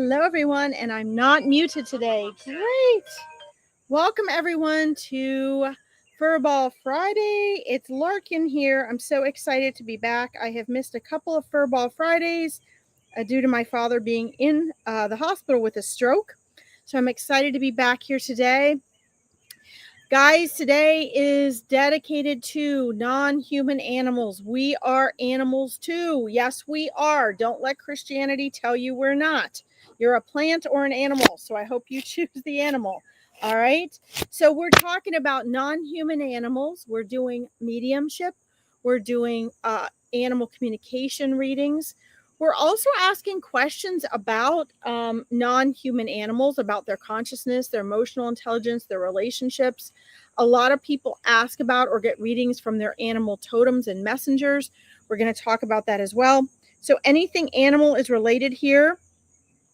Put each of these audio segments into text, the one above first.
Hello, everyone, and I'm not muted today. Great. Welcome, everyone, to Furball Friday. It's Larkin here. I'm so excited to be back. I have missed a couple of Furball Fridays due to my father being in the hospital with a stroke. So I'm excited to be back here today. Guys, today is dedicated to non-human animals. We are animals too. Yes, we are. Don't let Christianity tell you we're not. You're a plant or an animal, so I hope you choose the animal. All right. So we're talking about non-human animals. We're doing mediumship. We're doing animal communication readings. We're also asking questions about non-human animals, about their consciousness, their emotional intelligence, their relationships. A lot of people ask about or get readings from their animal totems and messengers. We're going to talk about that as well. So anything animal is related here.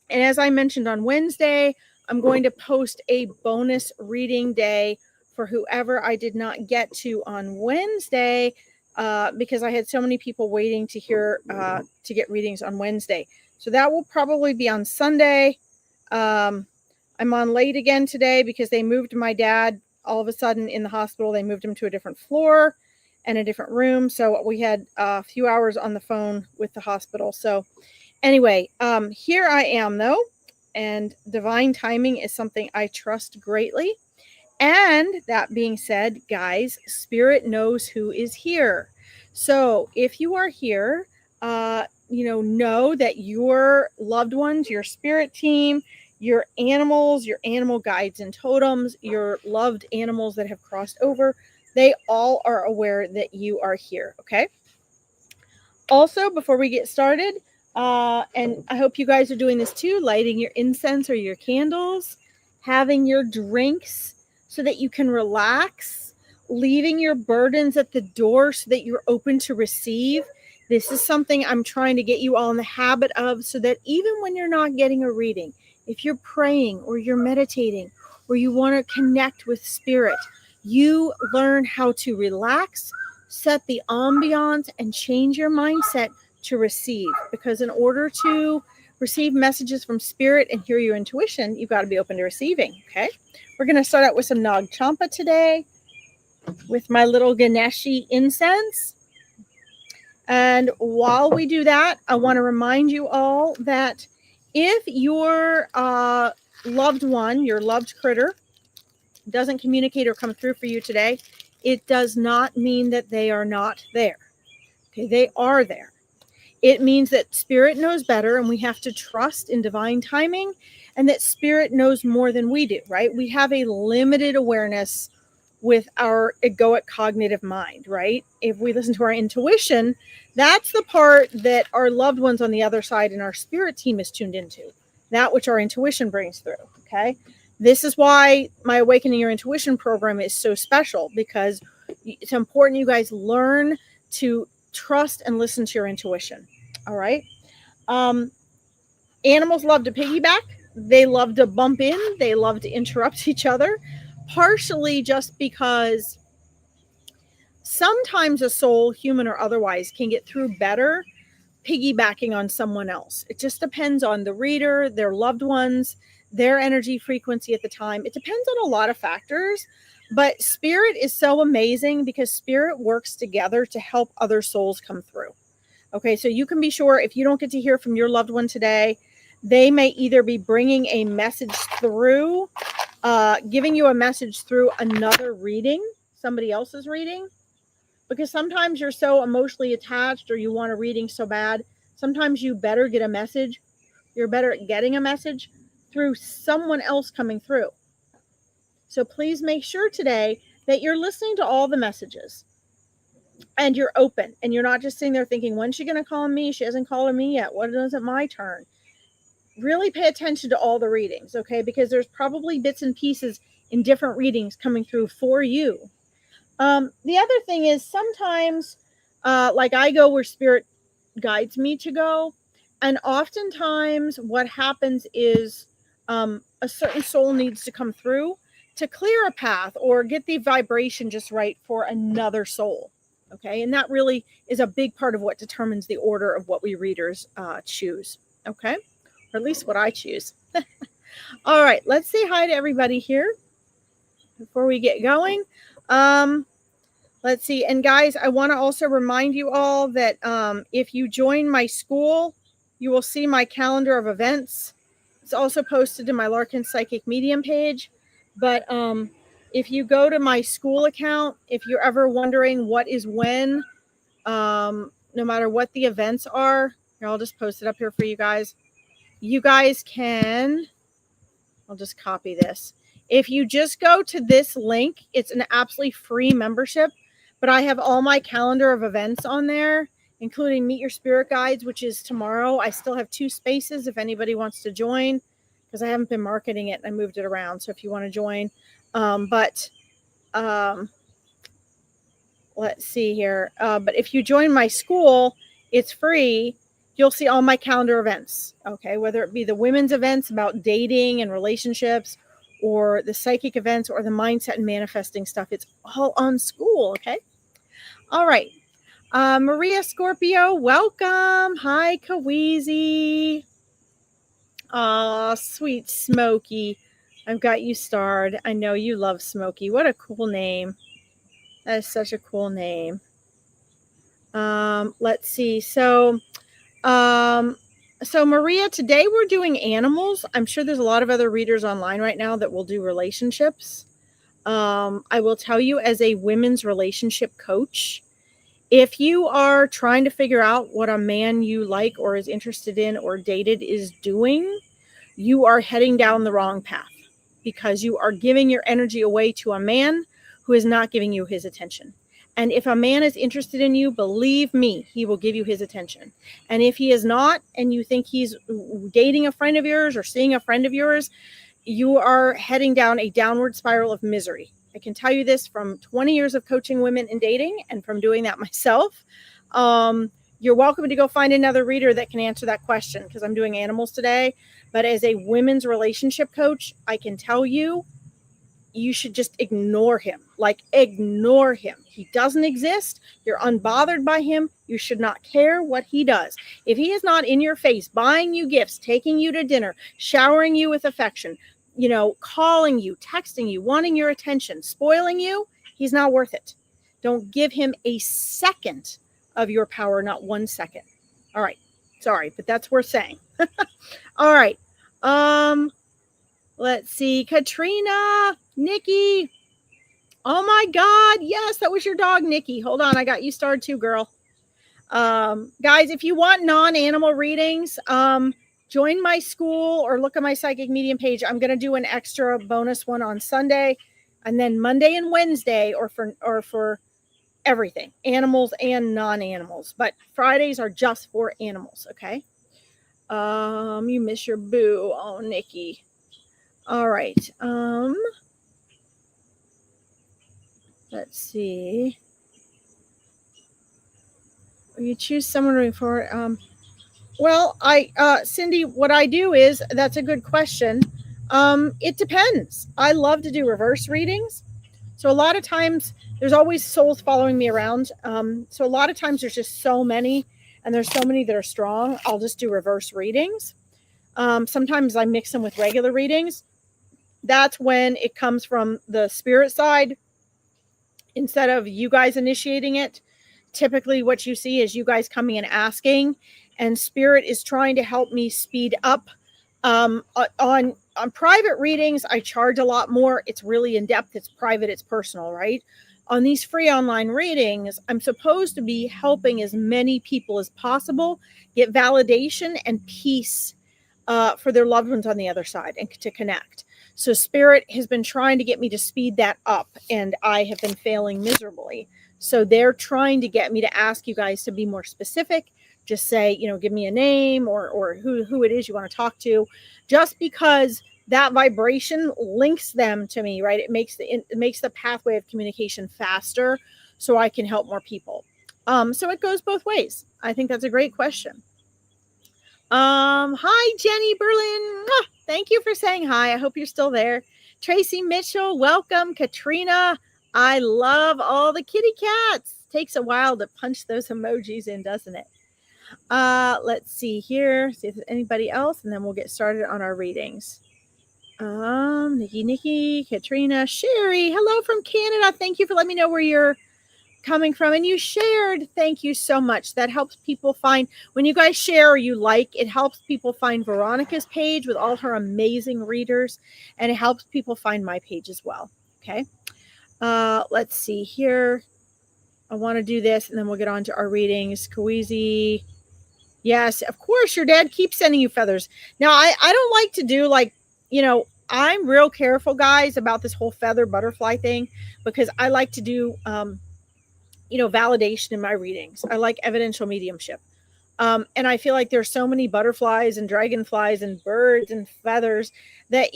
And as I mentioned on Wednesday, I'm going to post a bonus reading day for whoever I did not get to on Wednesday. Because I had so many people waiting to hear to get readings on Wednesday. So that will probably be on Sunday. I'm on late again today because they moved my dad all of a sudden in the hospital. They moved him to a different floor and a different room. So we had a few hours on the phone with the hospital. So anyway, here I am though. And divine timing is something I trust greatly. And that being said, guys, Spirit knows who is here. So if you are here, know that your loved ones, your spirit team, your animals, your animal guides and totems, your loved animals that have crossed over, they all are aware that you are here. Okay. Also, before we get started, and I hope you guys are doing this too, lighting your incense or your candles, having your drinks, so that you can relax, leaving your burdens at the door so that you're open to receive. This is something I'm trying to get you all in the habit of, so that even when you're not getting a reading, if you're praying or you're meditating or you want to connect with spirit, you learn how to relax, set the ambiance, and change your mindset to receive. Because in order to receive messages from spirit and hear your intuition, you've got to be open to receiving. Okay. We're going to start out with some Nag Champa today with my little Ganeshi incense. And while we do that, I want to remind you all that if your loved one, your loved critter, doesn't communicate or come through for you today, it does not mean that they are not there. Okay, they are there. It means that spirit knows better, and we have to trust in divine timing, and that spirit knows more than we do, right? We have a limited awareness with our egoic cognitive mind, right? If we listen to our intuition, that's the part that our loved ones on the other side and our spirit team is tuned into, that which our intuition brings through, okay? This is why my Awakening Your Intuition program is so special, because it's important you guys learn to trust and listen to your intuition. All right. Animals love to piggyback. They love to bump in. They love to interrupt each other, partially just because sometimes a soul, human or otherwise, can get through better piggybacking on someone else. It just depends on the reader, their loved ones, their energy frequency at the time. It depends on a lot of factors. But spirit is so amazing because spirit works together to help other souls come through. Okay, so you can be sure if you don't get to hear from your loved one today, they may either be bringing a message through, giving you a message through another reading, somebody else's reading, because sometimes you're so emotionally attached or you want a reading so bad. Sometimes you better get a message. You're better at getting a message through someone else coming through. So please make sure today that you're listening to all the messages and you're open, and you're not just sitting there thinking, when's she going to call me? She hasn't called me yet. What is it my turn? Really pay attention to all the readings, okay? Because there's probably bits and pieces in different readings coming through for you. The other thing is sometimes, like I go where spirit guides me to go. And oftentimes what happens is a certain soul needs to come through to clear a path or get the vibration just right for another soul. Okay. And that really is a big part of what determines the order of what we readers choose. Okay. or at least what I choose. All right, let's say hi to everybody here before we get going. Let's see. And guys, I want to also remind you all that if you join my school, you will see my calendar of events. It's also posted in my Larkin Psychic Medium page. But if you go to my school account, if you're ever wondering what is when, no matter what the events are, here, I'll just post it up here for you guys. You guys can, I'll just copy this. If you just go to this link, it's an absolutely free membership. But I have all my calendar of events on there, including Meet Your Spirit Guides, which is tomorrow. I still have 2 spaces if anybody wants to join, because I haven't been marketing it and I moved it around. So if you want to join, let's see here. But if you join my school, it's free. You'll see all my calendar events. Okay, whether it be the women's events about dating and relationships, or the psychic events, or the mindset and manifesting stuff. It's all on school, okay? All right. Maria Scorpio, welcome. Hi, Kaweezy. Oh, sweet Smokey. I've got you starred. I know you love Smokey. What a cool name. That is such a cool name. Let's see. So Maria, today we're doing animals. I'm sure there's a lot of other readers online right now that will do relationships. I will tell you, as a women's relationship coach, if you are trying to figure out what a man you like or is interested in or dated is doing, you are heading down the wrong path, because you are giving your energy away to a man who is not giving you his attention. And if a man is interested in you, believe me, he will give you his attention. And if he is not, and you think he's dating a friend of yours or seeing a friend of yours, you are heading down a downward spiral of misery. I can tell you this from 20 years of coaching women in dating and from doing that myself. You're welcome to go find another reader that can answer that question, because I'm doing animals today. But as a women's relationship coach, I can tell you, you should just ignore him. Like, ignore him. He doesn't exist. You're unbothered by him. You should not care what he does. If he is not in your face, buying you gifts, taking you to dinner, showering you with affection, calling you, texting you, wanting your attention, spoiling you, he's not worth it. Don't give him a second of your power, not 1 second. All right. Sorry, but that's worth saying. All right. Let's see. Katrina, Nikki. Oh my God. Yes, that was your dog, Nikki. Hold on. I got you started too, girl. Guys, if you want non-animal readings, join my school or look at my psychic medium page. I'm going to do an extra bonus one on Sunday, and then Monday and Wednesday, or for everything, animals and non-animals. But Fridays are just for animals. Okay. You miss your boo. Oh, Nikki. All right. Let's see. You choose someone moving forward. Well, Cindy, what I do is, that's a good question. It depends. I love to do reverse readings. So a lot of times there's always souls following me around. So a lot of times there's just so many, and there's so many that are strong. I'll just do reverse readings. Sometimes I mix them with regular readings. That's when it comes from the spirit side instead of you guys initiating it. Typically what you see is you guys coming and asking, and spirit is trying to help me speed up. On private readings, I charge a lot more. It's really in depth. It's private. It's personal, right? On these free online readings, I'm supposed to be helping as many people as possible get validation and peace for their loved ones on the other side, and to connect. So spirit has been trying to get me to speed that up, and I have been failing miserably. So they're trying to get me to ask you guys to be more specific. Just say, give me a name or who it is you want to talk to, just because that vibration links them to me, right? It makes the pathway of communication faster, so I can help more people. So it goes both ways. I think that's a great question. Hi, Jenny Berlin. Thank you for saying hi. I hope you're still there. Tracy Mitchell, welcome. Katrina, I love all the kitty cats. Takes a while to punch those emojis in, doesn't it? Let's see here. See if there's anybody else, and then we'll get started on our readings. Nikki, Katrina, Sherry, hello from Canada. Thank you for letting me know where you're coming from, and you shared. Thank you so much. That helps people find, when you guys share or you like, it helps people find Veronica's page with all her amazing readers, and it helps people find my page as well. Okay. Let's see here. I want to do this, and then we'll get on to our readings. Kawizi. Yes, of course, your dad keeps sending you feathers. Now, I don't like to do, like, I'm real careful, guys, about this whole feather butterfly thing, because I like to do, validation in my readings. I like evidential mediumship. And I feel like there's so many butterflies and dragonflies and birds and feathers that,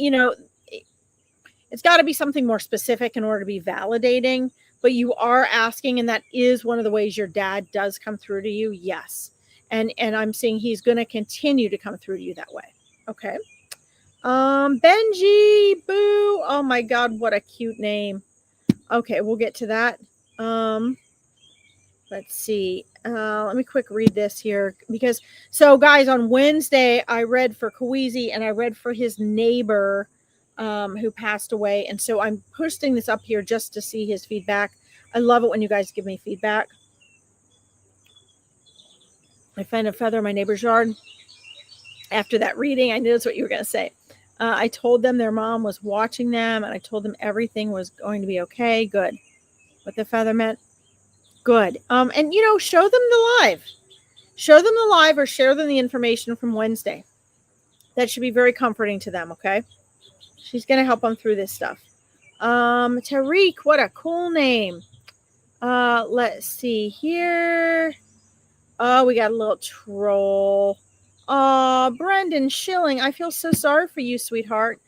it's got to be something more specific in order to be validating. But you are asking, and that is one of the ways your dad does come through to you. Yes. And I'm seeing he's going to continue to come through to you that way. Okay. Benji, boo. Oh my God, what a cute name. Okay, we'll get to that. Let's see. Let me quick read this here, because guys, on Wednesday I read for Kawizi and I read for his neighbor who passed away, and so I'm posting this up here just to see his feedback. I love it when you guys give me feedback. I found a feather in my neighbor's yard. After that reading, I knew that's what you were going to say. I told them their mom was watching them, and I told them everything was going to be okay. Good. What the feather meant. Good. And show them the live. Show them the live, or share them the information from Wednesday. That should be very comforting to them, okay? She's going to help them through this stuff. Tariq, what a cool name. Let's see here. Oh, we got a little troll. Oh, Brendan Schilling, I feel so sorry for you, sweetheart.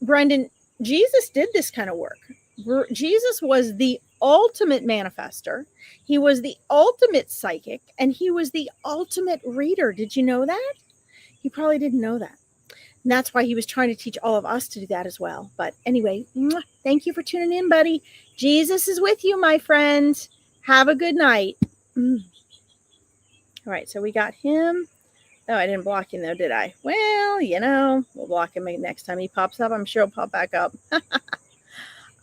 Brendan, Jesus did this kind of work. Jesus was the ultimate manifester. He was the ultimate psychic, and he was the ultimate reader. Did you know that? You probably didn't know that. And that's why he was trying to teach all of us to do that as well. But anyway, thank you for tuning in, buddy. Jesus is with you, my friend. Have a good night. All right, so we got him. Oh, I didn't block him, though, did I? Well, we'll block him next time he pops up. I'm sure he'll pop back up.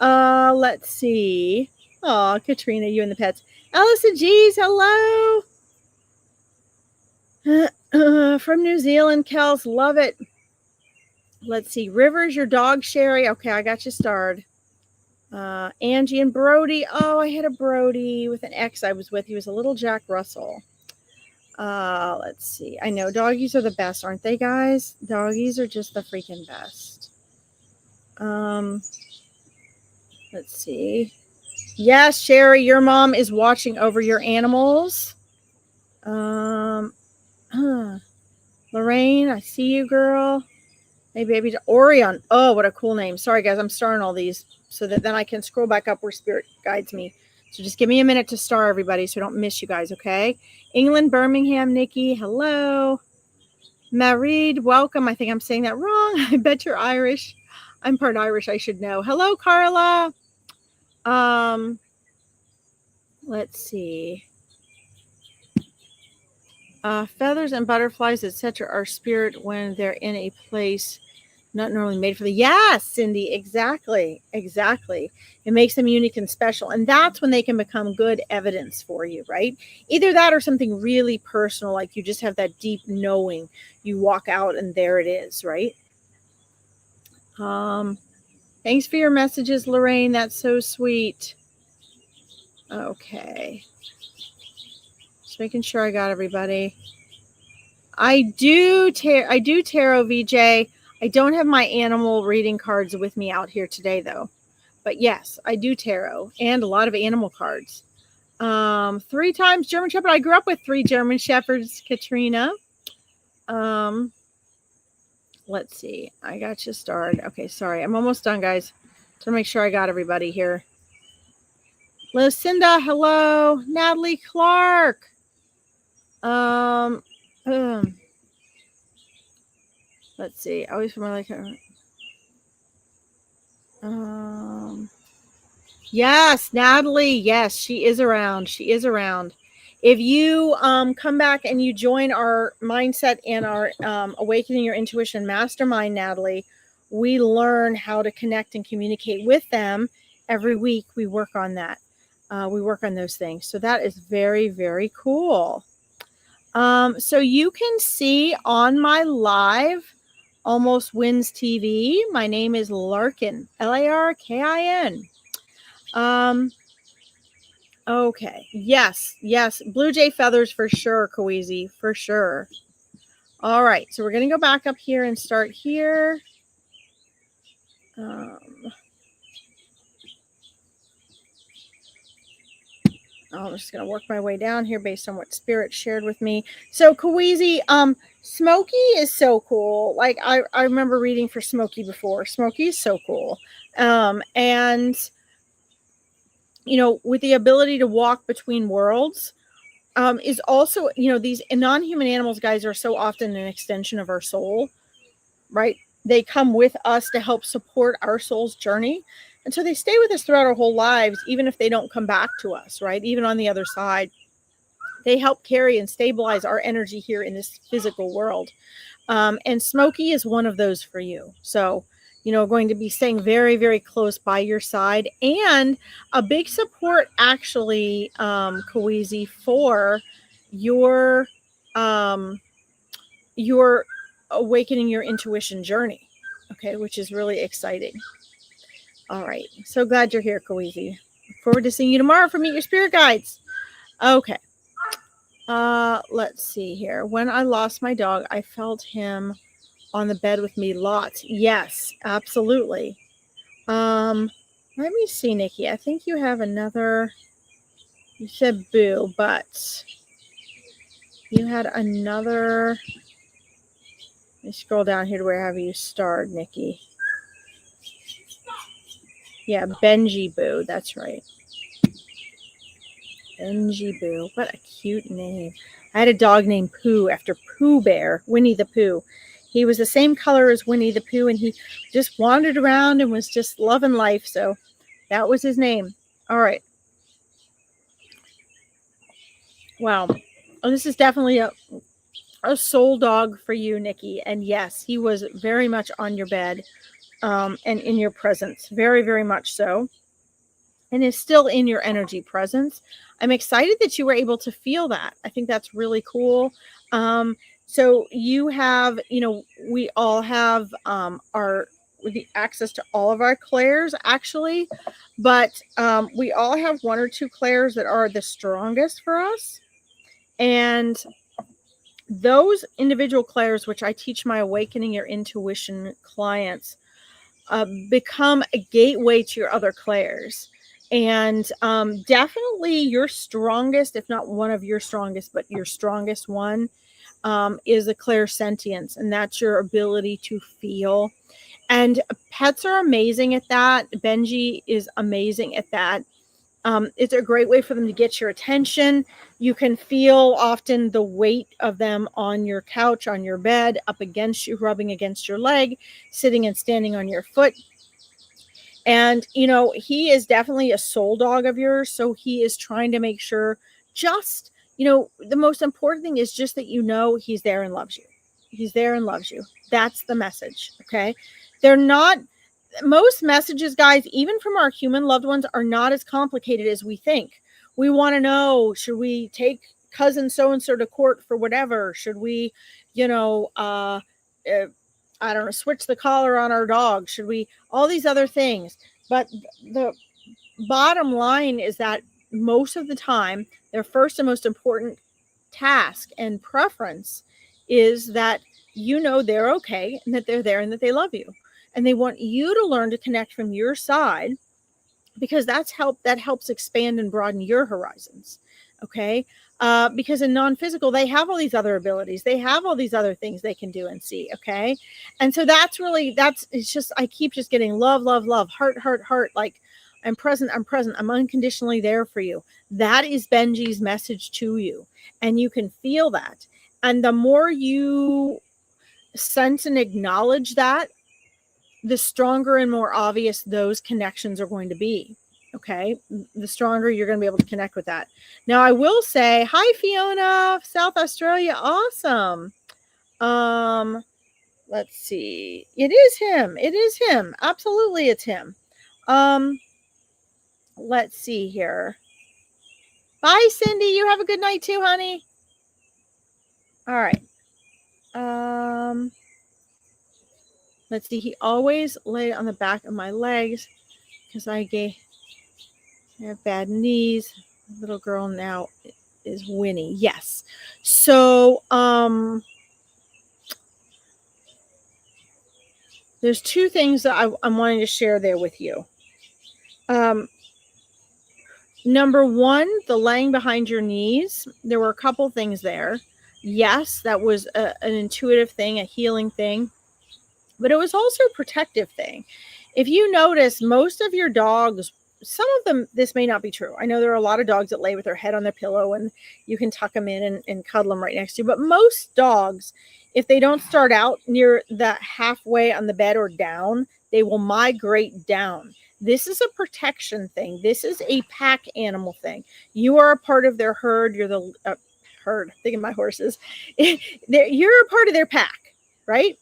Let's see. Oh, Katrina, you and the pets. Allison G's, hello. From New Zealand, Kels, love it. Let's see. Rivers, your dog, Sherry. Okay, I got you starred. Angie and Brody. Oh, I had a Brody with an ex I was with. He was a little Jack Russell. Let's see. I know doggies are the best, aren't they, guys? Doggies are just the freaking best. Let's see. Yes, Sherry, your mom is watching over your animals. Lorraine, I see you, girl. Hey, baby. Orion. Oh, what a cool name. Sorry, guys. I'm starring all these so that then I can scroll back up where Spirit guides me. So just give me a minute to star everybody so I don't miss you guys, okay? England, Birmingham, Nikki, hello. Marid, welcome. I think I'm saying that wrong. I bet you're Irish. I'm part Irish, I should know. Hello, Carla. Let's see. Feathers and butterflies, etc., are spirit when they're in a place not normally made for them. Yes, Cindy, exactly. It makes them unique and special. And that's when they can become good evidence for you, right? Either that or something really personal, like you just have that deep knowing. You walk out and there it is, right? Thanks for your messages, Lorraine. That's so sweet. Okay. Just making sure I got everybody. I do tarot, VJ. I don't have my animal reading cards with me out here today, though. But yes, I do tarot and a lot of animal cards. 3 times German Shepherd. I grew up with 3 German Shepherds, Katrina. Let's see. I got you started. Okay, sorry. I'm almost done, guys. To make sure I got everybody here. Lucinda, hello. Natalie Clark. Let's see. I always remember like yes, Natalie. Yes, she is around. If you come back and you join our mindset and our Awakening Your Intuition Mastermind, Natalie, we learn how to connect and communicate with them every week. We work on that. We work on those things. So that is very, very cool. So you can see on my live Almost Wins TV, my name is Larkin, Larkin. Okay. Yes. Blue Jay feathers for sure, Kawizi, for sure. All right. So we're going to go back up here and start here. I'm just going to work my way down here based on what Spirit shared with me. So Kawizi, Smokey is so cool. Like I remember reading for Smokey before. Smokey is so cool. And you know, with the ability to walk between worlds, is also, you know, these non-human animals, guys, are so often an extension of our soul, right? They come with us to help support our soul's journey. And so they stay with us throughout our whole lives, even if they don't come back to us, right? Even on the other side, they help carry and stabilize our energy here in this physical world. And Smokey is one of those for you. So, you know, going to be staying very, very close by your side, and a big support actually, Kawizi, for your awakening your intuition journey. Okay, which is really exciting. All right. So glad you're here, Kawizi. Look forward to seeing you tomorrow for Meet Your Spirit Guides. Okay. Let's see here. When I lost my dog, I felt him on the bed with me lots. Yes, absolutely. Let me see, Nikki. I think you have another. You said boo, but you had another. Let me scroll down here to where have you starred, Nikki. Yeah, Benji Boo. That's right. Benji Boo. What a cute name. I had a dog named Pooh after Pooh Bear, Winnie the Pooh. He was the same color as Winnie the Pooh, and he just wandered around and was just loving life. So that was his name. All right. Wow. Oh, this is definitely a soul dog for you, Nikki. And yes, he was very much on your bed, and in your presence. Very, very much so. And is still in your energy presence. I'm excited that you were able to feel that. I think that's really cool. So you have, you know, we all have the access to all of our clairs, actually, but we all have one or two clairs that are the strongest for us. And those individual clairs, which I teach my Awakening Your Intuition clients, become a gateway to your other clairs. And definitely your strongest, if not one of your strongest, but your strongest one, is the clairsentience, and that's your ability to feel. And pets are amazing at that. Benji is amazing at that. It's a great way for them to get your attention. You can feel often the weight of them on your couch, on your bed, up against you, rubbing against your leg, sitting and standing on your foot. And, you know, he is definitely a soul dog of yours. So he is trying to make sure, just, you know, the most important thing is just that, you know, he's there and loves you. He's there and loves you. That's the message. Okay. They're not, most messages, guys, even from our human loved ones, are not as complicated as we think. We want to know, should we take cousin so-and-so to court for whatever? Should we, you know, I don't know, switch the collar on our dog? Should we, all these other things? But the bottom line is that most of the time, their first and most important task and preference is that, you know, they're okay and that they're there and that they love you. And they want you to learn to connect from your side, because that helps expand and broaden your horizons. Okay. Because in non-physical, they have all these other abilities. They have all these other things they can do and see. Okay. And so it's just, I keep just getting love, heart, like, I'm present. I'm unconditionally there for you. That is Benji's message to you. And you can feel that. And the more you sense and acknowledge that, the stronger and more obvious those connections are going to be. Okay, the stronger you're going to be able to connect with that. Now, I will say, hi, Fiona, South Australia. Awesome. Let's see. It is him. It is him. Absolutely, it's him. Let's see here. Bye, Cindy. You have a good night too, honey. All right. Let's see. He always lay on the back of my legs because I have bad knees. Little girl now is Winnie. Yes. So, there's two things that I'm wanting to share there with you. Number one, the laying behind your knees. There were a couple things there. Yes, that was an intuitive thing, a healing thing, but it was also a protective thing. If you notice, most of your dogs, some of them, this may not be true. I know there are a lot of dogs that lay with their head on their pillow and you can tuck them in and cuddle them right next to you. But most dogs, if they don't start out near the halfway on the bed or down, they will migrate down. This is a protection thing. This is a pack animal thing. You are a part of their herd. You're the herd. Thinking my horses. You're a part of their pack, right?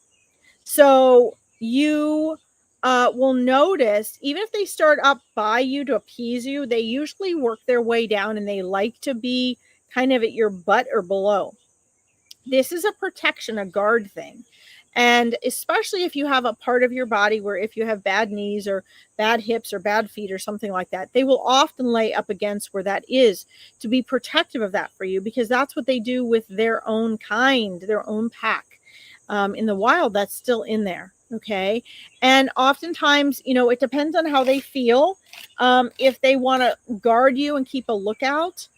So you will notice, even if they start up by you to appease you, they usually work their way down and they like to be kind of at your butt or below. This is a protection, a guard thing. And especially if you have a part of your body where if you have bad knees or bad hips or bad feet or something like that, they will often lay up against where that is to be protective of that for you, because that's what they do with their own kind, their own pack. In the wild, that's still in there. Okay. And oftentimes, it depends on how they feel. If they want to guard you and keep a lookout,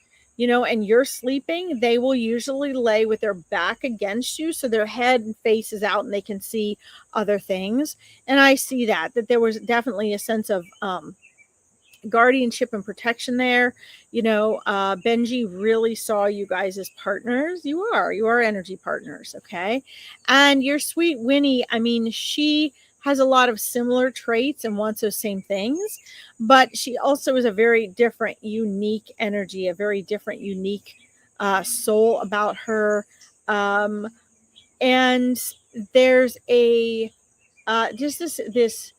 and you're sleeping, they will usually lay with their back against you. So their head and face is out and they can see other things. And I see that there was definitely a sense of, guardianship and protection there. Benji really saw you guys as partners. You are energy partners. Okay. And your sweet Winnie, she has a lot of similar traits and wants those same things, but she also is a very different, unique energy, a very different, unique soul about her. And there's a just this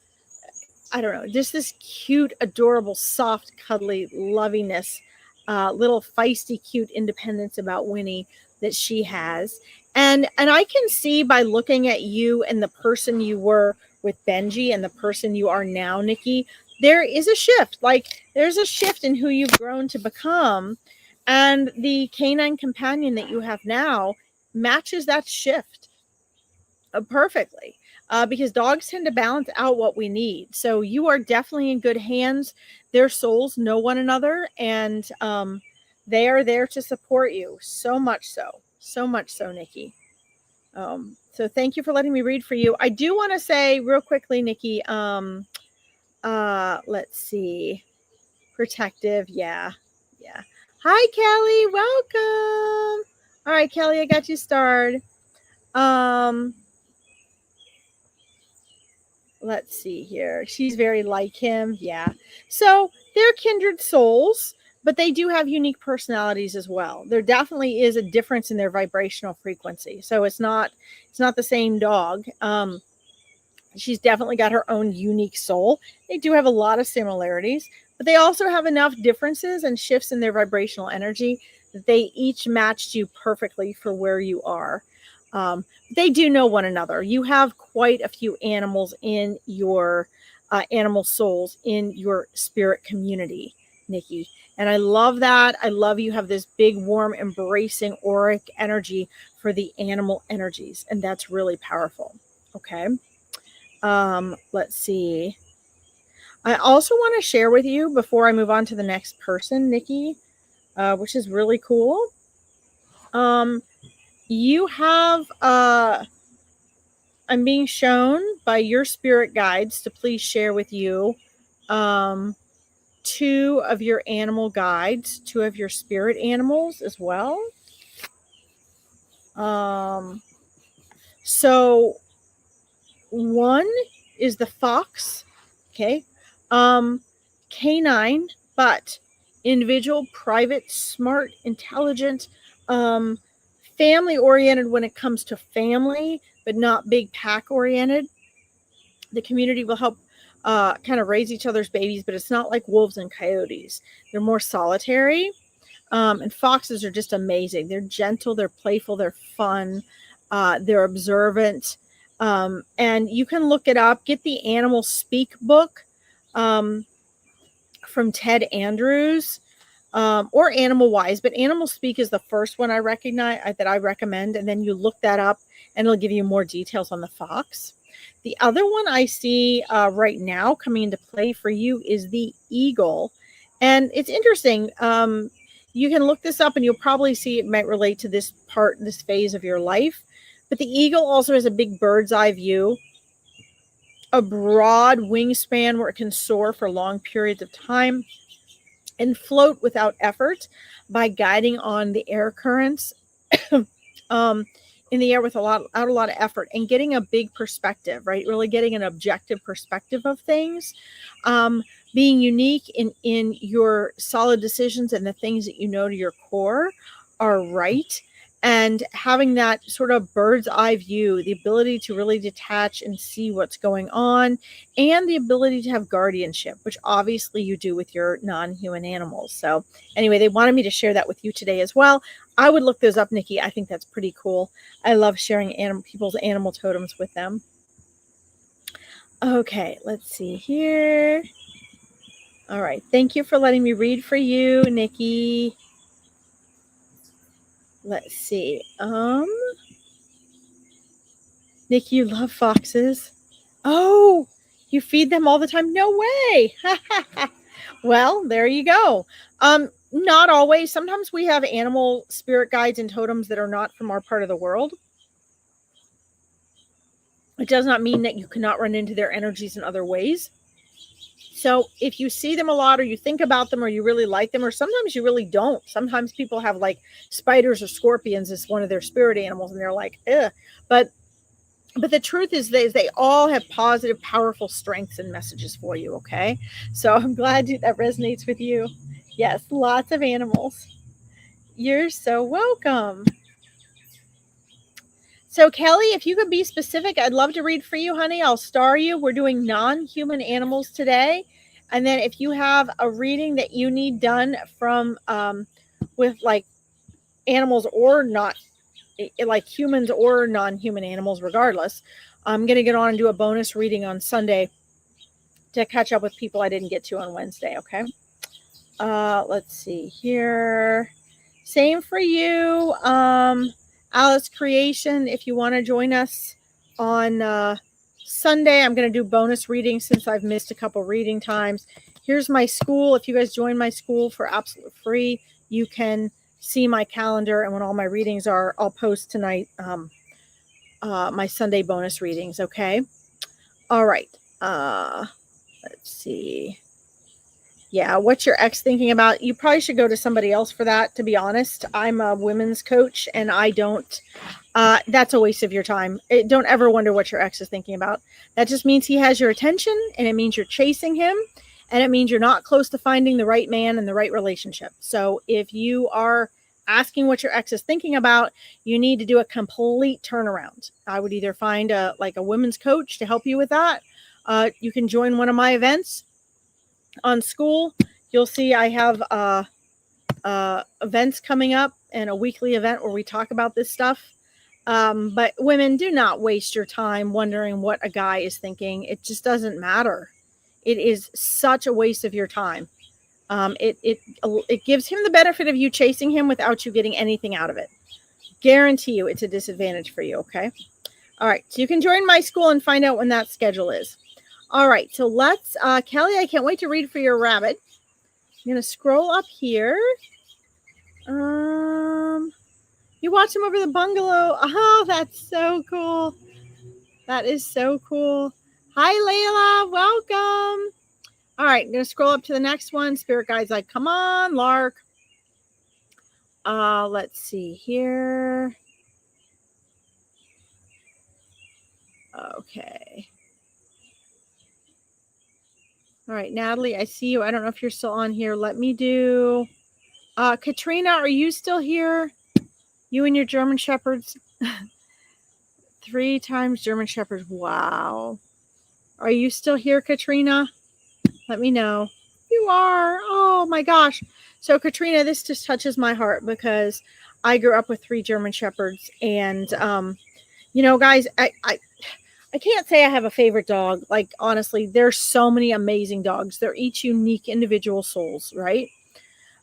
I don't know, just this cute, adorable, soft, cuddly lovingness, little feisty, cute independence about Winnie that she has. And I can see by looking at you and the person you were with Benji and the person you are now, Nikki, there is a shift. Like, there's a shift in who you've grown to become. And the canine companion that you have now matches that shift perfectly. Because dogs tend to balance out what we need. So you are definitely in good hands. Their souls know one another, and they are there to support you. So much so, Nikki. So thank you for letting me read for you. I do want to say real quickly, Nikki, let's see. Protective. Yeah. Hi, Kelly. Welcome. All right, Kelly, I got you started. Let's see here. She's very like him. Yeah. So they're kindred souls, but they do have unique personalities as well. There definitely is a difference in their vibrational frequency. So it's not the same dog. She's definitely got her own unique soul. They do have a lot of similarities, but they also have enough differences and shifts in their vibrational energy that they each matched you perfectly for where you are. They do know one another. You have quite a few animals in your animal souls in your spirit community, Nikki. And I love that. I love you have this big, warm, embracing auric energy for the animal energies. And that's really powerful. Okay. Let's see. I also want to share with you before I move on to the next person, Nikki, which is really cool. You have, I'm being shown by your spirit guides to please share with you, 2 of your animal guides, 2 of your spirit animals as well. So one is the fox. Okay. canine, but individual, private, smart, intelligent, family oriented when it comes to family, but not big pack oriented. The community will help kind of raise each other's babies, but it's not like wolves and coyotes. They're more solitary. And foxes are just amazing. They're gentle, they're playful, they're fun, they're observant. And you can look it up. Get the Animal Speak book from Ted Andrews, or Animal Wise, but Animal Speak is the first one I recognize that I recommend. And then you look that up and it'll give you more details on the fox. The other one I see right now coming into play for you is the eagle. And it's interesting. You can look this up and you'll probably see it might relate to this phase of your life. But the eagle also has a big bird's eye view, a broad wingspan where it can soar for long periods of time and float without effort by guiding on the air currents in the air without a lot of effort and getting a big perspective, right? Really getting an objective perspective of things. Being unique in your solid decisions and the things that you know to your core are right. And having that sort of bird's eye view, the ability to really detach and see what's going on, and the ability to have guardianship, which obviously you do with your non-human animals. So anyway, they wanted me to share that with you today as well. I would look those up, Nikki. I think that's pretty cool. I love sharing people's animal totems with them. Okay, let's see here. All right. Thank you for letting me read for you, Nikki. Let's see. Nikki, you love foxes. Oh, you feed them all the time? No way. Well, there you go. Not always. Sometimes we have animal spirit guides and totems that are not from our part of the world. It does not mean that you cannot run into their energies in other ways. So if you see them a lot, or you think about them, or you really like them, or sometimes you really don't. Sometimes people have like spiders or scorpions as one of their spirit animals, and they're like, ugh. But the truth is they all have positive, powerful strengths and messages for you, okay? So I'm glad that resonates with you. Yes, lots of animals. You're so welcome. So Kelly, if you could be specific, I'd love to read for you, honey. I'll star you. We're doing non-human animals today. And then if you have a reading that you need done from with like animals or not, like humans or non-human animals, regardless, I'm going to get on and do a bonus reading on Sunday to catch up with people I didn't get to on Wednesday. Okay. Let's see here. Same for you, Alice Creation. If you want to join us on Sunday, I'm going to do bonus readings since I've missed a couple reading times. Here's my school. If you guys join my school for absolute free, you can see my calendar, and when all my readings are, I'll post tonight my Sunday bonus readings. Okay. All right. Let's see. Yeah, what's your ex thinking about? You probably should go to somebody else for that, to be honest. I'm a women's coach, and I don't, that's a waste of your time. Don't ever wonder what your ex is thinking about. That just means he has your attention, and it means you're chasing him, and it means you're not close to finding the right man and the right relationship. So if you are asking what your ex is thinking about, you need to do a complete turnaround. I would either find a women's coach to help you with that. You can join one of my events on school. You'll see I have events coming up, and a weekly event where we talk about this stuff. But women, do not waste your time wondering what a guy is thinking. It just doesn't matter. It is such a waste of your time. It gives him the benefit of you chasing him without you getting anything out of it. Guarantee you it's a disadvantage for you. Okay. All right. So you can join my school and find out when that schedule is. All right, so let's, Kelly, I can't wait to read for your rabbit. I'm going to scroll up here. You watch him over the bungalow. Oh, that's so cool. That is so cool. Hi, Layla. Welcome. All right, I'm going to scroll up to the next one. Spirit guide's like, come on, Lark. Let's see here. Okay. All right, Natalie, I see you. I don't know if you're still on here. Let me do Katrina, are you still here? You and your German Shepherds? 3 times German Shepherds. Wow. Are you still here, Katrina? Let me know. You are. Oh my gosh. So Katrina, this just touches my heart because I grew up with 3 German Shepherds, and you know, guys, I can't say I have a favorite dog. Like, honestly, there's so many amazing dogs. They're each unique individual souls, right?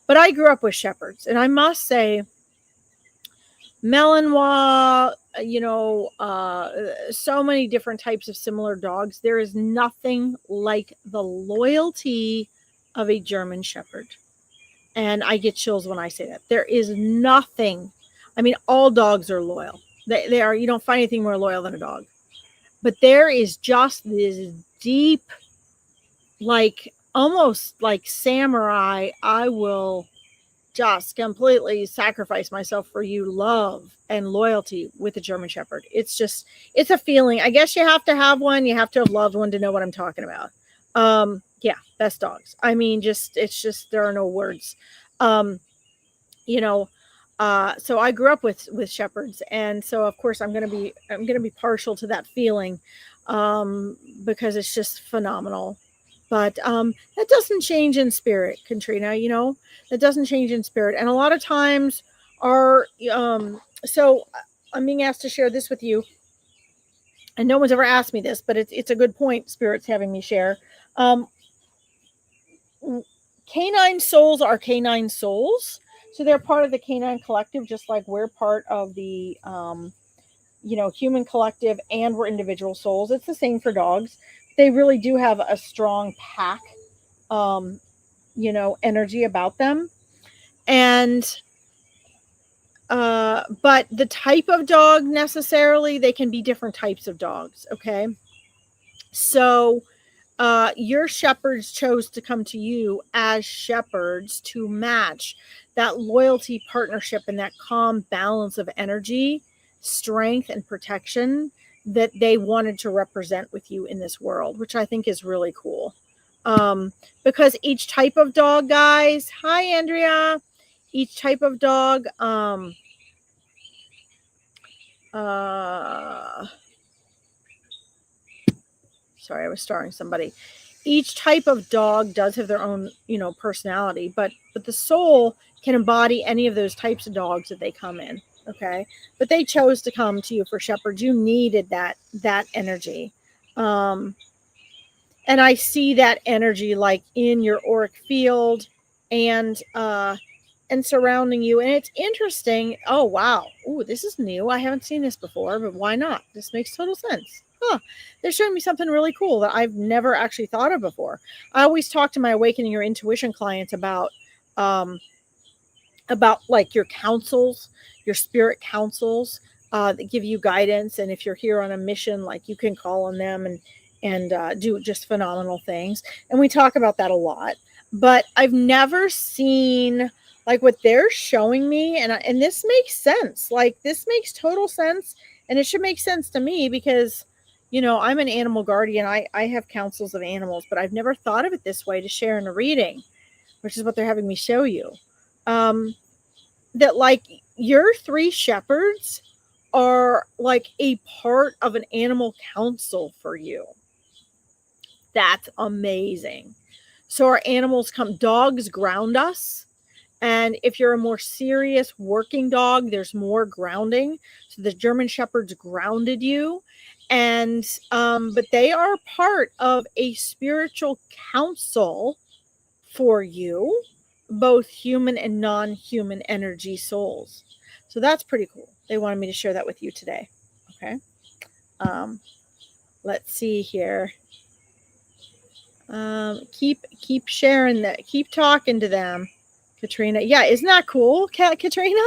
But I grew up with Shepherds, and I must say, Malinois, so many different types of similar dogs. There is nothing like the loyalty of a German Shepherd. And I get chills when I say that. There is nothing. I mean, all dogs are loyal. They are. You don't find anything more loyal than a dog. But there is just this deep, like, almost like samurai, I will just completely sacrifice myself for you love and loyalty with a German Shepherd. It's a feeling. I guess you have to have one. You have to have loved one to know what I'm talking about. Yeah, best dogs. I mean, there are no words. So I grew up with Shepherds, and so of course I'm gonna be partial to that feeling, because it's just phenomenal. But that doesn't change in spirit, Katrina. That doesn't change in spirit. And a lot of times, so I'm being asked to share this with you, and no one's ever asked me this, but it's a good point. Spirit's having me share. Canine souls are canine souls. So they're part of the canine collective, just like we're part of the, human collective, and we're individual souls. It's the same for dogs. They really do have a strong pack, energy about them. And, but the type of dog necessarily, they can be different types of dogs. Okay. So, your shepherds chose to come to you as shepherds to match that loyalty, partnership, and that calm balance of energy, strength, and protection that they wanted to represent with you in this world, which I think is really cool. Because each type of dog, guys, hi, Andrea, each type of dog, sorry, I was starring somebody. Each type of dog does have their own, personality, but the soul can embody any of those types of dogs that they come in. Okay. But they chose to come to you for shepherds. You needed that energy. And I see that energy like in your auric field and surrounding you. And it's interesting. Oh, wow. Ooh, this is new. I haven't seen this before, but why not? This makes total sense. They're showing me something really cool that I've never actually thought of before. I always talk to my awakening your intuition clients about like your counsels, your spirit counsels, that give you guidance. And if you're here on a mission, like, you can call on them and do just phenomenal things. And we talk about that a lot, but I've never seen like what they're showing me. And this makes sense. Like, this makes total sense. And it should make sense to me because, I'm an animal guardian. I have counsels of animals, but I've never thought of it this way to share in a reading, which is what they're having me show you. That like your 3 shepherds are like a part of an animal council for you. That's amazing. So our animals dogs ground us. And if you're a more serious working dog, there's more grounding. So the German Shepherds grounded you. And, but they are part of a spiritual council for you, both human and non-human energy souls. So that's pretty cool. They wanted me to share that with you today. Okay. Let's see here. Keep sharing that. Keep talking to them. Katrina. Yeah, isn't that cool, Katrina?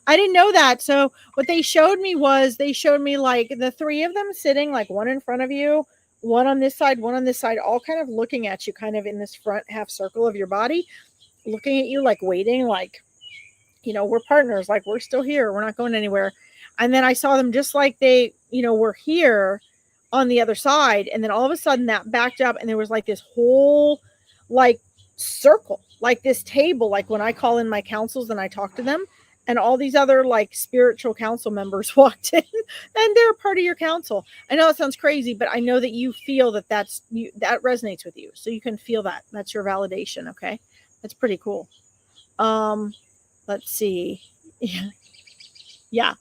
I didn't know that. So what they showed me like the 3 of them sitting like one in front of you, one on this side, all kind of looking at you, kind of in this front half circle of your body, looking at you, like waiting, like, we're partners, like we're still here. We're not going anywhere. And then I saw them just like they, were here on the other side. And then all of a sudden that backed up and there was like this whole like circle, like this table, like when I call in my councils and I talk to them, and all these other like spiritual council members walked in and they're part of your council. I know it sounds crazy, but I know that you feel that that resonates with you. So you can feel that. That's your validation. Okay. That's pretty cool. Let's see. Yeah. Yeah.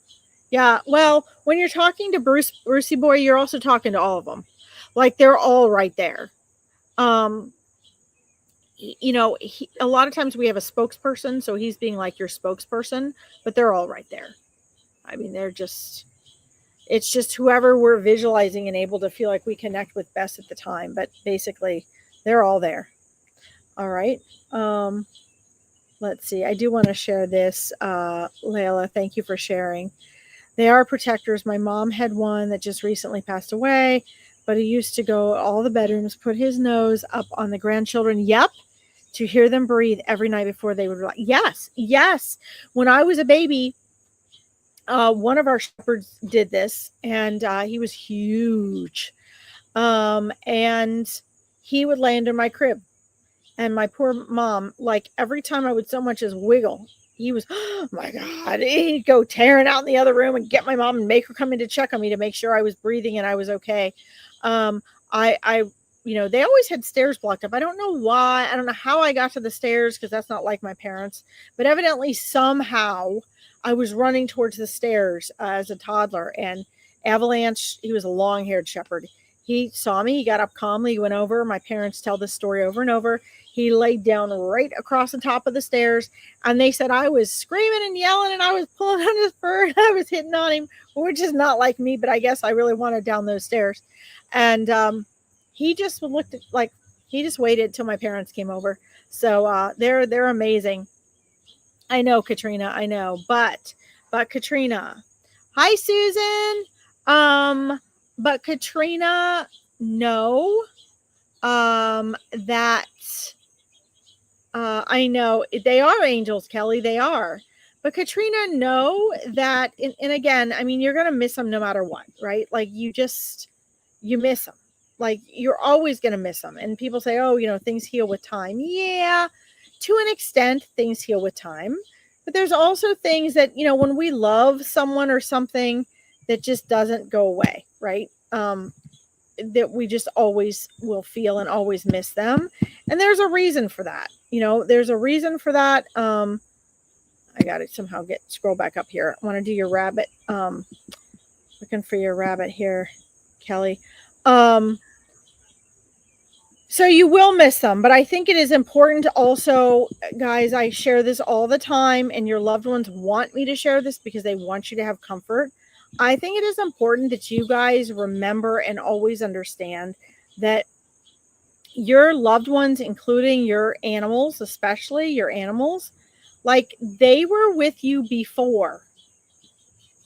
Yeah. Well, when you're talking to Brucey boy, you're also talking to all of them. Like they're all right there. You know, a lot of times we have a spokesperson, so he's being like your spokesperson, but they're all right there. I mean, it's just whoever we're visualizing and able to feel like we connect with best at the time. But basically, they're all there. All right. Let's see. I do want to share this. Layla, thank you for sharing. They are protectors. My mom had one that just recently passed away, but he used to go all the bedrooms, put his nose up on the grandchildren. Yep. To hear them breathe every night before they would relax. Yes. Yes. When I was a baby, one of our shepherds did this, and he was huge. And he would lay under my crib, and my poor mom, like every time I would so much as wiggle, he was, oh my God, he'd go tearing out in the other room and get my mom and make her come in to check on me to make sure I was breathing and I was okay. You know, they always had stairs blocked up. I don't know why. I don't know how I got to the stairs because that's not like my parents. But evidently, somehow, I was running towards the stairs as a toddler. And Avalanche, he was a long-haired shepherd. He saw me. He got up calmly. He went over. My parents tell this story over and over. He laid down right across the top of the stairs. And they said I was screaming and yelling and I was pulling on his fur and I was hitting on him, which is not like me. But I guess I really wanted down those stairs. And he just looked at, like, he just waited till my parents came over. So they're amazing. I know, Katrina, I know, but Katrina, hi, Susan. But Katrina, no, that, I know they are angels, Kelly, they are, but Katrina, know that, and again, I mean, you're going to miss them no matter what, right? Like you miss them. Like you're always going to miss them. And people say, oh, you know, things heal with time. Yeah, to an extent, things heal with time. But there's also things that, you know, when we love someone or something that just doesn't go away, right? That we just always will feel and always miss them. And there's a reason for that. You know, there's a reason for that. I got to somehow scroll back up here. I want to do your rabbit. Looking for your rabbit here, Kelly. So you will miss them, but I think it is important to also, guys, I share this all the time and your loved ones want me to share this because they want you to have comfort. I think it is important that you guys remember and always understand that your loved ones, including your animals, especially your animals, like they were with you before.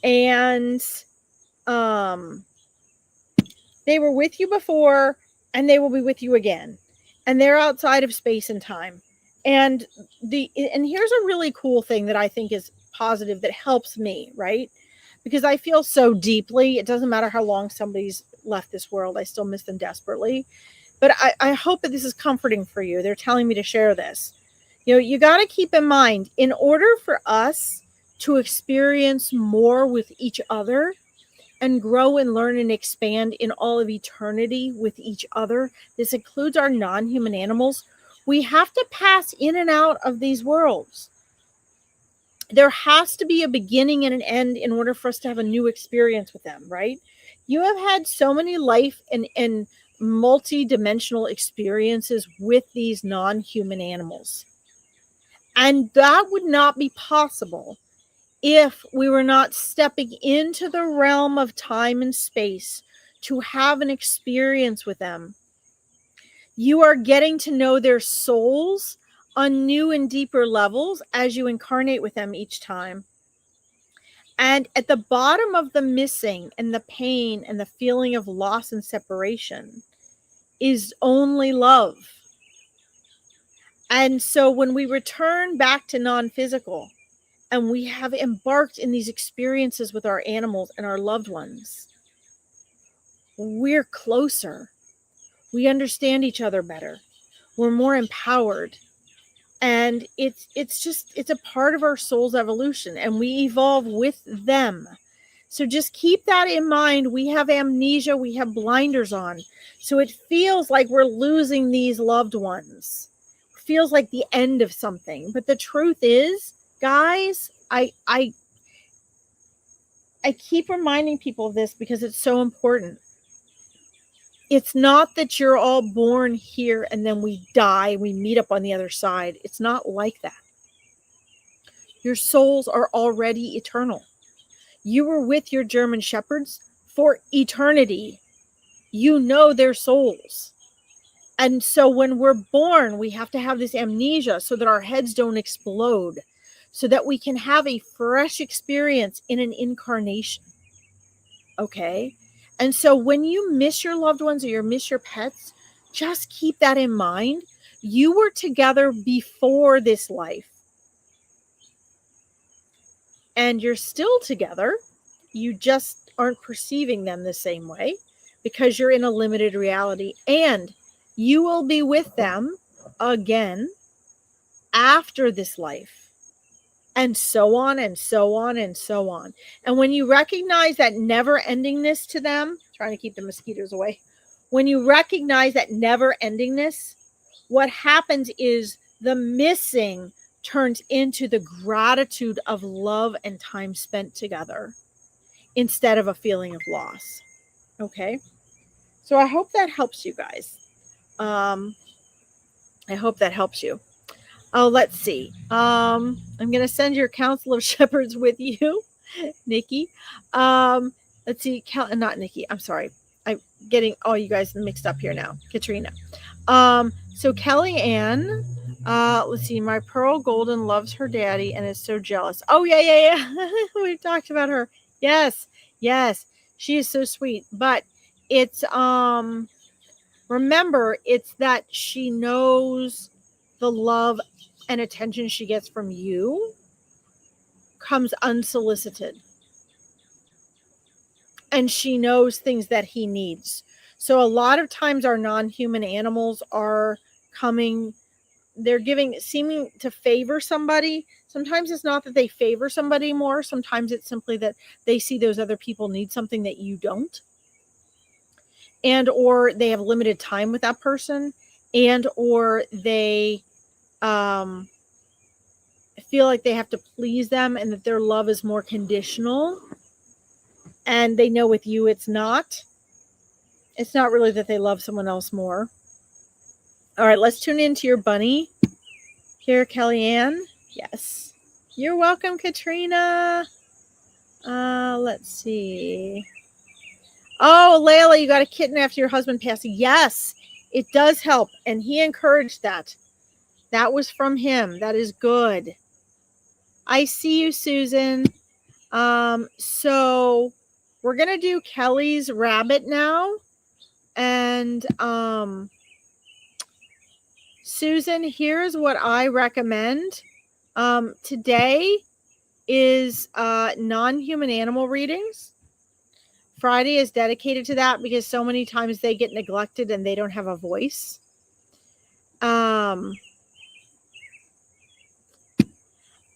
And they were with you before and they will be with you again. And they're outside of space and time. And here's a really cool thing that I think is positive that helps me, right? Because I feel so deeply. It doesn't matter how long somebody's left this world. I still miss them desperately. But I hope that this is comforting for you. They're telling me to share this. You know, you got to keep in mind, in order for us to experience more with each other and grow and learn and expand in all of eternity with each other, this includes our non-human animals, we have to pass in and out of these worlds. There has to be a beginning and an end in order for us to have a new experience with them, right? You have had so many life and multi-dimensional experiences with these non-human animals. And that would not be possible if we were not stepping into the realm of time and space to have an experience with them. You are getting to know their souls on new and deeper levels as you incarnate with them each time. And at the bottom of the missing and the pain and the feeling of loss and separation is only love. And so when we return back to non-physical and we have embarked in these experiences with our animals and our loved ones, we're closer. We understand each other better. We're more empowered. And it's a part of our soul's evolution, and we evolve with them. So just keep that in mind. We have amnesia, we have blinders on. So it feels like we're losing these loved ones. It feels like the end of something. But the truth is, guys, I keep reminding people of this because it's so important. It's not that you're all born here and then we die, we meet up on the other side. It's not like that. Your souls are already eternal. You were with your German shepherds for eternity. You know their souls. And so when we're born, we have to have this amnesia so that our heads don't explode, so that we can have a fresh experience in an incarnation. Okay? And so when you miss your loved ones or you miss your pets, just keep that in mind. You were together before this life. And you're still together. You just aren't perceiving them the same way because you're in a limited reality. And you will be with them again after this life. And so on and so on and so on. And when you recognize that never-endingness to them, trying to keep the mosquitoes away. When you recognize that never-endingness, what happens is the missing turns into the gratitude of love and time spent together instead of a feeling of loss. Okay? So I hope that helps you guys. I hope that helps you. Oh, let's see. I'm going to send your Council of Shepherds with you, Nikki. Let's see. Not Nikki. I'm sorry. I'm getting all you guys mixed up here now. Katrina. So Kellyanne, let's see. My Pearl Golden loves her daddy and is so jealous. Oh, yeah. We've talked about her. Yes. She is so sweet. But it's, remember, it's that she knows the love and attention she gets from you comes unsolicited. And she knows things that he needs. So a lot of times our non-human animals are coming, they're seeming to favor somebody. Sometimes it's not that they favor somebody more. Sometimes it's simply that they see those other people need something that you don't. And or they have limited time with that person. And or they feel like they have to please them and that their love is more conditional. And they know with you it's not. It's not really that they love someone else more. All right, let's tune into your bunny. Here, Kellyanne. Yes. You're welcome, Katrina. Let's see. Oh, Layla, you got a kitten after your husband passed. Yes, it does help. And he encouraged that. That was from him. That is good. I see you, Susan. So we're going to do Kelly's rabbit now. And Susan, here's what I recommend. Today is non-human animal readings. Friday is dedicated to that because so many times they get neglected and they don't have a voice.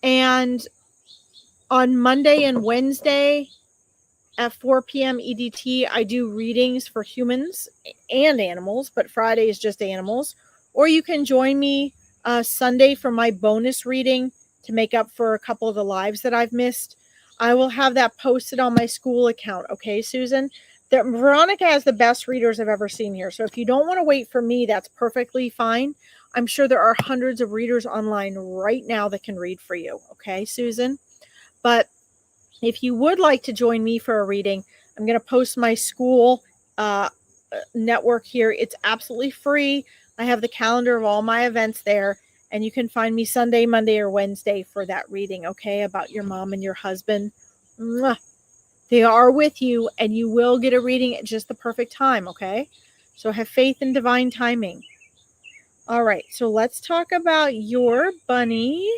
And on Monday and Wednesday at 4 p.m. EDT, I do readings for humans and animals, but Friday is just animals. Or you can join me Sunday for my bonus reading to make up for a couple of the lives that I've missed. I will have that posted on my school account. Okay, Susan? Veronica has the best readers I've ever seen here. So if you don't want to wait for me, that's perfectly fine. I'm sure there are hundreds of readers online right now that can read for you. Okay, Susan? But if you would like to join me for a reading, I'm going to post my school network here. It's absolutely free. I have the calendar of all my events there. And you can find me Sunday, Monday, or Wednesday for that reading, okay, about your mom and your husband. Mwah. They are with you, and you will get a reading at just the perfect time, okay? So have faith in divine timing. All right, so let's talk about your bunny.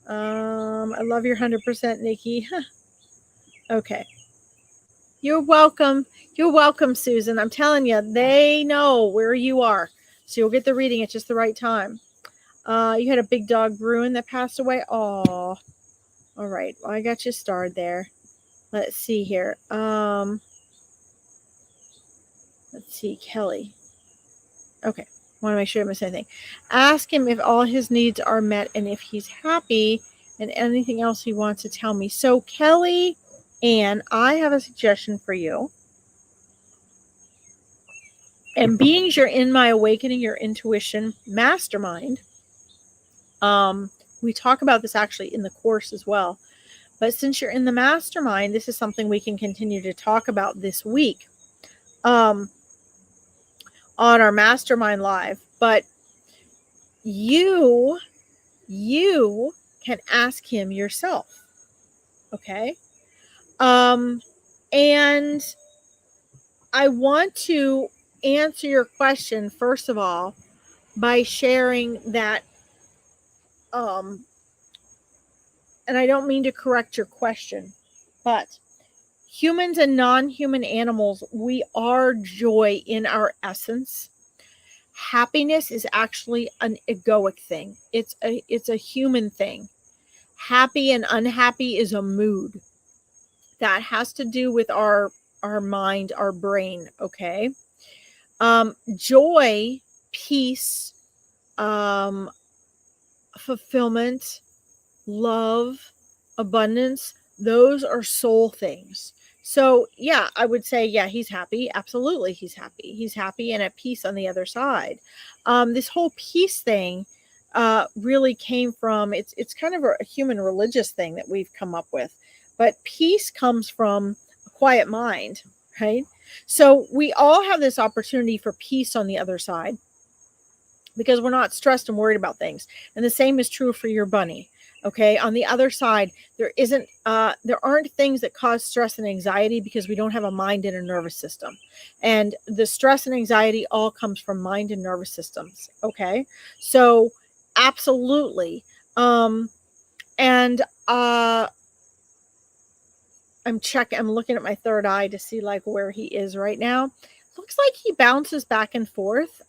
I love your 100%, Nikki. Okay. You're welcome. You're welcome, Susan. I'm telling you, they know where you are. So you'll get the reading at just the right time. You had a big dog, Bruin, that passed away. Oh, all right. Well, I got you starred there. Let's see here. Let's see, Kelly. Okay. Want to make sure I don't miss anything. Ask him if all his needs are met and if he's happy and anything else he wants to tell me. So, Kelly Ann, I have a suggestion for you. And beings you're in my awakening your intuition mastermind, we talk about this actually in the course as well. But since you're in the mastermind, this is something we can continue to talk about this week on our mastermind live. But you can ask him yourself. Okay. And I want to answer your question, first of all, by sharing that, and I don't mean to correct your question, but humans and non-human animals, we are joy in our essence. Happiness is actually an egoic thing. It's a human thing. Happy and unhappy is a mood that has to do with our mind, our brain. Okay. Joy, peace, fulfillment, love, abundance, those are soul things. So yeah, I would say, yeah, he's happy. Absolutely. He's happy. He's happy and at peace on the other side. This whole peace thing really came from, it's kind of a human religious thing that we've come up with, but peace comes from a quiet mind, right? So we all have this opportunity for peace on the other side because we're not stressed and worried about things. And the same is true for your bunny. Okay. On the other side, there aren't things that cause stress and anxiety because we don't have a mind and a nervous system. And the stress and anxiety all comes from mind and nervous systems. Okay. So absolutely. And I'm looking at my third eye to see like where he is right now. Looks like he bounces back and forth.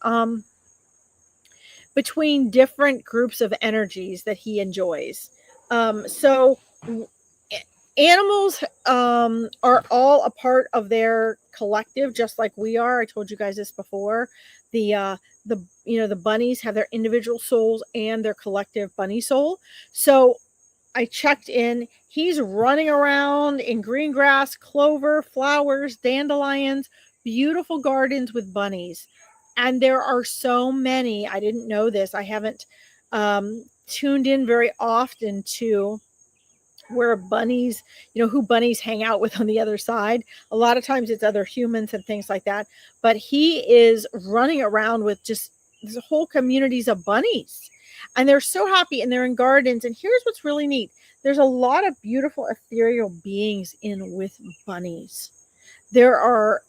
Between different groups of energies that he enjoys. So animals are all a part of their collective, just like we are. I told you guys this before. The bunnies have their individual souls and their collective bunny soul. So I checked in. He's running around in green grass, clover, flowers, dandelions, beautiful gardens with bunnies. And there are so many. I didn't know this. I haven't tuned in very often to where bunnies, who bunnies hang out with on the other side. A lot of times it's other humans and things like that. But he is running around with just this whole communities of bunnies. And they're so happy and they're in gardens. And here's what's really neat. There's a lot of beautiful ethereal beings in with bunnies. There are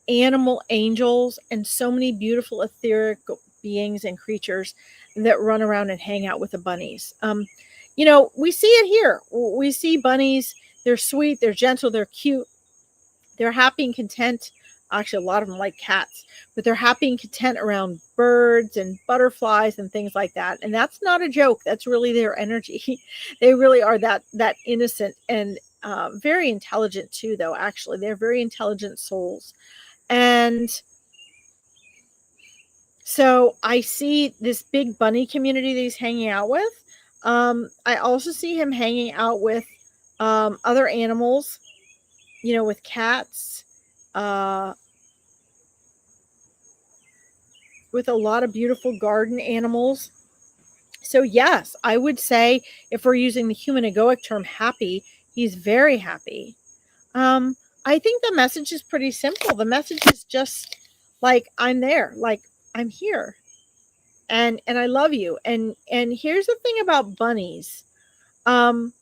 animal angels and so many beautiful etheric beings and creatures that run around and hang out with the bunnies. We see it here. We see bunnies. They're sweet. They're gentle. They're cute. They're happy and content. Actually, a lot of them like cats, but they're happy and content around birds and butterflies and things like that. And that's not a joke. That's really their energy. They really are that innocent and very intelligent too, though. Actually, they're very intelligent souls. And so I see this big bunny community that he's hanging out with. I also see him hanging out with other animals, with cats, with a lot of beautiful garden animals. So yes, I would say if we're using the human egoic term happy, he's very happy. I think the message is pretty simple. The message is just like, I'm there, like I'm here. And I love you. And here's the thing about bunnies. Part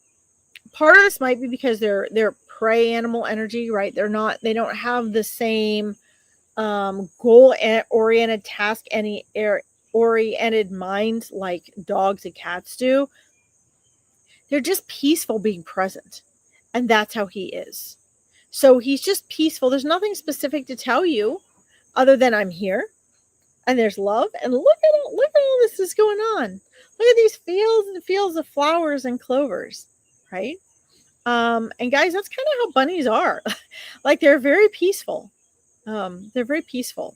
of this might be because they're prey animal energy, right? They don't have the same goal oriented, task oriented minds like dogs and cats do. They're just peaceful being present. And that's how he is. So he's just peaceful. There's nothing specific to tell you other than I'm here and there's love. And look at all this is going on. Look at these fields and fields of flowers and clovers, right? And guys, that's kind of how bunnies are. Like they're very peaceful. They're very peaceful.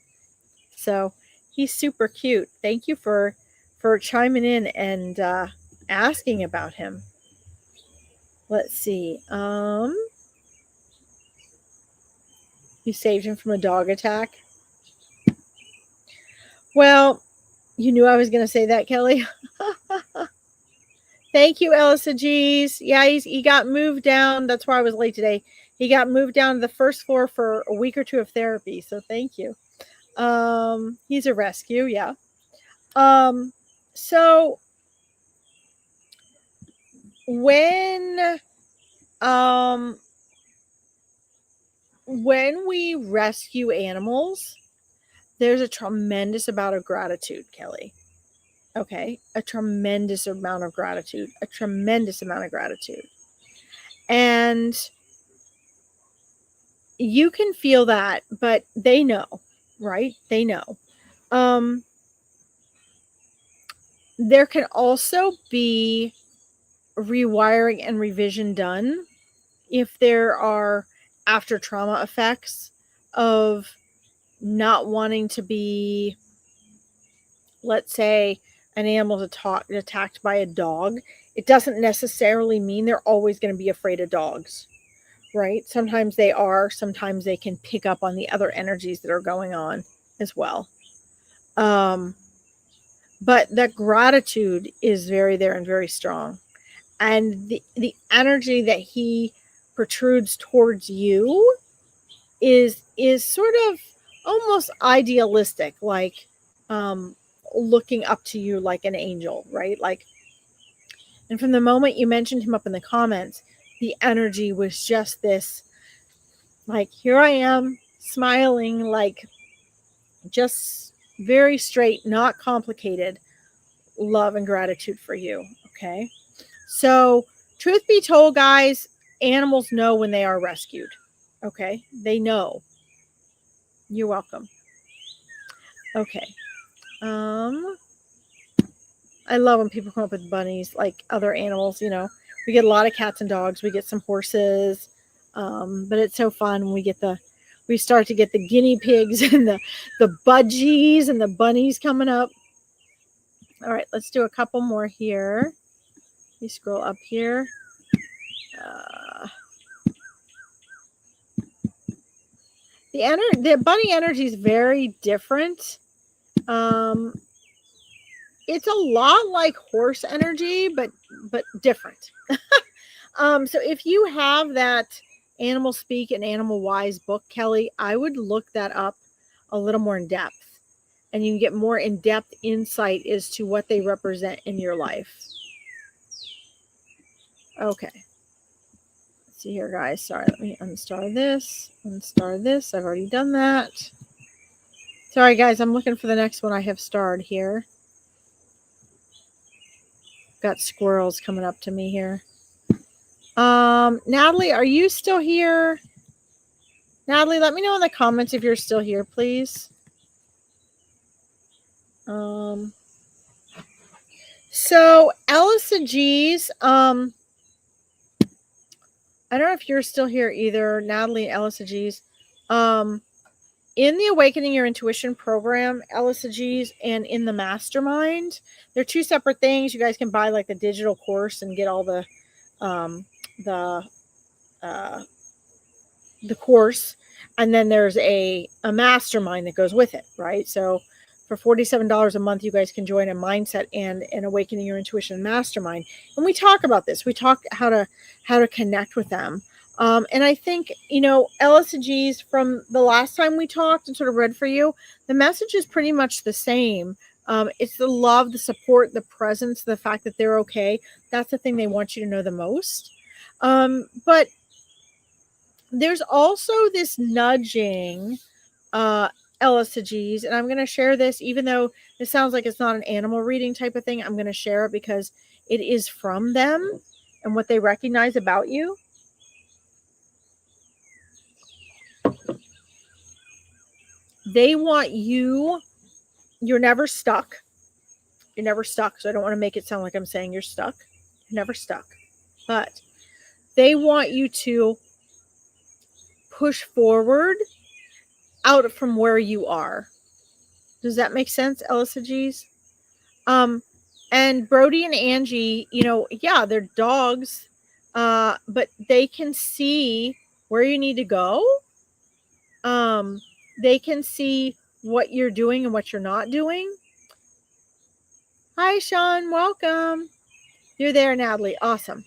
So he's super cute. Thank you for chiming in and asking about him. Let's see. You saved him from a dog attack. Well, you knew I was going to say that, Kelly. Thank you, Elisa G's. Yeah, he got moved down. That's why I was late today. He got moved down to the first floor for a week or two of therapy. So thank you. He's a rescue. Yeah. So when we rescue animals, there's a tremendous amount of gratitude, Kelly. Okay. A tremendous amount of gratitude. And you can feel that, but they know, right? They know. There can also be rewiring and revision done if there are after trauma effects of not wanting to be, let's say, an animal's attacked by a dog. It doesn't necessarily mean they're always going to be afraid of dogs, right? Sometimes they are. Sometimes they can pick up on the other energies that are going on as well. But that gratitude is very there and very strong. And the energy that he protrudes towards you is sort of almost idealistic, like looking up to you like an angel, right? Like, and from the moment you mentioned him up in the comments, the energy was just this, like, here I am smiling, like just very straight, not complicated love and gratitude for you. Okay. So truth be told, guys, animals know when they are rescued. Okay. They know. You're welcome. Okay. I love when people come up with bunnies, like other animals, you know. We get a lot of cats and dogs. We get some horses. But it's so fun when we start to get the guinea pigs and the budgies and the bunnies coming up. All right, let's do a couple more here. You scroll up here. The bunny energy is very different. It's a lot like horse energy, but different. So if you have that Animal Speak and Animal Wise book, Kelly, I would look that up a little more in depth, and you can get more in-depth insight as to what they represent in your life. Okay. Let's see here, guys. Sorry, let me unstar this. I've already done that. Sorry, guys. I'm looking for the next one I have starred here. Got squirrels coming up to me here. Natalie, are you still here? Natalie, let me know in the comments if you're still here, please. So Elisa G's, I don't know if you're still here either, Natalie and Elisa G's. In the Awakening Your Intuition program, Elisa G's, and in the Mastermind, they're two separate things. You guys can buy like the digital course and get all the course, and then there's a mastermind that goes with it, right? So for $47 a month, you guys can join a mindset and an Awakening Your Intuition mastermind, and we talk about this. We talk how to connect with them. And I think, you know, Elisa G's, from the last time we talked and sort of read for you, the message is pretty much the same. It's the love, the support, the presence, the fact that they're okay. That's the thing they want you to know the most. But there's also this nudging, Elisa G's, and I'm going to share this, even though this sounds like it's not an animal reading type of thing. I'm going to share it because it is from them and what they recognize about you. They want you, you're never stuck. You're never stuck. So I don't want to make it sound like I'm saying you're stuck. You're never stuck. But they want you to push forward out from where you are. Does that make sense, Elisages? And Brody and Angie, yeah, they're dogs, but they can see where you need to go. They can see what you're doing and what you're not doing. Hi, Sean. Welcome. You're there, Natalie. Awesome.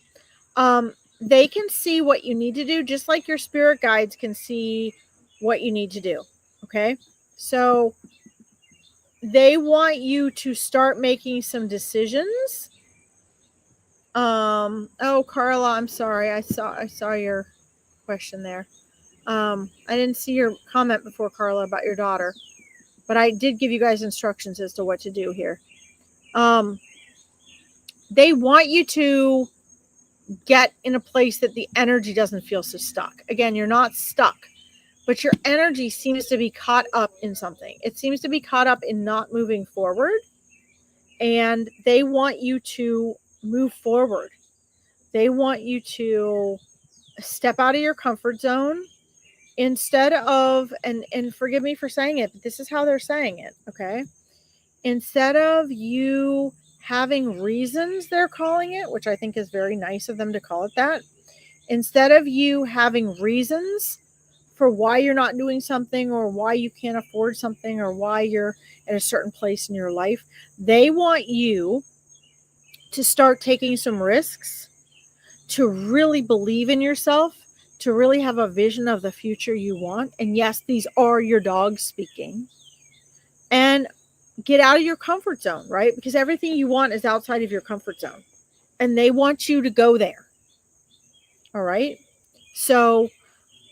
They can see what you need to do, just like your spirit guides can see what you need to do. Okay. So they want you to start making some decisions. Oh, Carla, I'm sorry. I saw your question there. I didn't see your comment before, Carla, about your daughter, but I did give you guys instructions as to what to do here. They want you to get in a place that the energy doesn't feel so stuck. Again, you're not stuck, but your energy seems to be caught up in something. It seems to be caught up in not moving forward, and they want you to move forward. They want you to step out of your comfort zone instead of, and forgive me for saying it, but this is how they're saying it, okay? Instead of you having reasons, they're calling it, which I think is very nice of them to call it that. Instead of you having reasons for why you're not doing something or why you can't afford something or why you're at a certain place in your life, they want you to start taking some risks, to really believe in yourself, to really have a vision of the future you want. And yes, these are your dogs speaking. And get out of your comfort zone, right? Because everything you want is outside of your comfort zone. And they want you to go there. All right? So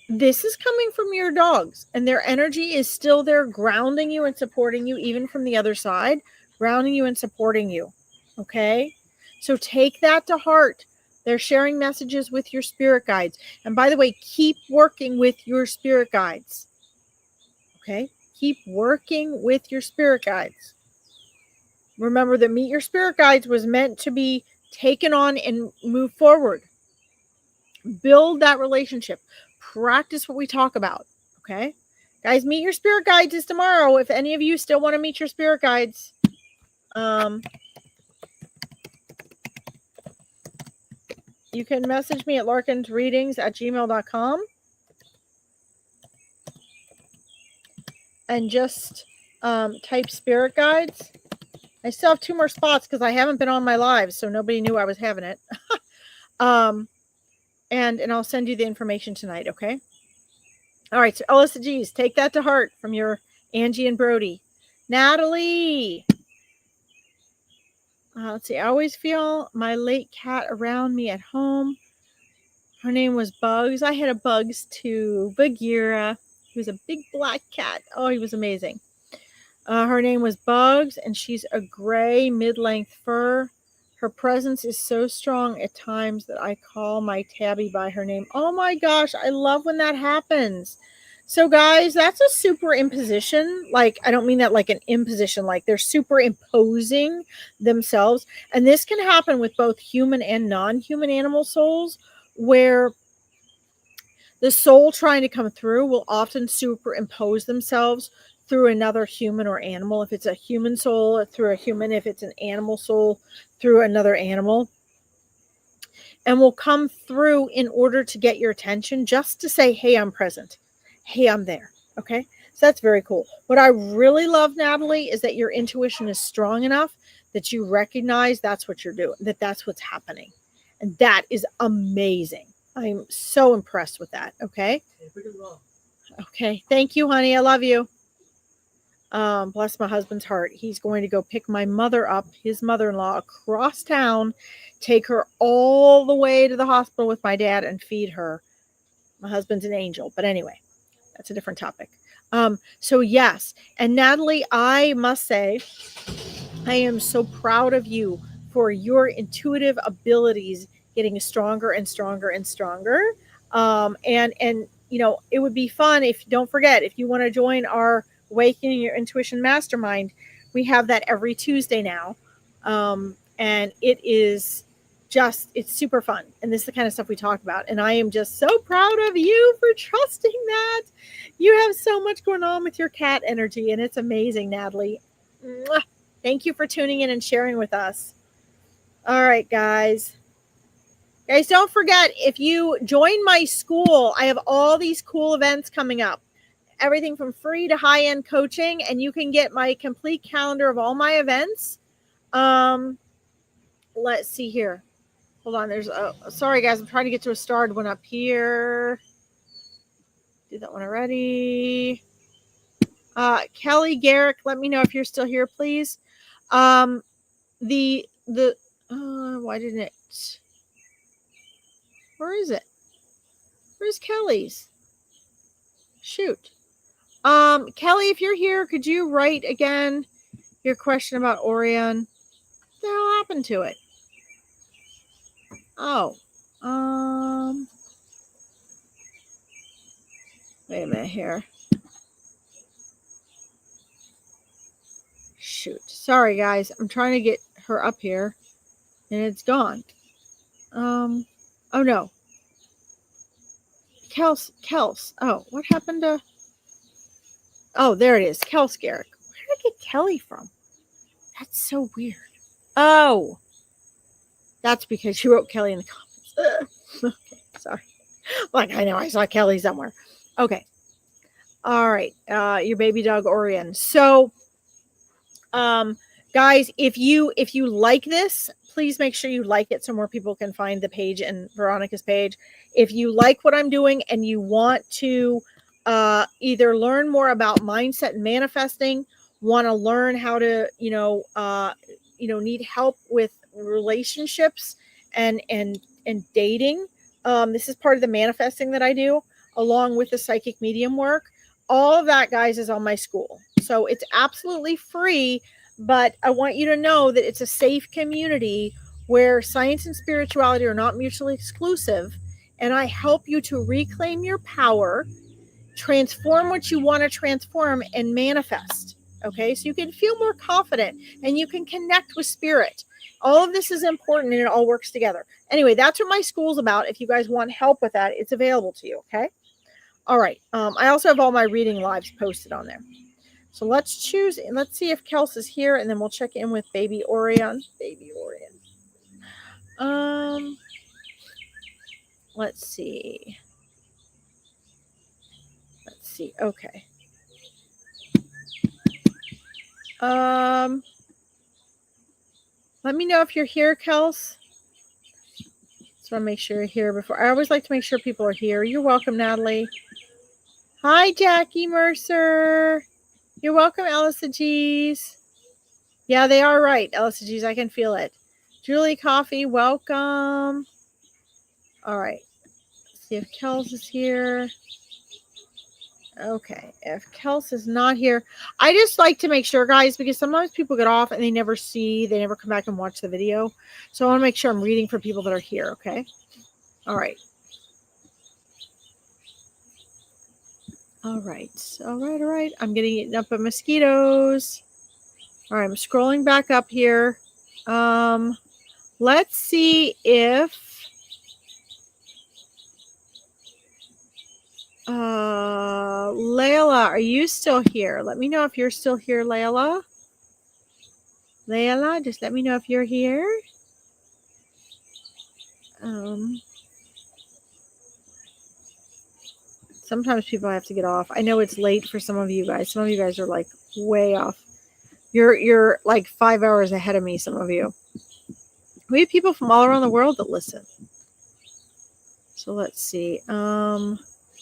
this is coming from your dogs, and their energy is still there, grounding you and supporting you, even from the other side, grounding you and supporting you. Okay? So take that to heart. They're sharing messages with your spirit guides. And by the way, keep working with your spirit guides. Okay? Keep working with your spirit guides. Remember that Meet Your Spirit Guides was meant to be taken on and move forward. Build that relationship. Practice what we talk about. Okay? Guys, Meet Your Spirit Guides is tomorrow. If any of you still want to meet your spirit guides, you can message me at larkinsreadings@gmail.com and just type spirit guides. I still have 2 more spots because I haven't been on my live, so nobody knew I was having it. And I'll send you the information tonight, okay? All right, so Alyssa G's, take that to heart from your Angie and Brody. Natalie. Let's see. I always feel my late cat around me at home. Her name was Bugs. I had a Bugs too. Bagheera. He was a big black cat. Oh, he was amazing. Her name was Bugs, and she's a gray mid-length fur. Her presence is so strong at times that I call my tabby by her name. Oh my gosh, I love when that happens. So guys, that's a superimposition. Like, I don't mean that like an imposition, like they're superimposing themselves. And this can happen with both human and non-human animal souls, where the soul trying to come through will often superimpose themselves through another human or animal. If it's a human soul, through a human. If it's an animal soul, through another animal. And will come through in order to get your attention, just to say, hey, I'm present. Hey, I'm there. Okay? So that's very cool. What I really love, Natalie, is that your intuition is strong enough that you recognize that's what you're doing, that that's what's happening. And that is amazing. I'm so impressed with that. Okay? Okay. Thank you, honey. I love you. Bless my husband's heart. He's going to go pick my mother up, his mother-in-law, across town, take her all the way to the hospital with my dad and feed her. My husband's an angel. But anyway, that's a different topic. So yes. And Natalie, I must say, I am so proud of you for your intuitive abilities getting stronger and stronger and stronger. And you know, it would be fun if, don't forget, if you want to join our Awakening Your Intuition Mastermind. We have that every Tuesday now. And it is it's super fun. And this is the kind of stuff we talk about. And I am just so proud of you for trusting that. You have so much going on with your cat energy, and it's amazing, Natalie. Mwah. Thank you for tuning in and sharing with us. All right, guys. Guys, don't forget, if you join my school, I have all these cool events coming up. Everything from free to high-end coaching, and you can get my complete calendar of all my events. Let's see here. Hold on. Sorry, guys. I'm trying to get to a starred one up here. Did that one already. Kelly, Garrick, let me know if you're still here, please. Why didn't it? Where is it? Where's Kelly's? Shoot. Kelly, if you're here, could you write again your question about Orion? What the hell happened to it? Oh. Wait a minute here. Shoot. Sorry, guys. I'm trying to get her up here, and it's gone. Oh, no. Kels. Oh, what happened to... Oh, there it is. Kels Garrick. Where did I get Kelly from? That's so weird. Oh. That's because you wrote Kelly in the comments. Okay, sorry. Like, I know I saw Kelly somewhere. Okay. All right. Your baby dog, Orion. So, guys, if you like this, please make sure you like it so more people can find the page and Veronica's page. If you like what I'm doing and you want to either learn more about mindset and manifesting, want to learn how to, need help with relationships and dating. This is part of the manifesting that I do, along with the psychic medium work. All of that, guys, is on my school. So it's absolutely free, but I want you to know that it's a safe community where science and spirituality are not mutually exclusive. And I help you to reclaim your power, transform what you want to transform, and manifest. Okay, so you can feel more confident and you can connect with spirit. All of this is important and it all works together. Anyway, that's what my school's about. If you guys want help with that, it's available to you. Okay. All right. I also have all my reading lives posted on there. So let's choose. Let's see if Kels is here, and then we'll check in with baby Orion. Baby Orion. Let's see. Okay. Let me know if you're here, Kels. Just want to make sure you're here before. I always like to make sure people are here. You're welcome, Natalie. Hi, Jackie Mercer. You're welcome, Elisa G's. Yeah, they are right, Elisa G's. I can feel it. Julie Coffee, welcome. All right. Let's see if Kels is here. Okay, if Kels is not here, I just like to make sure, guys, because sometimes people get off and they never come back and watch the video. So I want to make sure I'm reading for people that are here, okay? All right. All right. I'm getting eaten up by mosquitoes. All right, I'm scrolling back up here. Let's see if Layla, are you still here? Let me know if you're still here, Layla. Layla, just let me know if you're here. Sometimes people have to get off. I know it's late for some of you guys. Some of you guys are like way off. You're like 5 hours ahead of me, some of you. We have people from all around the world that listen. So let's see.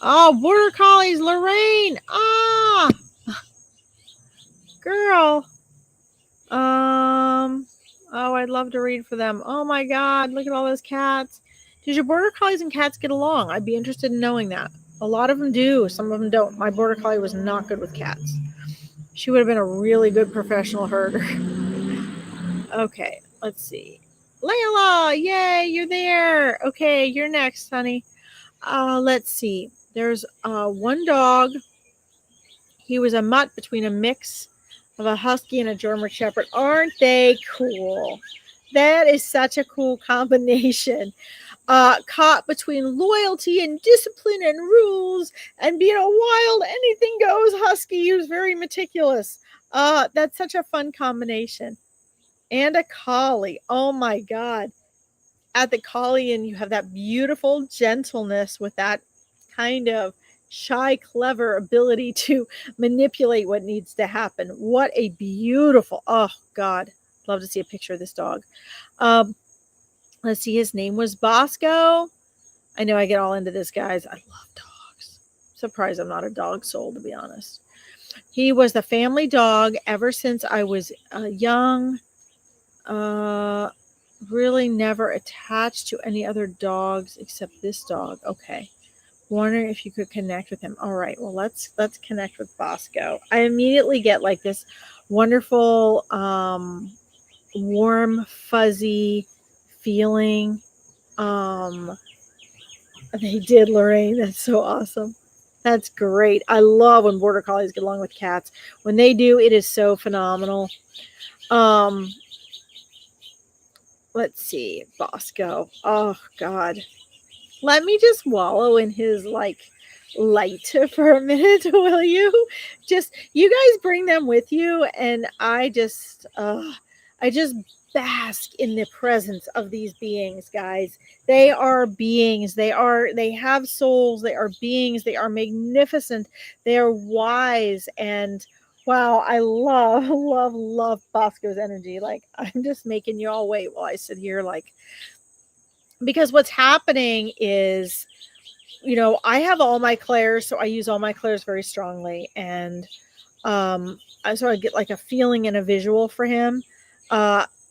Oh, Border Collies, Lorraine. Ah, girl. Oh, I'd love to read for them. Oh my God, look at all those cats. Does your Border Collies and cats get along? I'd be interested in knowing that. A lot of them do. Some of them don't. My Border Collie was not good with cats. She would have been a really good professional herder. Okay, let's see. Layla, yay, you're there. Okay, you're next, honey. Let's see. There's one dog. He was a mutt between a mix of a husky and a German shepherd. Aren't they cool? That is such a cool combination. Caught between loyalty and discipline and rules and being a wild anything goes husky who's very meticulous. That's such a fun combination. And a collie. Oh my God. At the collie, and you have that beautiful gentleness with that kind of shy, clever ability to manipulate what needs to happen. What a beautiful, oh God, love to see a picture of this dog. Let's see, his name was Bosco. I know I get all into this, guys. I love dogs. Surprised I'm not a dog soul, to be honest. He was the family dog ever since I was young. Really never attached to any other dogs except this dog. Okay. Wondering if you could connect with him. All right. Well, let's connect with Bosco. I immediately get like this wonderful, warm, fuzzy feeling. They did, Lorraine. That's so awesome. That's great. I love when border collies get along with cats. When they do, it is so phenomenal. Let's see, Bosco. Oh God. Let me just wallow in his like light for a minute, will you? Just you guys bring them with you, and I just bask in the presence of these beings, guys. They are beings. They have souls. They are beings. They are magnificent. They are wise. And wow, I love Bosco's energy. Like, I'm just making you all wait while I sit here, like, because what's happening is, you know, I have all my clairs, so I use all my clairs very strongly. And I sort of get like a feeling and a visual for him.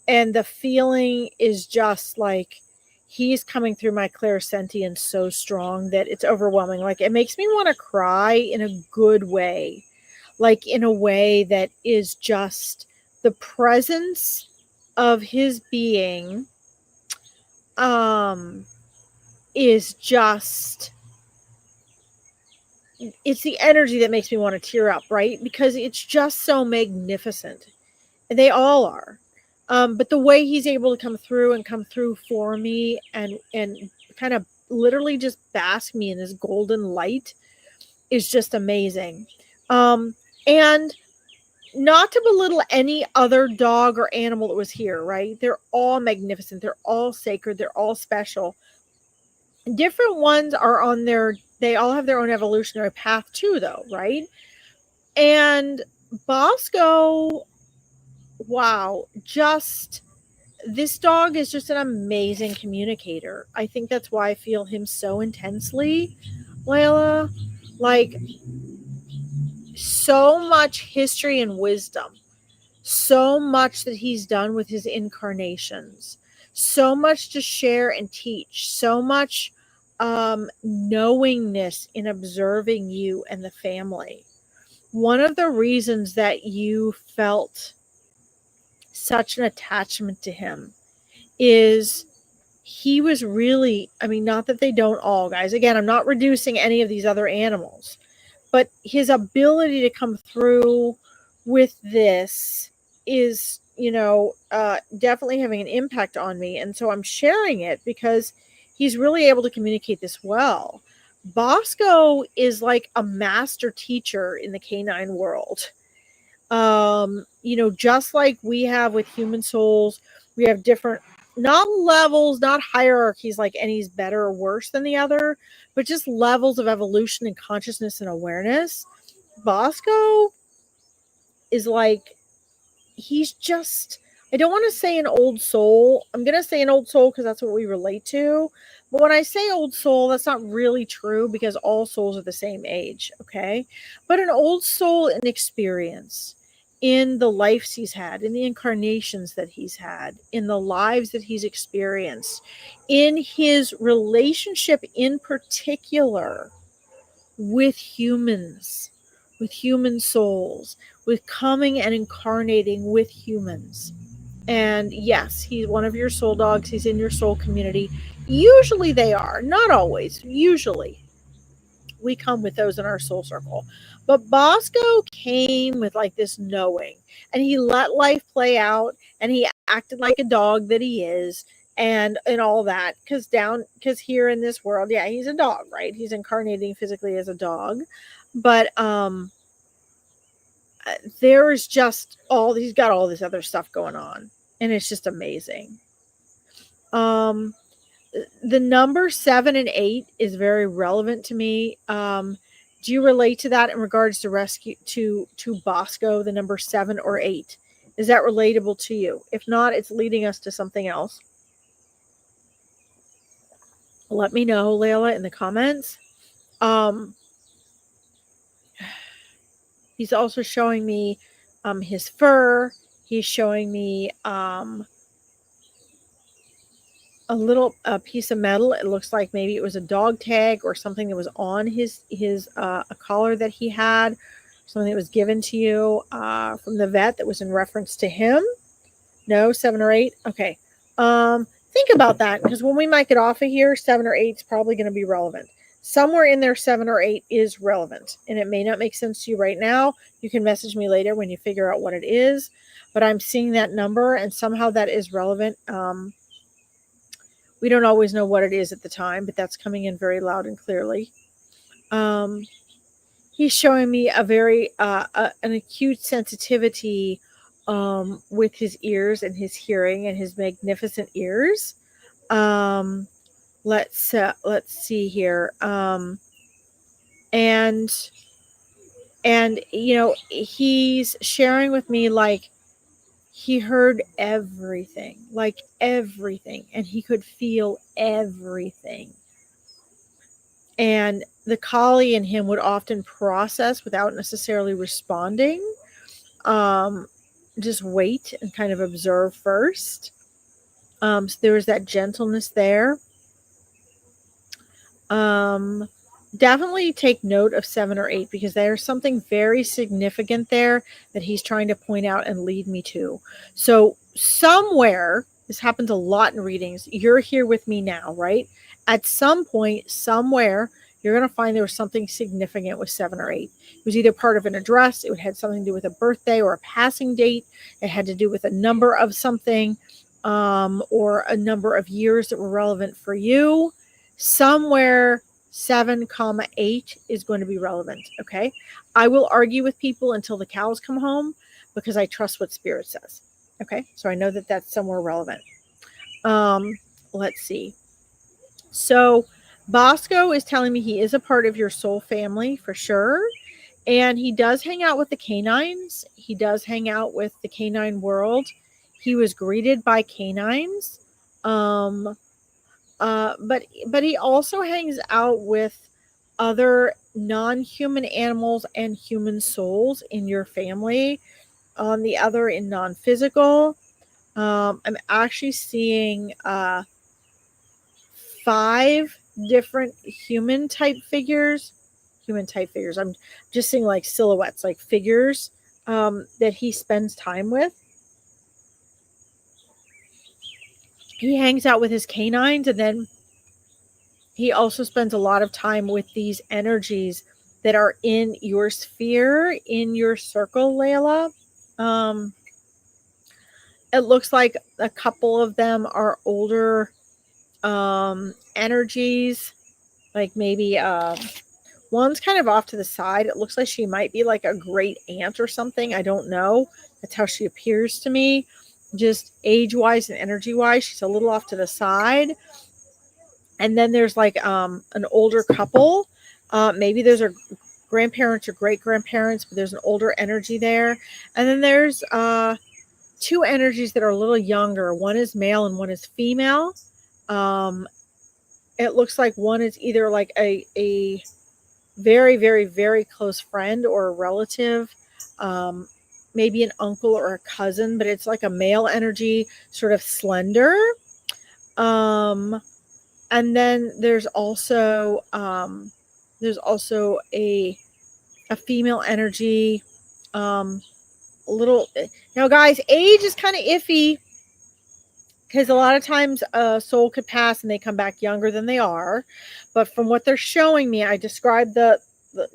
And the feeling is just like he's coming through my clairsentience so strong that it's overwhelming. Like, it makes me want to cry in a good way, like in a way that is just the presence of his being is just, it's the energy that makes me want to tear up, right? Because it's just so magnificent. And they all are. But the way he's able to come through for me and kind of literally just bask me in this golden light is just amazing. And not to belittle any other dog or animal that was here, right? They're all magnificent. They're all sacred. They're all special. Different ones are on they all have their own evolutionary path too, though, right? And Bosco, wow, this dog is just an amazing communicator. I think that's why I feel him so intensely, Layla. Like, so much history and wisdom, so much that he's done with his incarnations, so much to share and teach, so much knowingness in observing you and the family. One of the reasons that you felt such an attachment to him is he was really, I mean, not that they don't all, guys. Again, I'm not reducing any of these other animals, but his ability to come through with this is, you know, definitely having an impact on me. And so I'm sharing it because he's really able to communicate this well. Bosco is like a master teacher in the canine world. You know, just like we have with human souls, we have different, not levels, not hierarchies, like any's better or worse than the other, but just levels of evolution and consciousness and awareness. Bosco is like, he's just, I don't want to say an old soul. I'm going to say an old soul because that's what we relate to. But when I say old soul, that's not really true because all souls are the same age, okay? But an old soul in experience, in the lives he's had, in the incarnations that he's had, in the lives that he's experienced, in his relationship in particular with humans, with human souls, with coming and incarnating with humans. And yes, he's one of your soul dogs. He's in your soul community. Usually they are, not always. Usually we come with those in our soul circle. But Bosco came with like this knowing, and he let life play out, and he acted like a dog that he is, and all that, because here in this world, yeah, he's a dog, right? He's incarnating physically as a dog, but there's just he's got all this other stuff going on, and it's just amazing. The number 7 and 8 is very relevant to me. Do you relate to that in regards to rescue to Bosco, the number 7 or 8? Is that relatable to you? If not, it's leading us to something else. Let me know, Layla, in the comments. He's also showing me his fur. He's showing me a piece of metal. It looks like maybe it was a dog tag or something that was on his a collar that he had, something that was given to you from the vet that was in reference to him. No, 7 or 8. Okay. Think about that, because when we might get off of here, 7 or 8 is probably going to be relevant. Somewhere in there, 7 or 8 is relevant, and it may not make sense to you right now. You can message me later when you figure out what it is, but I'm seeing that number, and somehow that is relevant. We don't always know what it is at the time, but that's coming in very loud and clearly. He's showing me a very an acute sensitivity with his ears and his hearing and his magnificent ears. Let's see here. And you know, he's sharing with me like he heard everything, and he could feel everything. And the collie in him would often process without necessarily responding. Just wait and kind of observe first. So there was that gentleness there. Definitely take note of 7 or 8, because there's something very significant there that he's trying to point out and lead me to. So somewhere, this happens a lot in readings, you're here with me now, right? At some point, somewhere, you're going to find there was something significant with 7 or 8. It was either part of an address, it had something to do with a birthday or a passing date, it had to do with a number of something, or a number of years that were relevant for you. Somewhere 7, 8 is going to be relevant. Okay. I will argue with people until the cows come home, because I trust what Spirit says. Okay. So I know that that's somewhere relevant. Let's see. So Bosco is telling me he is a part of your soul family for sure. And he does hang out with the canines. He does hang out with the canine world. He was greeted by canines. But he also hangs out with other non-human animals and human souls in your family. On the other, in non-physical, I'm actually seeing 5 different human type figures. I'm just seeing like silhouettes, like figures that he spends time with. He hangs out with his canines, and then he also spends a lot of time with these energies that are in your sphere, in your circle, Layla. It looks like a couple of them are older energies, like maybe one's kind of off to the side. It looks like she might be like a great aunt or something. I don't know. That's how she appears to me. Just age-wise and energy-wise, she's a little off to the side. And then there's like an older couple. Maybe those are grandparents or great-grandparents, but there's an older energy there. And then there's 2 energies that are a little younger. One is male and one is female. It looks like one is either like a very, very, very close friend or a relative. Maybe an uncle or a cousin, but it's like a male energy, sort of slender. And then there's also a female energy. Little, now guys, age is kind of iffy, because a lot of times a soul could pass and they come back younger than they are. But from what they're showing me, I described the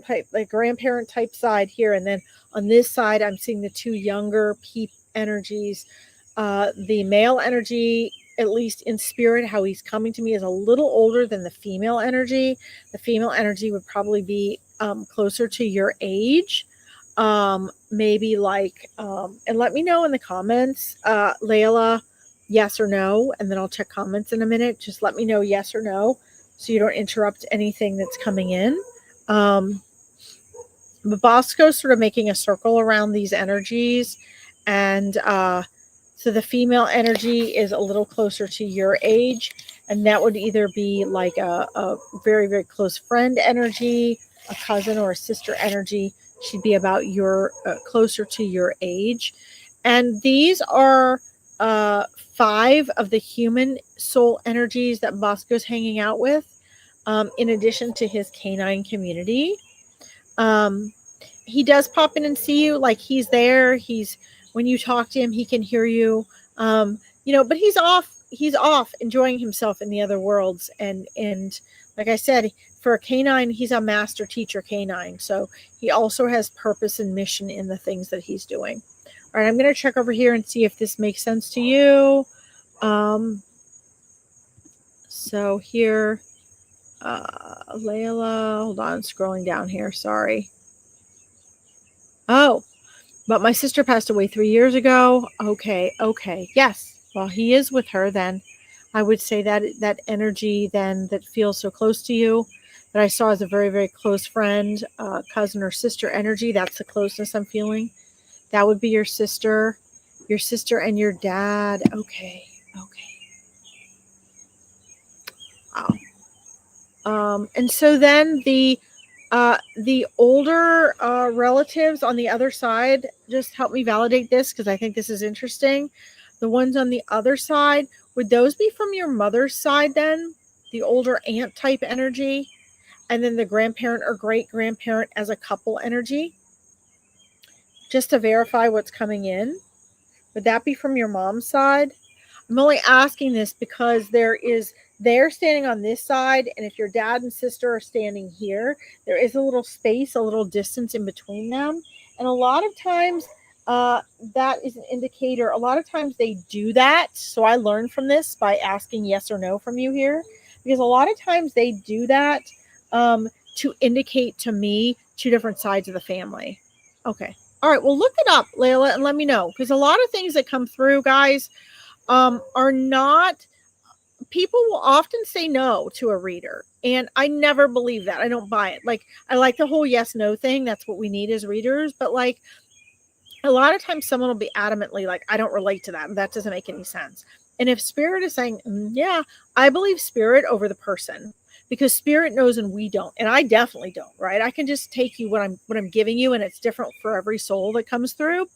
like grandparent type side here, and then on this side I'm seeing the two younger peep energies. The male energy, at least in spirit, how he's coming to me, is a little older than the female energy. The female energy would probably be closer to your age. Maybe like, and let me know in the comments, Layla, yes or no, and then I'll check comments in a minute. Just let me know yes or no so you don't interrupt anything that's coming in. But Bosco's sort of making a circle around these energies, and so the female energy is a little closer to your age, and that would either be like a very, very close friend energy, a cousin or a sister energy. She'd be about your closer to your age. And these are 5 of the human soul energies that Bosco's hanging out with, in addition to his canine community. He does pop in and see you, like he's there. When you talk to him, he can hear you. But he's off enjoying himself in the other worlds. And like I said, for a canine, he's a master teacher canine. So he also has purpose and mission in the things that he's doing. All right, I'm going to check over here and see if this makes sense to you. So here, Layla, hold on, scrolling down here. Sorry. Oh, but my sister passed away 3 years ago. Okay. Yes. Well, he is with her then. I would say that energy then that feels so close to you, that I saw as a very, very close friend, cousin or sister energy. That's the closeness I'm feeling. That would be your sister and your dad. Okay. Wow. And so then the older relatives on the other side, just help me validate this because I think this is interesting. The ones on the other side, would those be from your mother's side then? The older aunt type energy? And then the grandparent or great grandparent as a couple energy? Just to verify what's coming in. Would that be from your mom's side? I'm only asking this because they're standing on this side, and if your dad and sister are standing here, there is a little space, a little distance in between them. And a lot of times that is an indicator. A lot of times they do that. So I learned from this by asking yes or no from you here, because a lot of times they do that to indicate to me 2 different sides of the family. Okay. All right. Well, look it up, Layla, and let me know, because a lot of things that come through, guys, are not, people will often say no to a reader, and I never believe that. I don't buy it. Like, I like the whole yes no thing. That's what we need as readers. But like, a lot of times someone will be adamantly like, I don't relate to that, and that doesn't make any sense. And if spirit is saying, yeah, I believe spirit over the person, because spirit knows and we don't. And I definitely don't, right? I can just take you what I'm giving you, and it's different for every soul that comes through.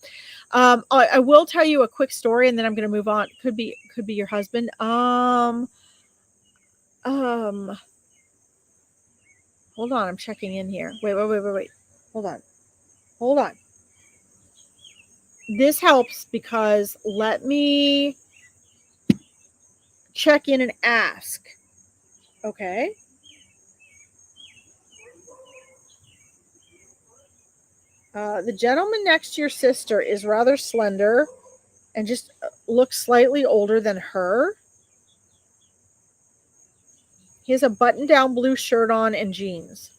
I will tell you a quick story, and then I'm going to move on. Could be your husband. Hold on, I'm checking in here. Wait. Hold on. This helps because let me check in and ask. Okay. The gentleman next to your sister is rather slender and just looks slightly older than her. He has a button-down blue shirt on and jeans.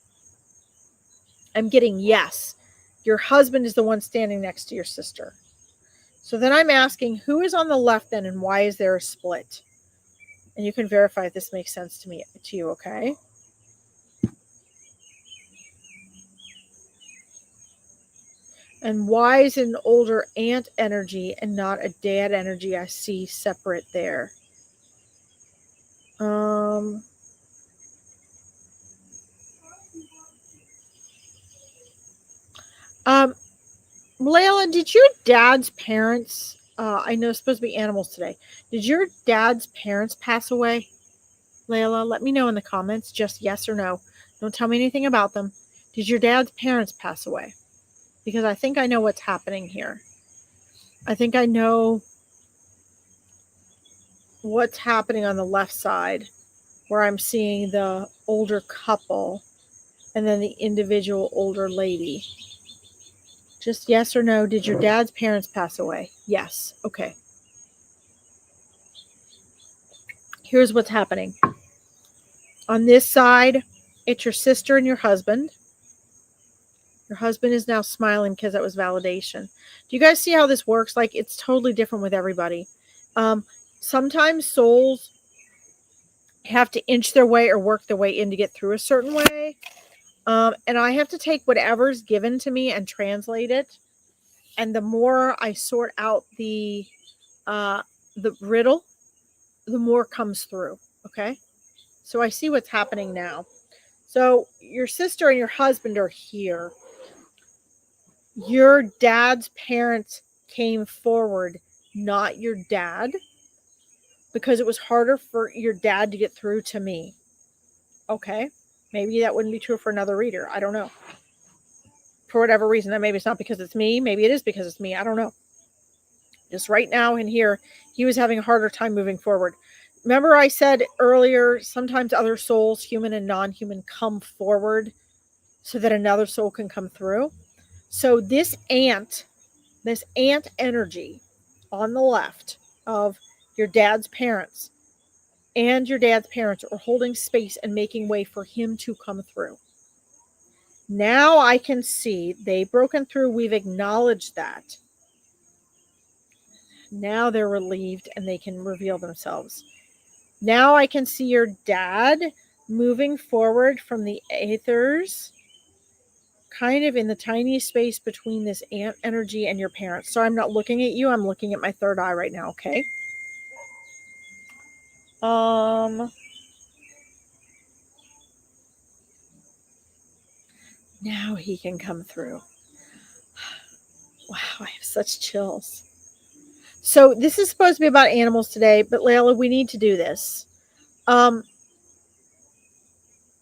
I'm getting yes. Your husband is the one standing next to your sister. So then I'm asking, who is on the left then, and why is there a split? And you can verify if this makes sense to you, okay? And why is it an older aunt energy and not a dad energy? I see separate there. Layla, did your dad's parents, I know it's supposed to be animals today. Did your dad's parents pass away? Layla, let me know in the comments, just yes or no. Don't tell me anything about them. Did your dad's parents pass away? Because I think I know what's happening here. I think I know what's happening on the left side, where I'm seeing the older couple. and then the individual older lady. Just yes or no. Did your dad's parents pass away? Yes. Okay. Here's what's happening. On this side, it's your sister and your husband. Your husband is now smiling because that was validation. Do you guys see how this works? Like, it's totally different with everybody. Sometimes souls have to inch their way or work their way in to get through a certain way. And I have to take whatever's given to me and translate it. And the more I sort out the riddle, the more comes through. Okay. So I see what's happening now. So your sister and your husband are here. Your dad's parents came forward, not your dad, because it was harder for your dad to get through to me. Okay. Maybe that wouldn't be true for another reader. I don't know. For whatever reason, maybe it's not because it's me. Maybe it is because it's me. I don't know. Just right now in here, he was having a harder time moving forward. Remember I said earlier, sometimes other souls, human and non-human, come forward so that another soul can come through. So this ant energy on the left of your dad's parents and your dad's parents are holding space and making way for him to come through. Now I can see they've broken through. We've acknowledged that. Now they're relieved and they can reveal themselves. Now I can see your dad moving forward from the aethers, kind of in the tiny space between this ant energy and your parents. So I'm not looking at you. I'm looking at my third eye right now. Okay. Now he can come through. Wow, I have such chills. So this is supposed to be about animals today, but Layla, we need to do this.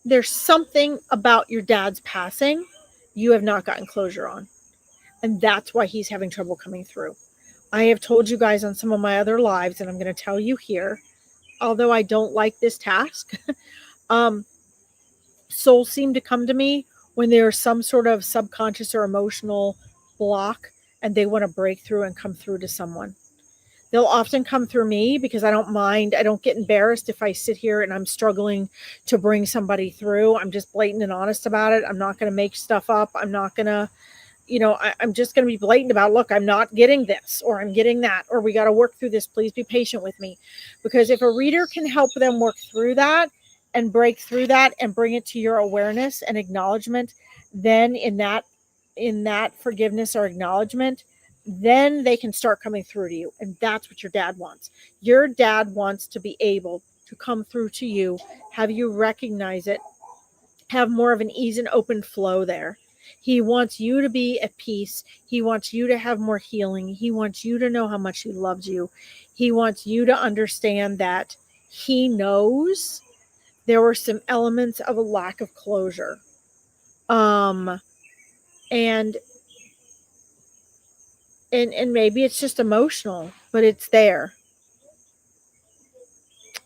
There's something about your dad's passing you have not gotten closure on. And that's why he's having trouble coming through. I have told you guys on some of my other lives, and I'm going to tell you here, although I don't like this task, souls seem to come to me when there's some sort of subconscious or emotional block and they want to break through and come through to someone. They'll often come through me because I don't mind. I don't get embarrassed if I sit here and I'm struggling to bring somebody through. I'm just blatant and honest about it. I'm not going to make stuff up. I'm not going to, I'm just going to be blatant about, look, I'm not getting this, or I'm getting that, or we got to work through this. Please be patient with me. Because if a reader can help them work through that and break through that and bring it to your awareness and acknowledgement, then in that forgiveness or acknowledgement, then they can start coming through to you. And that's what your dad wants. Your dad wants to be able to come through to you, have you recognize it, have more of an ease and open flow there. He wants you to be at peace. He wants you to have more healing. He wants you to know how much he loves you. He wants you to understand that he knows there were some elements of a lack of closure. And maybe it's just emotional, but it's there.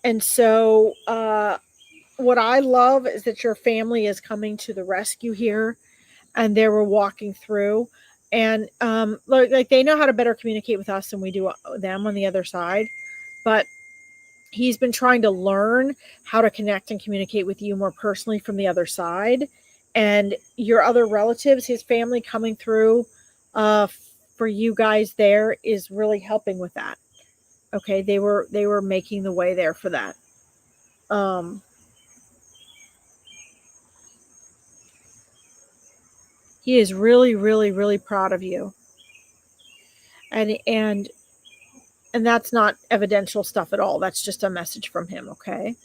And so what I love is that your family is coming to the rescue here, and they were walking through, and like they know how to better communicate with us than we do them on the other side. But he's been trying to learn how to connect and communicate with you more personally from the other side. And your other relatives, his family coming through for you guys there is really helping with that. Okay, they were making the way there for that. He is really, really, really proud of you. And that's not evidential stuff at all. That's just a message from him, okay?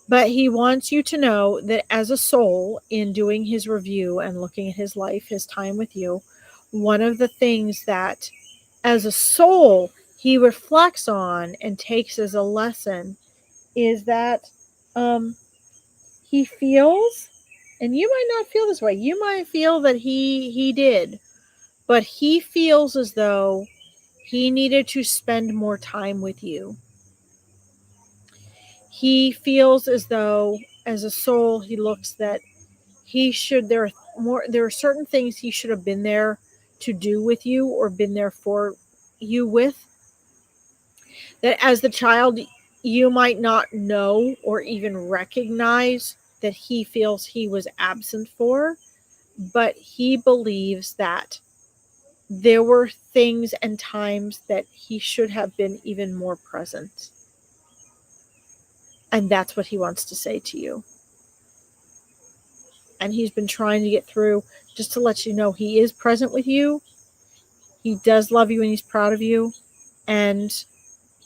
But he wants you to know that as a soul, in doing his review and looking at his life, his time with you, one of the things that as a soul he reflects on and takes as a lesson is that he feels, and you might not feel this way, you might feel that he did, but he feels as though he needed to spend more time with you. He feels as though, as a soul, he looks that there are certain things he should have been there to do with you or been there for you with, that as the child you might not know or even recognize that he feels he was absent for, but he believes that there were things and times that he should have been even more present. And that's what he wants to say to you. And he's been trying to get through just to let you know he is present with you. He does love you and he's proud of you. And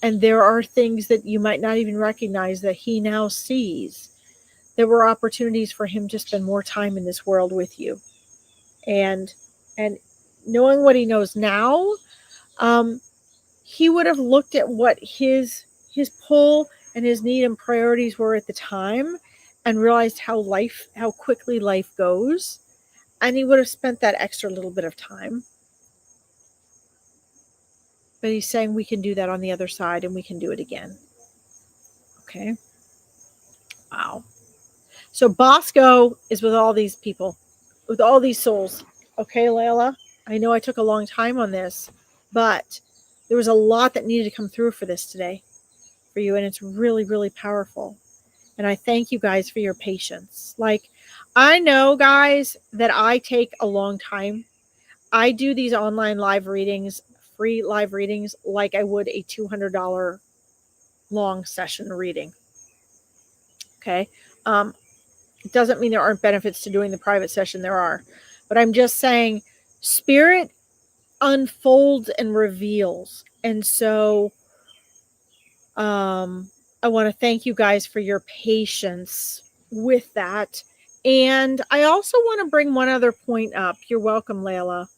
there are things that you might not even recognize that he now sees. There were opportunities for him to spend more time in this world with you. And knowing what he knows now, he would have looked at what his pull and his need and priorities were at the time and realized how quickly life goes. And he would have spent that extra little bit of time. But he's saying we can do that on the other side and we can do it again. Okay. Wow. So Bosco is with all these people, with all these souls. Okay, Layla, I know I took a long time on this, but there was a lot that needed to come through for this today for you. And it's really, really powerful. And I thank you guys for your patience. Like, I know, guys, that I take a long time. I do these online live readings, free live readings, like I would a $200 long session reading. Okay. It doesn't mean there aren't benefits to doing the private session. There are. But I'm just saying spirit unfolds and reveals. And so I want to thank you guys for your patience with that. And I also want to bring one other point up. You're welcome, Layla.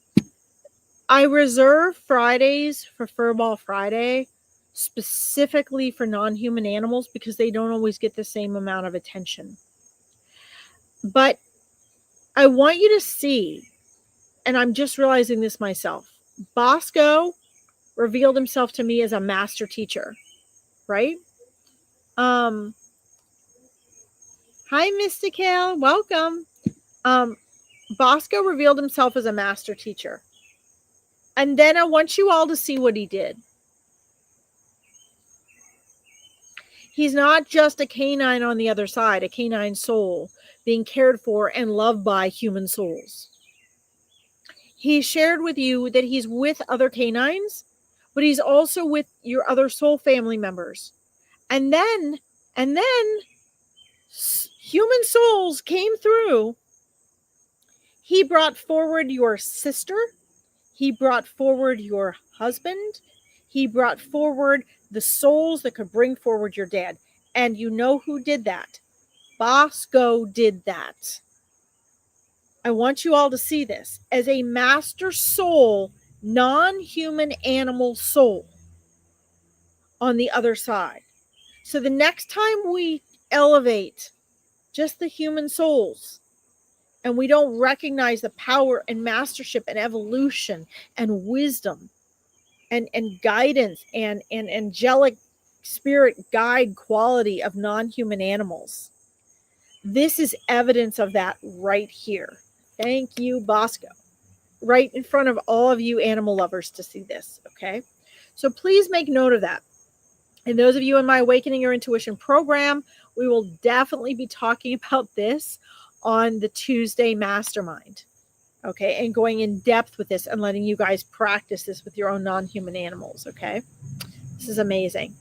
I reserve Fridays for Furball Friday specifically for non-human animals because they don't always get the same amount of attention. But I want you to see, and I'm just realizing this myself, Bosco revealed himself to me as a master teacher, right? Hi, Mystical. Welcome. Bosco revealed himself as a master teacher. And then I want you all to see what he did. He's not just a canine on the other side, a canine soul being cared for and loved by human souls. He shared with you that he's with other canines, but he's also with your other soul family members. And then human souls came through. He brought forward your sister. He brought forward your husband. He brought forward the souls that could bring forward your dad. And you know who did that? Bosco did that. I want you all to see this as a master soul, non-human animal soul on the other side. So the next time we elevate just the human souls and we don't recognize the power and mastership and evolution and wisdom and guidance and angelic spirit guide quality of non-human animals, this is evidence of that right here. Thank you, Bosco. Right in front of all of you animal lovers to see this, okay? So please make note of that. And those of you in my Awakening Your Intuition program, we will definitely be talking about this on the Tuesday Mastermind, okay? And going in depth with this and letting you guys practice this with your own non-human animals, okay? This is amazing.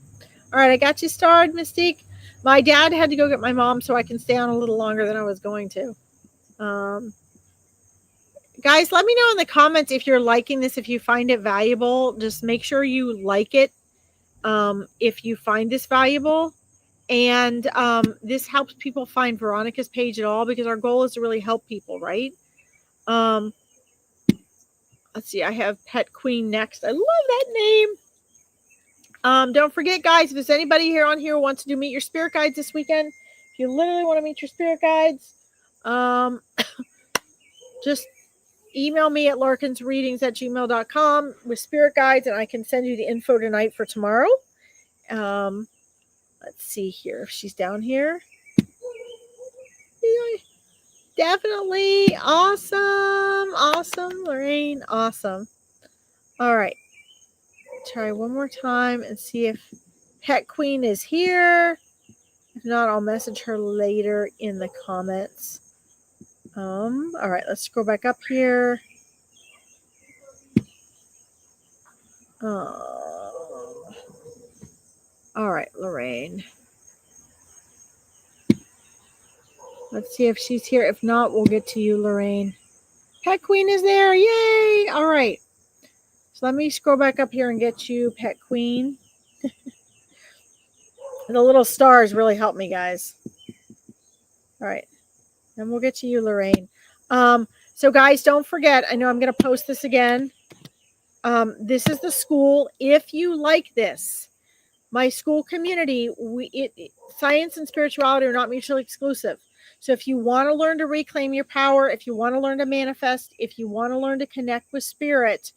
All right, I got you started, Mystique. My dad had to go get my mom so I can stay on a little longer than I was going to. Guys, let me know in the comments if you're liking this, if you find it valuable. Just make sure you like it if you find this valuable. And this helps people find Veronica's page at all because our goal is to really help people, right? Let's see, I have Pet Queen next. I love that name. Don't forget, guys, if there's anybody here on here who wants to do Meet Your Spirit Guides this weekend, if you literally want to meet your spirit guides, just email me at larkinsreadings@gmail.com with spirit guides, and I can send you the info tonight for tomorrow. Let's see here if she's down here. Definitely. Awesome. Awesome, Lorraine. Awesome. All right. Try one more time and see if Pet Queen is here. If not, I'll message her later in the comments. All right, let's scroll back up here. All right, Lorraine. Let's see if she's here. If not, we'll get to you, Lorraine. Pet Queen is there. Yay. All right. So let me scroll back up here and get you, Pet Queen. The little stars really help me, guys. All right. And we'll get to you, Lorraine. So guys, don't forget, I know I'm going to post this again. This is the school. If you like this, my school community, science and spirituality are not mutually exclusive. So if you want to learn to reclaim your power, if you want to learn to manifest, if you want to learn to connect with spirit,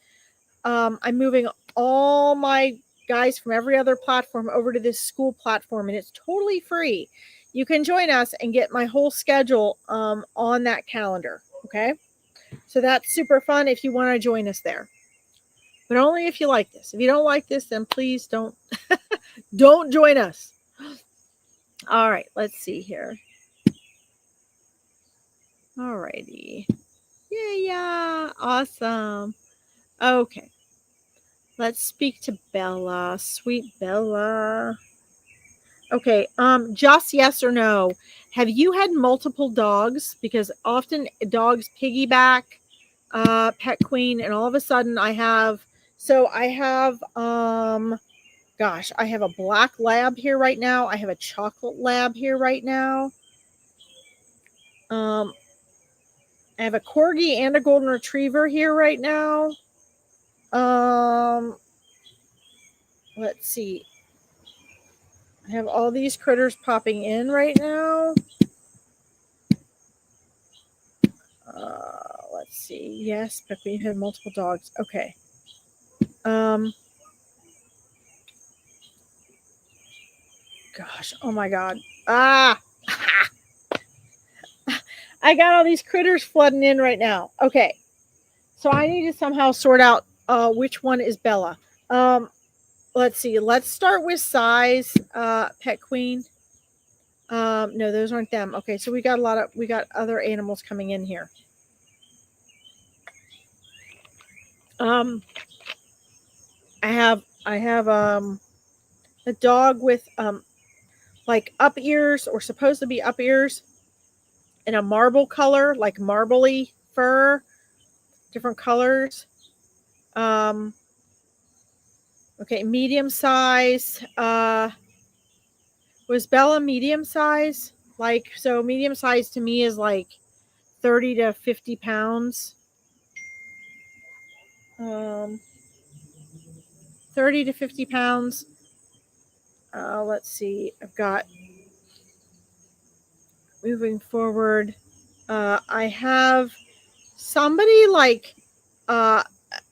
I'm moving all my guys from every other platform over to this school platform, and it's totally free. You can join us and get my whole schedule on that calendar. Okay. So that's super fun if you want to join us there. But only if you like this. If you don't like this, then please don't join us. All right, let's see here. All righty. Yeah, awesome. Okay. Let's speak to Bella. Sweet Bella. Okay, just yes or no. Have you had multiple dogs? Because often dogs piggyback Pet Queen, and all of a sudden I have I have a black lab here right now. I have a chocolate lab here right now. I have a corgi and a golden retriever here right now. Let's see. I have all these critters popping in right now. Let's see. Yes, but we have multiple dogs. Okay. Gosh. Oh my God. I got all these critters flooding in right now. Okay. So I need to somehow sort out which one is Bella. Let's see. Let's start with size. Pet Queen. No, those aren't them. Okay, so we got other animals coming in here. I have a dog with like up ears, or supposed to be up ears, in a marble color, like marbly fur, different colors. Okay, medium size. Was Bella medium size? Like, so medium size to me is like 30 to 50 pounds. 30 to 50 pounds. Let's see. I've got, moving forward, I have somebody like, I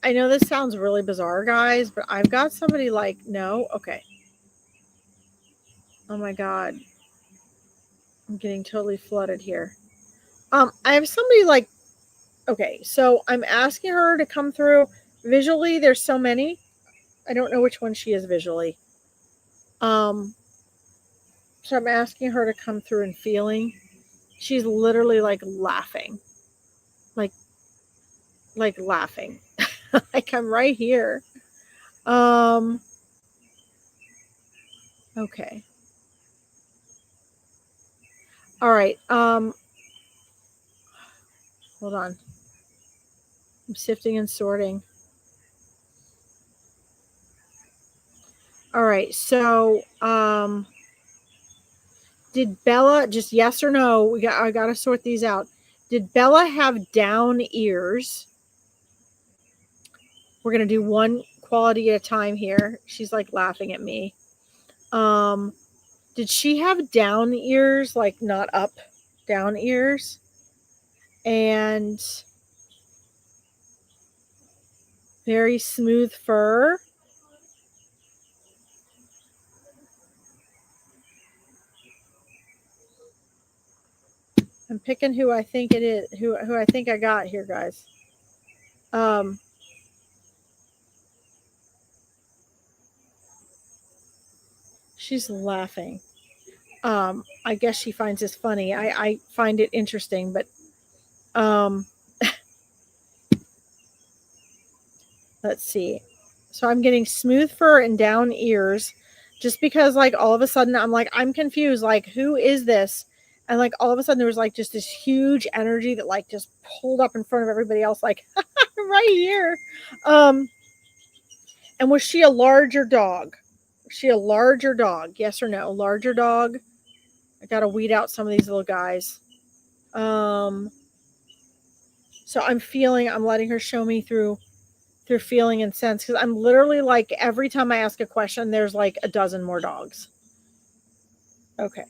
know this sounds really bizarre, guys, but I've got somebody like, no, okay. Oh my God. I'm getting totally flooded here. I have somebody like, okay, so I'm asking her to come through. Visually, there's so many. I don't know which one she is visually. So I'm asking her to come through and feeling. She's literally like laughing. Like laughing. Like I'm right here. Okay. All right. Hold on. I'm sifting and sorting. All right. So, did Bella, just yes or no? I got to sort these out. Did Bella have down ears? We're going to do one quality at a time here. She's like laughing at me. Did she have down ears, like not up, down ears? And very smooth fur? I'm picking who I think it is, who I think I got here, guys. She's laughing. I guess she finds this funny. I find it interesting, but let's see. So I'm getting smooth fur and down ears just because like all of a sudden I'm confused. Like, who is this? And like all of a sudden there was like just this huge energy that like just pulled up in front of everybody else, like right here. And was she a larger dog? Was she a larger dog? Yes or no? Larger dog. I gotta weed out some of these little guys. So I'm letting her show me through feeling and sense, because I'm literally like every time I ask a question there's like a dozen more dogs. Okay.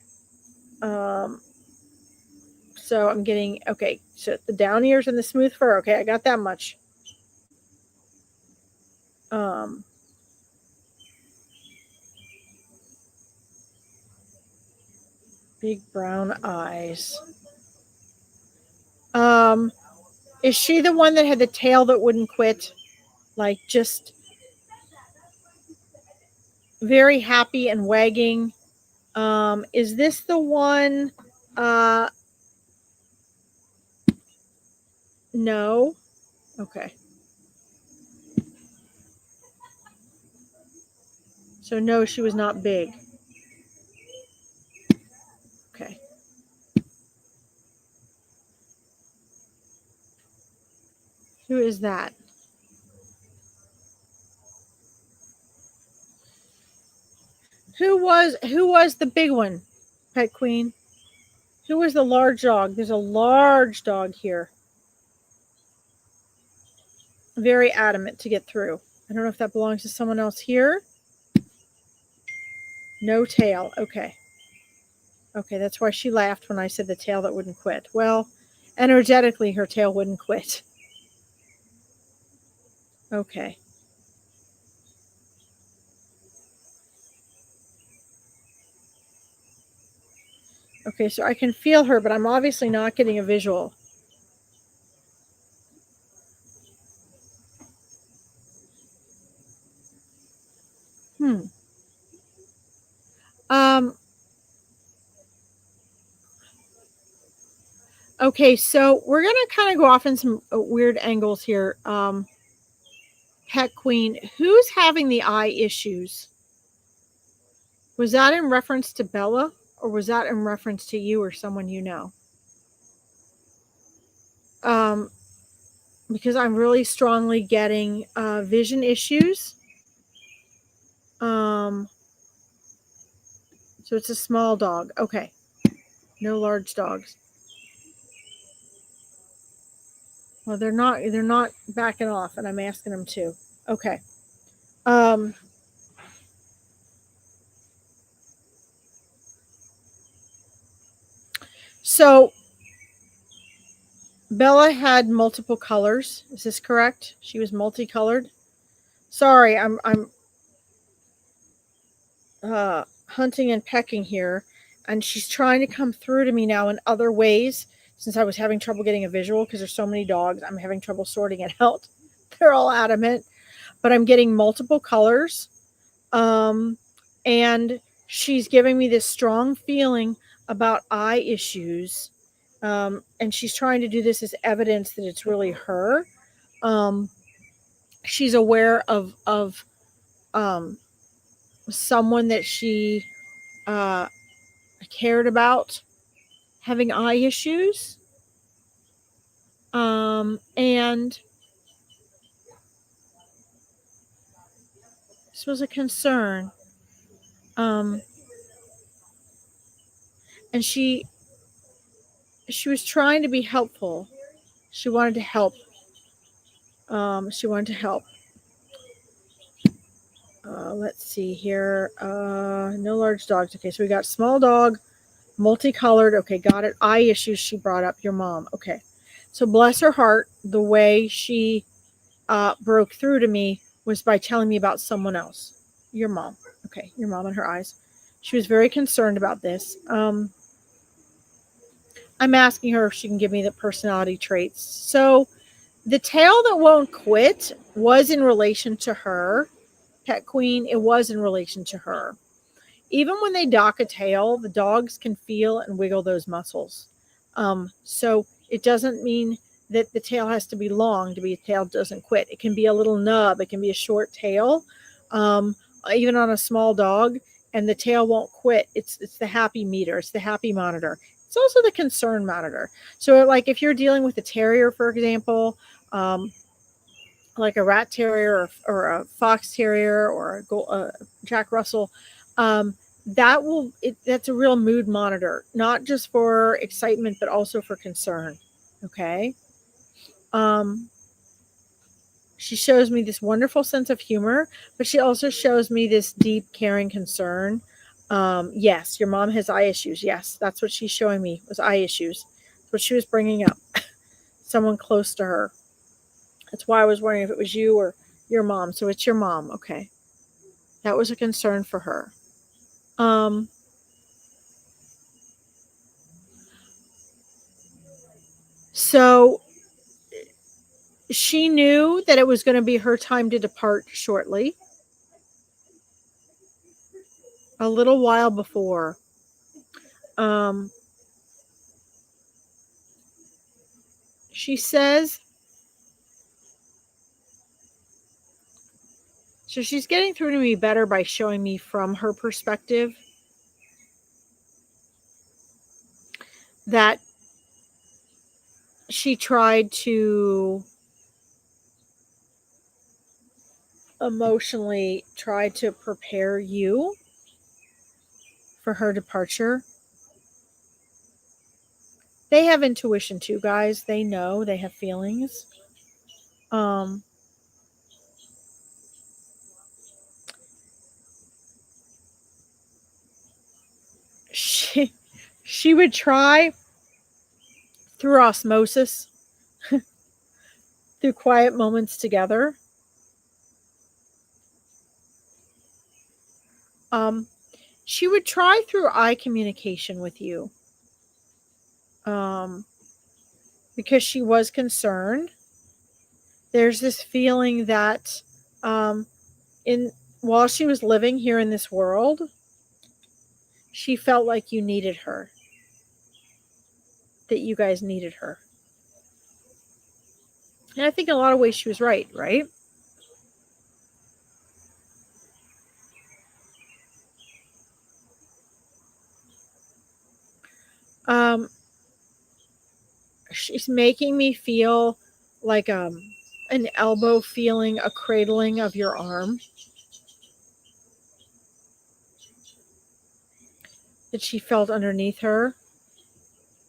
So I'm getting, okay, so the down ears and the smooth fur. Okay, I got that much. Big brown eyes. Is she the one that had the tail that wouldn't quit? Like just very happy and wagging. Is this the one? No. Okay. So no, she was not big. Okay. Who is that? Who was the big one, Pet Queen? Who was the large dog? There's a large dog here. Very adamant to get through. I don't know if that belongs to someone else here. No tail. Okay. Okay, that's why she laughed when I said the tail that wouldn't quit. Well, energetically, her tail wouldn't quit. Okay. Okay, so I can feel her, but I'm obviously not getting a visual. Okay, so we're going to kind of go off in some weird angles here. Pet Queen, who's having the eye issues? Was that in reference to Bella, or was that in reference to you or someone you know? Because I'm really strongly getting vision issues. So it's a small dog. Okay. No large dogs. Well, they're not backing off, and I'm asking them to. Okay. So Bella had multiple colors. Is this correct? She was multicolored. Sorry, I'm hunting and pecking here, and she's trying to come through to me now in other ways. Since I was having trouble getting a visual because there's so many dogs, I'm having trouble sorting it out. They're all adamant, but I'm getting multiple colors. And she's giving me this strong feeling about eye issues. And she's trying to do this as evidence that it's really her. She's aware of someone that she cared about having eye issues. And this was a concern. And she was trying to be helpful. She wanted to help. Let's see here. No large dogs. Okay, so we got small dog, multicolored. Okay, got it. Eye issues she brought up. Your mom. Okay. So bless her heart, the way she broke through to me was by telling me about someone else. Your mom. Okay, your mom and her eyes. She was very concerned about this. I'm I'm asking her if she can give me the personality traits. So the tail that won't quit was in relation to her. Pet queen, it was in relation to her. Even when they dock a tail, the dogs can feel and wiggle those muscles. So it doesn't mean that the tail has to be long to be a tail doesn't quit. It can be a little nub. It can be a short tail, um, even on a small dog, and the tail won't quit. It's the happy meter. It's the happy monitor. It's also the concern monitor. So, like if you're dealing with a terrier, for example, um, like a rat terrier or a fox terrier or a Jack Russell, um, that's a real mood monitor, not just for excitement but also for concern. Okay. Um, she shows me this wonderful sense of humor, but she also shows me this deep caring concern. Yes, your mom has eye issues. Yes, that's what she's showing me was eye issues. That's what she was bringing up. Someone close to her. That's why I was wondering if it was you or your mom. So it's your mom. Okay. That was a concern for her. Um, so she knew that it was going to be her time to depart shortly. A little while before. Um, she says, so she's getting through to me better by showing me from her perspective that she tried to emotionally try to prepare you for her departure. They have intuition too, guys. They know, they have feelings. Um, she she would try through osmosis, through quiet moments together. Um, she would try through eye communication with you. Um, because she was concerned. There's this feeling that um, in while she was living here in this world, she felt like you needed her, that you guys needed her. And I think in a lot of ways she was right, right? Um, she's making me feel like an elbow feeling, a cradling of your arm. That she felt underneath her.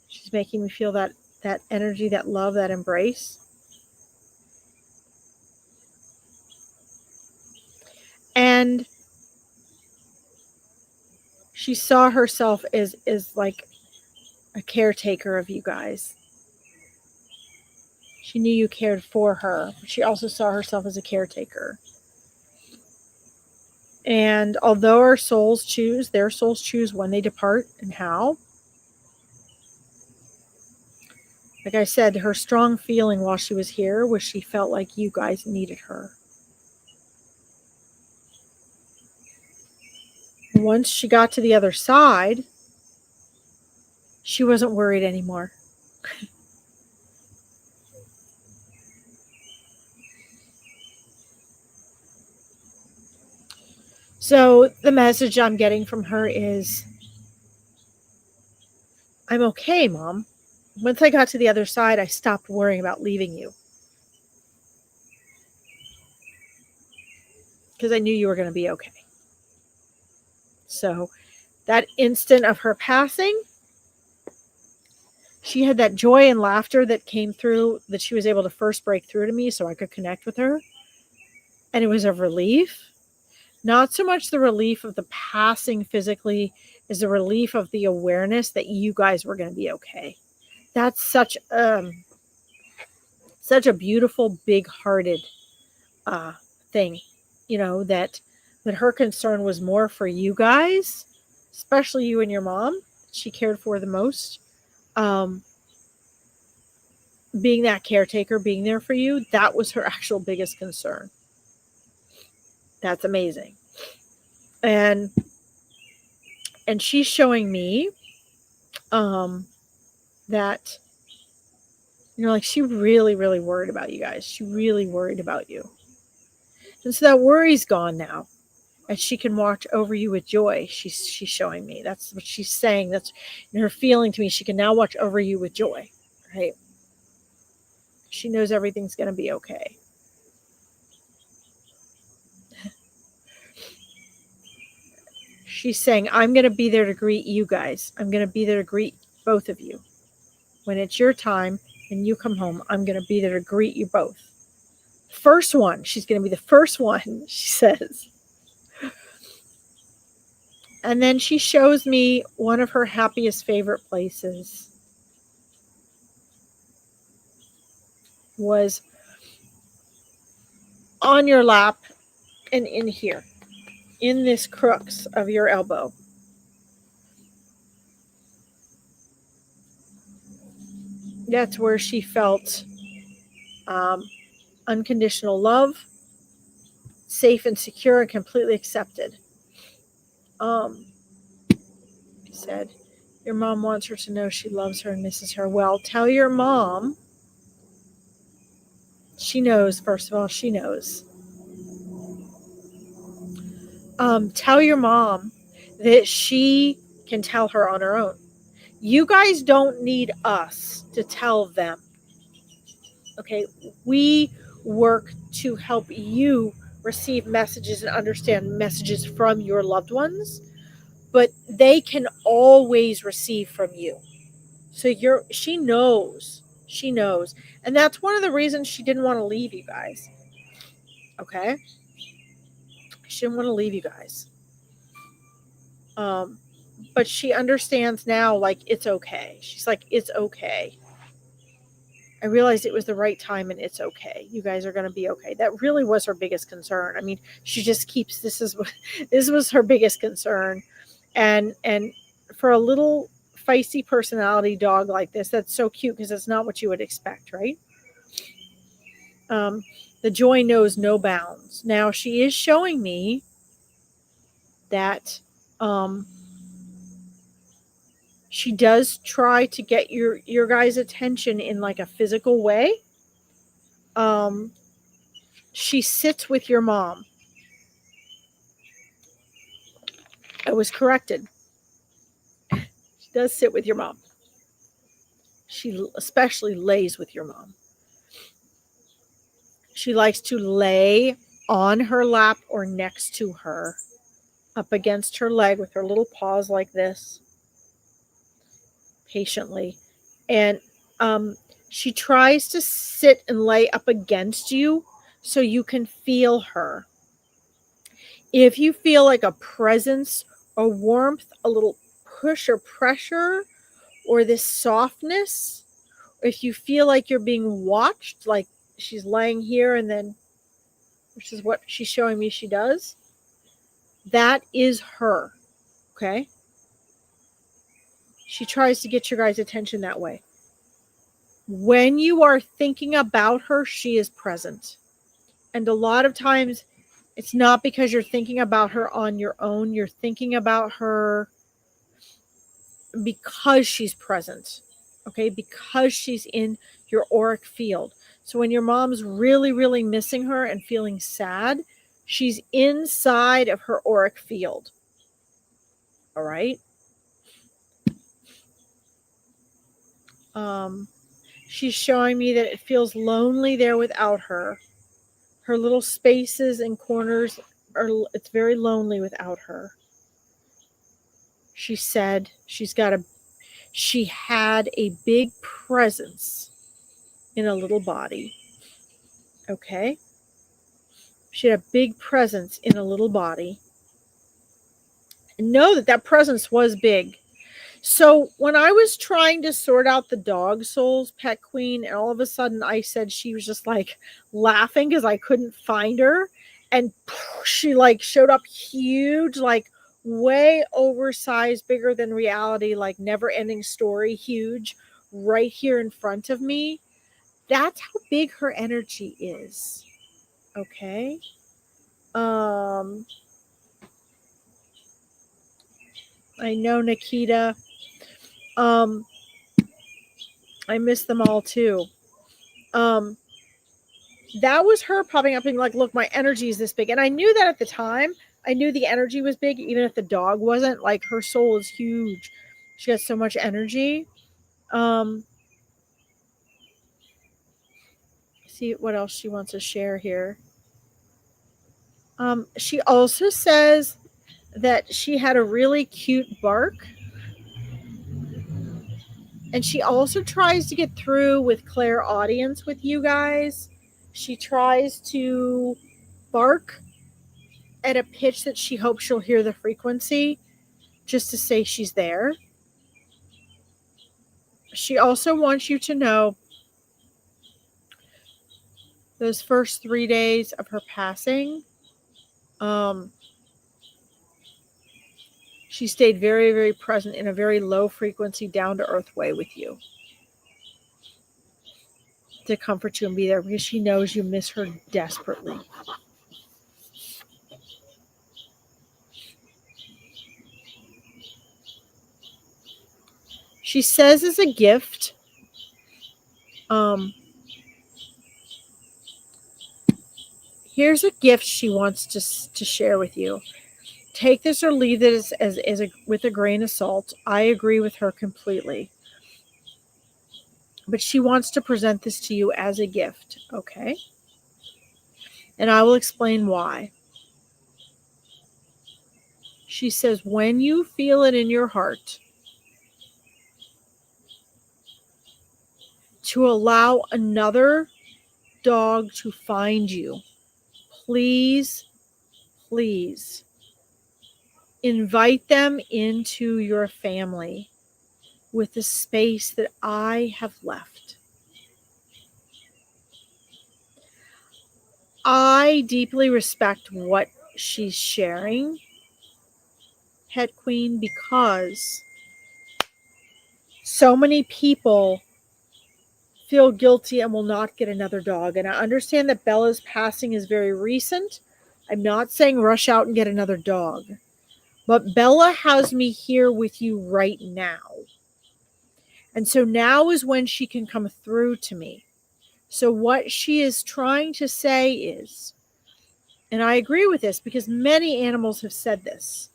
She's making me feel that energy, that love, that embrace. And she saw herself as like a caretaker of you guys. She knew you cared for her, but she also saw herself as a caretaker. And although our souls choose, their souls choose when they depart and how. Like I said, her strong feeling while she was here was she felt like you guys needed her. Once she got to the other side, she wasn't worried anymore. So the message I'm getting from her is, I'm okay, Mom. Once I got to the other side, I stopped worrying about leaving you. Because I knew you were going to be okay. So that instant of her passing, she had that joy and laughter that came through, that she was able to first break through to me so I could connect with her. And it was a relief. Not so much the relief of the passing physically as the relief of the awareness that you guys were going to be okay. That's such a beautiful, big-hearted thing, that her concern was more for you guys, especially you and your mom. She cared for the most. being that caretaker, being there for you, that was her actual biggest concern. That's amazing. And she's showing me that, like, she really, really worried about you guys. She really worried about you. And so that worry's gone now. And she can watch over you with joy. She's showing me. That's what she's saying. That's in her feeling to me. She can now watch over you with joy, right? She knows everything's going to be okay. She's saying, I'm going to be there to greet you guys. I'm going to be there to greet both of you. When it's your time and you come home, I'm going to be there to greet you both. First one. She's going to be the first one, she says. And then she shows me one of her happiest favorite places was on your lap and in here, in this crux of your elbow. That's where she felt unconditional love, safe and secure and completely accepted. She said, your mom wants her to know she loves her and misses her. Well, tell your mom. She knows, first of all, she knows. Tell your mom that she can tell her on her own. You guys don't need us to tell them. Okay, we work to help you receive messages and understand messages from your loved ones, but they can always receive from you. So she knows. And that's one of the reasons she didn't want to leave you guys. Okay? She didn't want to leave you guys. But she understands now, like, it's okay. She's like, it's okay. I realized it was the right time and it's okay. You guys are going to be okay. That really was her biggest concern. I mean, she just keeps, this was her biggest concern. And for a little feisty personality dog like this, that's so cute because it's not what you would expect, right? The joy knows no bounds. Now she is showing me that she does try to get your guys' attention in like a physical way. She sits with your mom. I was corrected. She does sit with your mom. She especially lays with your mom. She likes to lay on her lap or next to her, up against her leg with her little paws like this, patiently. And she tries to sit and lay up against you so you can feel her. If you feel like a presence, a warmth, a little push or pressure, or this softness, if you feel like you're being watched, like she's laying here and then, which is what she's showing me she does, that is her. Okay? She tries to get your guys' attention that way. When you are thinking about her, she is present. And a lot of times, it's not because you're thinking about her on your own. You're thinking about her because she's present. Okay? Because she's in your auric field. So when your mom's really, really missing her and feeling sad, she's inside of her auric field. All right? She's showing me that it feels lonely there without her. Her little spaces and corners it's very lonely without her. She said she had a big presence in a little body. Okay? She had a big presence in a little body. And know that presence was big. So when I was trying to sort out the dog souls, Pet Queen, and all of a sudden I said she was just like laughing because I couldn't find her. And she like showed up huge, like way oversized, bigger than reality, like never ending story, huge, right here in front of me. That's how big her energy is. Okay. I know, Nikita. Um, I miss them all too. Um, that was her popping up and like, look, my energy is this big. And I knew that at the time. I knew the energy was big, even if the dog wasn't. Like, her soul is huge. She has so much energy. See what else she wants to share here. She also says that she had a really cute bark. And she also tries to get through with clairaudience with you guys. She tries to bark at a pitch that she hopes she'll hear the frequency, just to say she's there. She also wants you to know those first 3 days of her passing, she stayed very, very present in a very low frequency, down to earth way with you to comfort you and be there, because she knows you miss her desperately. She says as a gift, here's a gift she wants to share with you. Take this or leave it with a grain of salt. I agree with her completely. But she wants to present this to you as a gift, okay? And I will explain why. She says, when you feel it in your heart to allow another dog to find you, please, please invite them into your family with the space that I have left. I deeply respect what she's sharing, Het Queen, because so many people feel guilty and will not get another dog. And I understand that Bella's passing is very recent. I'm not saying rush out and get another dog. But Bella has me here with you right now. And so now is when she can come through to me. So what she is trying to say is, and I agree with this because many animals have said this,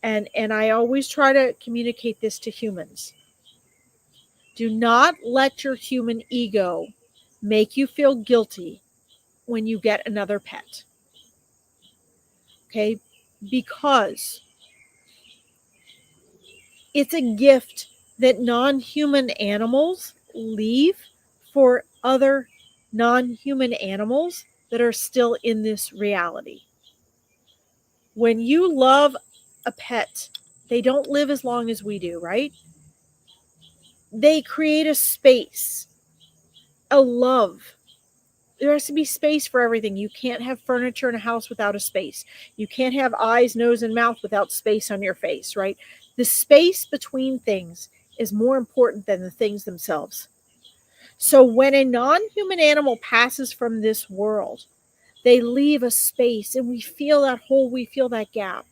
and I always try to communicate this to humans. Do not let your human ego make you feel guilty when you get another pet. Okay? Because it's a gift that non-human animals leave for other non-human animals that are still in this reality. When you love a pet, they don't live as long as we do, right? They create a space, a love. There has to be space for everything. You can't have furniture in a house without a space. You can't have eyes, nose, and mouth without space on your face, right? The space between things is more important than the things themselves. So when a non-human animal passes from this world, they leave a space, and we feel that hole, we feel that gap.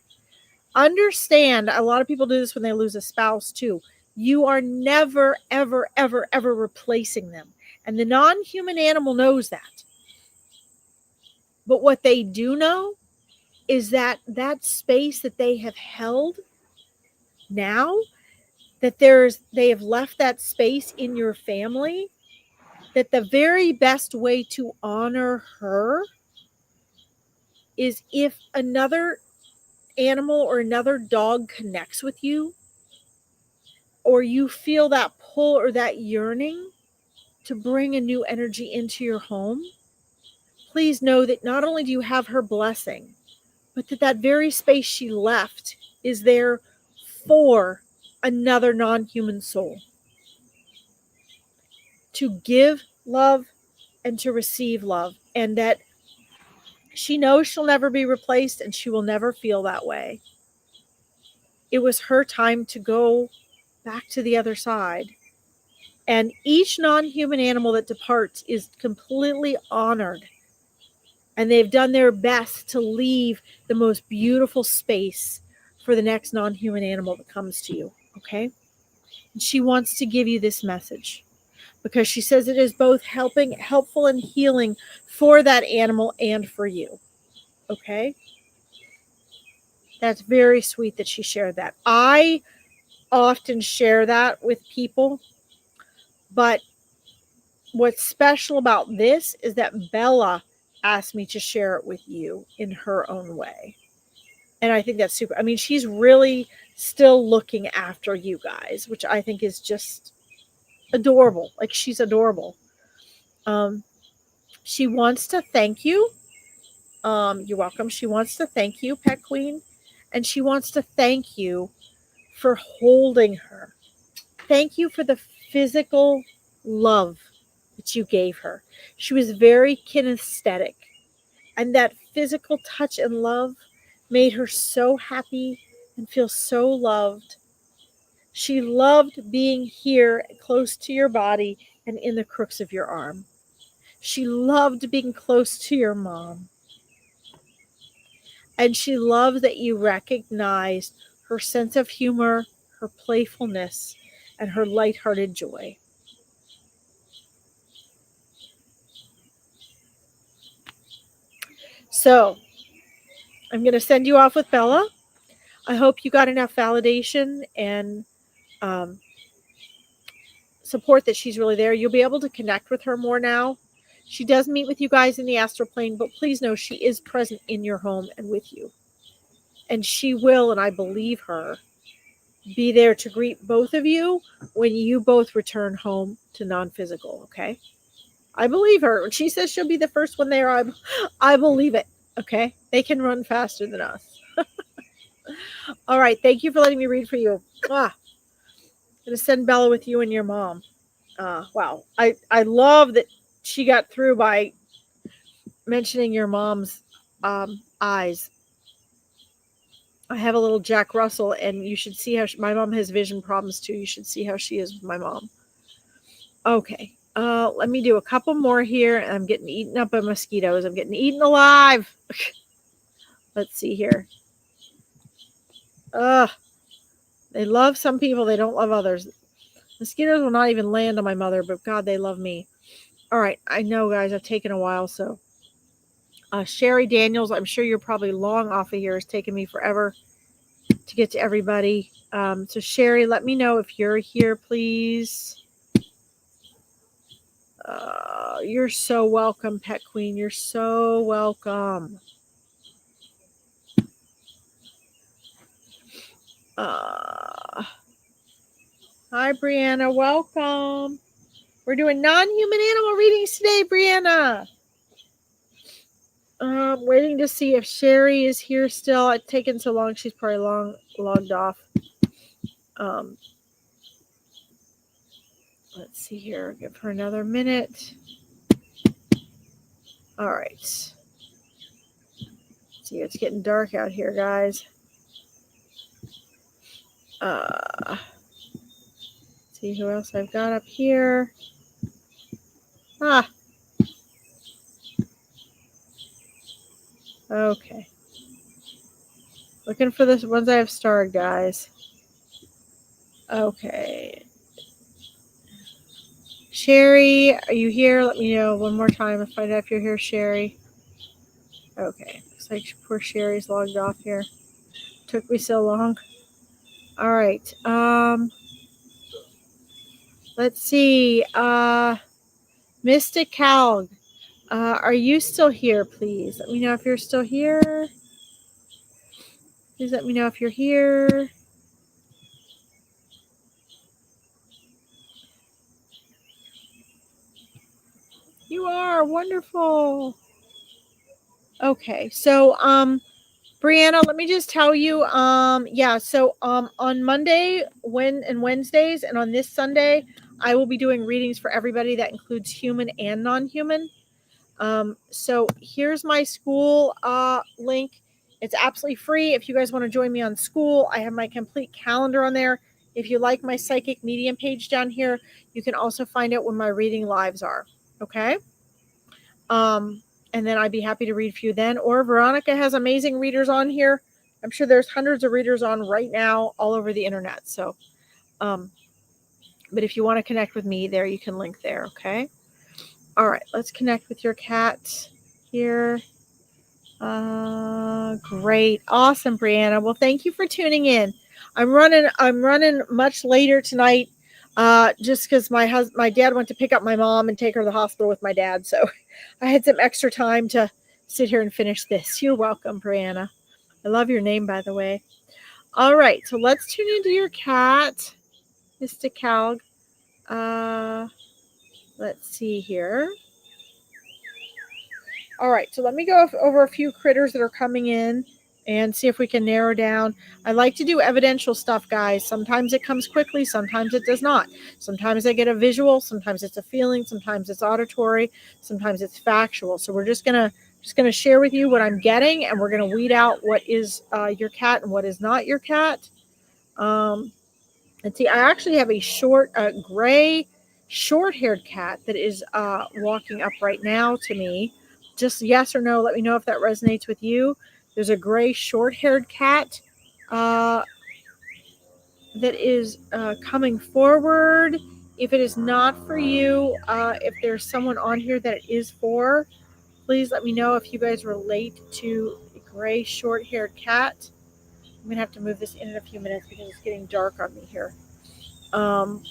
Understand, a lot of people do this when they lose a spouse too. You are never, ever, ever, ever replacing them. And the non-human animal knows that. But what they do know is that that space that they have held now, that they have left that space in your family, that the very best way to honor her is if another animal or another dog connects with you, or you feel that pull or that yearning to bring a new energy into your home, please know that not only do you have her blessing, but that very space she left is there for another non-human soul to give love and to receive love, and that she knows she'll never be replaced and she will never feel that way. it was her time to go back to the other side. And each non-human animal that departs is completely honored. And they've done their best to leave the most beautiful space for the next non-human animal that comes to you. Okay? And she wants to give you this message because she says it is both helpful and healing for that animal and for you. Okay? That's very sweet that she shared that. I often share that with people, but what's special about this is that Bella asked me to share it with you in her own way. And I think that's super. I mean, she's really still looking after you guys, which I think is just adorable. Like, she's adorable. She wants to thank you. You're welcome. She wants to thank you, Pet Queen. And she wants to thank you for holding her. Thank you for the physical love that you gave her. She was very kinesthetic. And that physical touch and love made her so happy and feel so loved. She loved being here close to your body and in the crooks of your arm. She loved being close to your mom. And she loved that you recognized her sense of humor, her playfulness, and her lighthearted joy. So, I'm going to send you off with Bella. I hope you got enough validation and support that she's really there. You'll be able to connect with her more now. She does meet with you guys in the astral plane, but please know she is present in your home and with you. And she will, and I believe her, be there to greet both of you when you both return home to non-physical, okay? I believe her. When she says she'll be the first one there, I believe it, okay? They can run faster than us. All right, thank you for letting me read for you. I'm going to send Bella with you and your mom. Wow, I love that she got through by mentioning your mom's eyes. I have a little Jack Russell, and you should see how my mom has vision problems too. You should see how she is with my mom. Okay, let me do a couple more here. And I'm getting eaten up by mosquitoes. I'm getting eaten alive. Let's see here. They love some people. They don't love others. Mosquitoes will not even land on my mother, but God, they love me. All right, I know, guys. I've taken a while, so. Sherry Daniels, I'm sure you're probably long off of here. It's taken me forever to get to everybody. So Sherry, let me know if you're here, please. You're so welcome, Pet Queen. You're so welcome. Hi, Brianna. Welcome. We're doing non-human animal readings today, Brianna. Waiting to see if Sherry is here still. It's taken so long. She's probably logged off. Let's see here. Give her another minute. All right. See, it's getting dark out here, guys. See who else I've got up here. Okay. Looking for the ones I have starred, guys. Okay. Sherry, are you here? Let me know one more time and find out if you're here, Sherry. Okay. Looks like poor Sherry's logged off here. Took me so long. All right. Let's see. Mystic Calg, are you still here, please? Let me know if you're still here. Please let me know if you're here. You are wonderful. Okay, so Brianna, let me just tell you, so on Monday, and Wednesdays, and on this Sunday, I will be doing readings for everybody. That includes human and non-human. So here's my school link. It's absolutely free. If you guys want to join me on school, I have my complete calendar on there. If you like my psychic medium page down here, you can also find out when my reading lives are. Okay. And then I'd be happy to read for you then. Or Veronica has amazing readers on here. I'm sure there's hundreds of readers on right now all over the internet. So, but if you want to connect with me there, you can link there. Okay. All right. Let's connect with your cat here. Great. Awesome, Brianna. Well, thank you for tuning in. I'm running much later tonight. Just because my dad went to pick up my mom and take her to the hospital with my dad. So I had some extra time to sit here and finish this. You're welcome, Brianna. I love your name, by the way. All right. So let's tune into your cat, Mr. Calg. Let's see here. All right, so let me go over a few critters that are coming in and see if we can narrow down. I like to do evidential stuff, guys. Sometimes it comes quickly, sometimes it does not. Sometimes I get a visual, sometimes it's a feeling, sometimes it's auditory, sometimes it's factual. So we're just gonna share with you what I'm getting, and we're gonna weed out what is your cat and what is not your cat. Let's see, I actually have a gray, short-haired cat that is walking up right now to me. Just yes or no, let me know if that resonates with you. There's a gray, short-haired cat that is coming forward. If it is not for you, if there's someone on here that it is for, please let me know if you guys relate to a gray, short-haired cat. I'm going to have to move this in a few minutes because it's getting dark on me here. I'm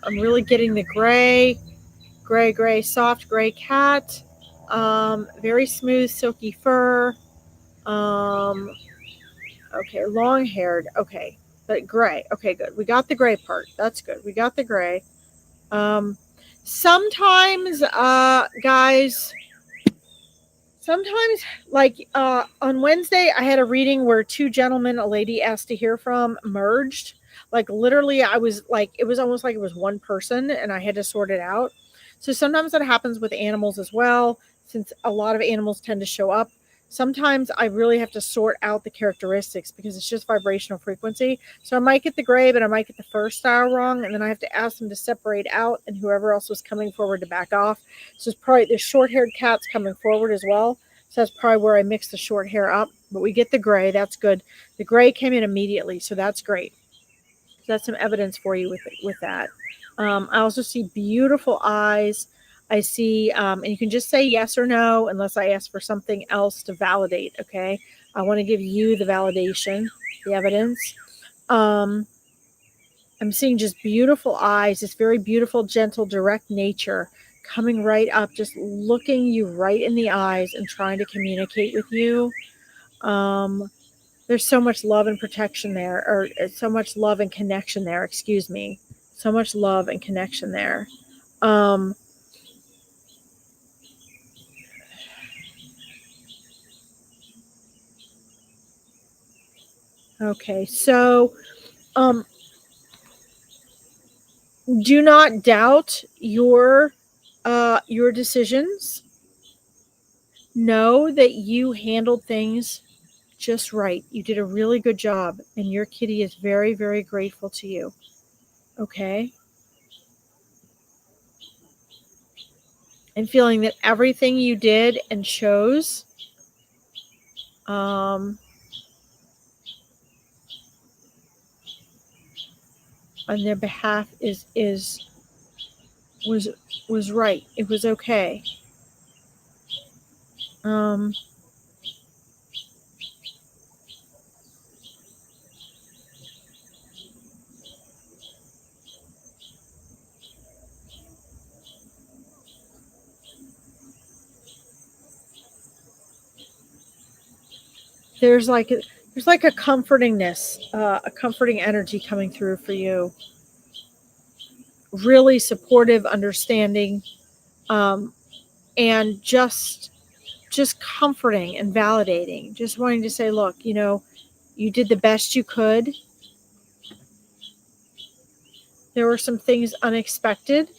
really getting the gray, soft gray cat. Very smooth, silky fur. Okay, long haired. Okay, but gray. Okay, good. We got the gray part. That's good. We got the gray. Sometimes, guys, like on Wednesday, I had a reading where two gentlemen a lady asked to hear from merged. Like literally, I was like, it was almost like it was one person and I had to sort it out. So sometimes that happens with animals as well, since a lot of animals tend to show up. Sometimes I really have to sort out the characteristics because it's just vibrational frequency. So I might get the gray, but I might get the first style wrong. And then I have to ask them to separate out and whoever else was coming forward to back off. So it's probably the short-haired cat's coming forward as well. So that's probably where I mixed the short hair up. But we get the gray. That's good. The gray came in immediately, so that's great. So that's some evidence for you with that. I also see beautiful eyes. I see, and you can just say yes or no unless I ask for something else to validate, okay? I want to give you the validation, the evidence. I'm seeing just beautiful eyes, this very beautiful, gentle, direct nature coming right up, just looking you right in the eyes and trying to communicate with you. There's so much love and protection there, or so much love and connection there, excuse me. So much love and connection there. Okay, so do not doubt your decisions. Know that you handled things just right. You did a really good job, and your kitty is very, very grateful to you. Okay? And feeling that everything you did and chose on their behalf was right. It was okay. There's like a comfortingness, a comforting energy coming through for you. Really supportive, understanding, and just comforting and validating. Just wanting to say, look, you did the best you could. There were some things unexpected.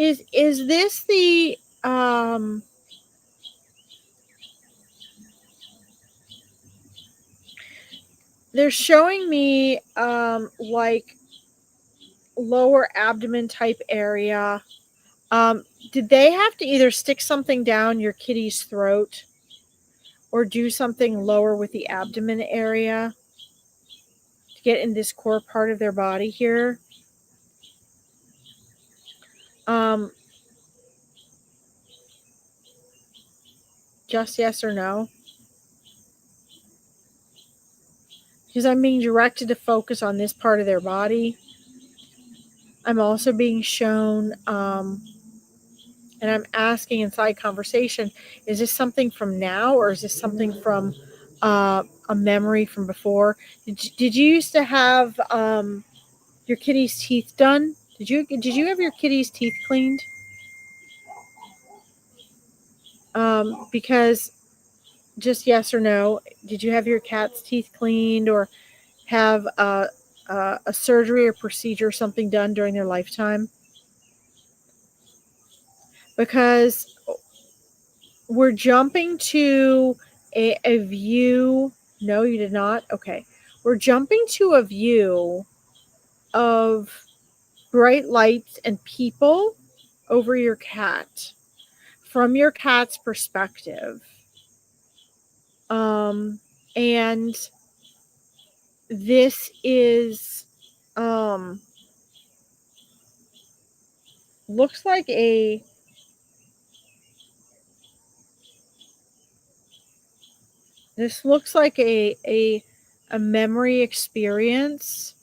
Is this the they're showing me like lower abdomen type area. Did they have to either stick something down your kitty's throat or do something lower with the abdomen area to get in this core part of their body here? Just yes or no? Because I'm being directed to focus on this part of their body. I'm also being shown, and I'm asking inside conversation, is this something from now or is this something from a memory from before? Did you used to have your kitty's teeth done? Did you have your kitty's teeth cleaned? Because just yes or no, did you have your cat's teeth cleaned or have a surgery or procedure or something done during their lifetime? Because we're jumping to a view. No, you did not. Okay. We're jumping to a view of bright lights and people over your cat from your cat's perspective. And this is looks like a memory experience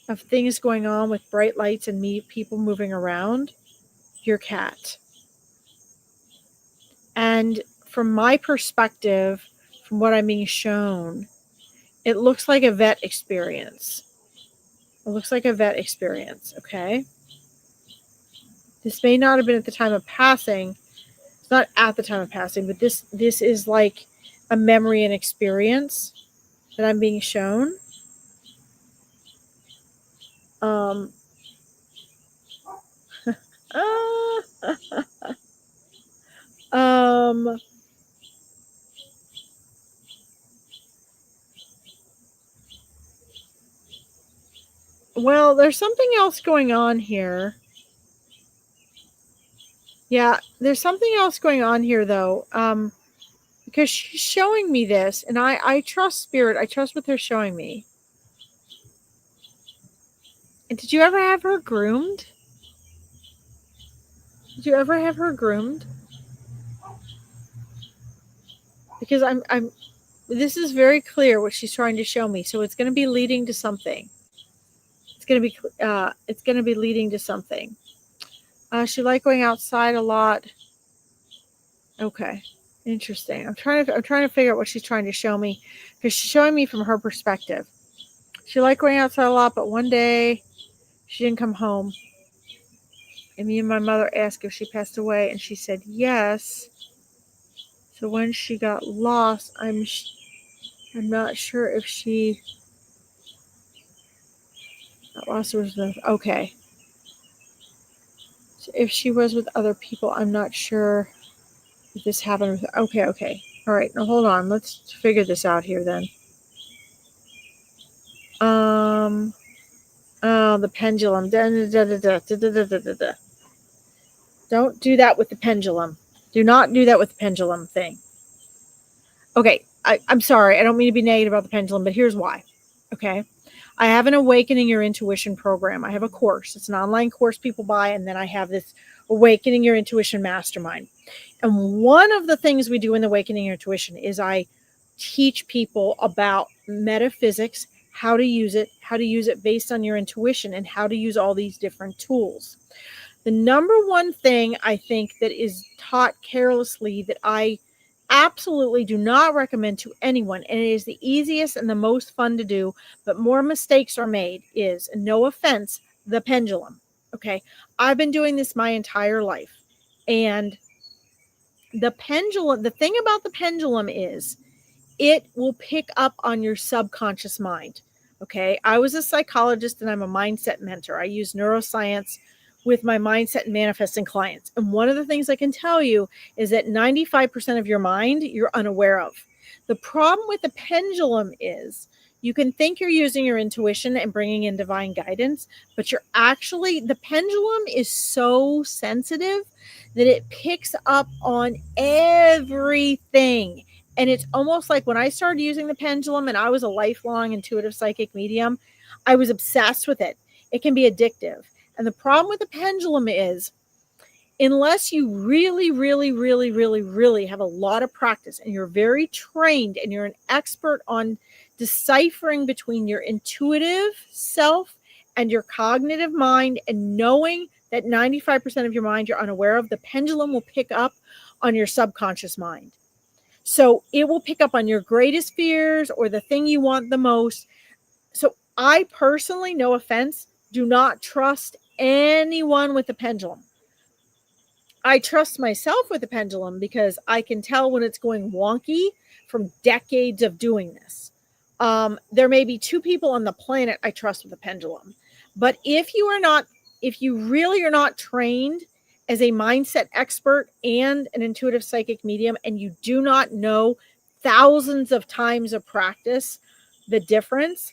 of things going on with bright lights and people moving around your cat. And from my perspective, from what I'm being shown, it looks like a vet experience. It looks like a vet experience, okay? This may not have been at the time of passing. It's not at the time of passing, but this is like a memory and experience that I'm being shown. Well, there's something else going on here. Yeah, there's something else going on here though. Because she's showing me this, and I trust Spirit. I trust what they're showing me. And did you ever have her groomed? Did you ever have her groomed? Because I'm this is very clear what she's trying to show me. So it's going to be leading to something. It's going to be leading to something. She liked going outside a lot. Okay. Interesting. I'm trying to figure out what she's trying to show me, because she's showing me from her perspective. She liked going outside a lot, but one day she didn't come home. And me and my mother asked if she passed away, and she said yes. So when she got lost, I'm not sure if she got lost or was with, okay. So if she was with other people, I'm not sure if this happened with her. Okay. All right, now hold on. Let's figure this out here then. Oh, the pendulum. Don't do that with the pendulum. Do not do that with the pendulum thing. Okay, I'm sorry. I don't mean to be negative about the pendulum, but here's why. Okay. I have an Awakening Your Intuition program. I have a course. It's an online course people buy, and then I have this Awakening Your Intuition Mastermind. And one of the things we do in the Awakening Your Intuition is I teach people about metaphysics, how to use it based on your intuition, and how to use all these different tools. The number one thing I think that is taught carelessly that I absolutely do not recommend to anyone, and it is the easiest and the most fun to do, but more mistakes are made, is, no offense, the pendulum. Okay. I've been doing this my entire life. And the pendulum, the thing about the pendulum is it will pick up on your subconscious mind. Okay. I was a psychologist and I'm a mindset mentor. I use neuroscience with my mindset and manifesting clients. And one of the things I can tell you is that 95% of your mind you're unaware of. The problem with the pendulum is you can think you're using your intuition and bringing in divine guidance, but you're actually, the pendulum is so sensitive that it picks up on everything. And it's almost like when I started using the pendulum and I was a lifelong intuitive psychic medium, I was obsessed with it. It can be addictive. And the problem with the pendulum is, unless you really, really, really, really, really have a lot of practice and you're very trained and you're an expert on deciphering between your intuitive self and your cognitive mind and knowing that 95% of your mind you're unaware of, the pendulum will pick up on your subconscious mind. So it will pick up on your greatest fears or the thing you want the most. So I personally, no offense, do not trust anyone with the pendulum. I trust myself with the pendulum because I can tell when it's going wonky from decades of doing this. There may be 2 people on the planet I trust with a pendulum. But if you really are not trained as a mindset expert and an intuitive psychic medium, and you do not know thousands of times of practice the difference,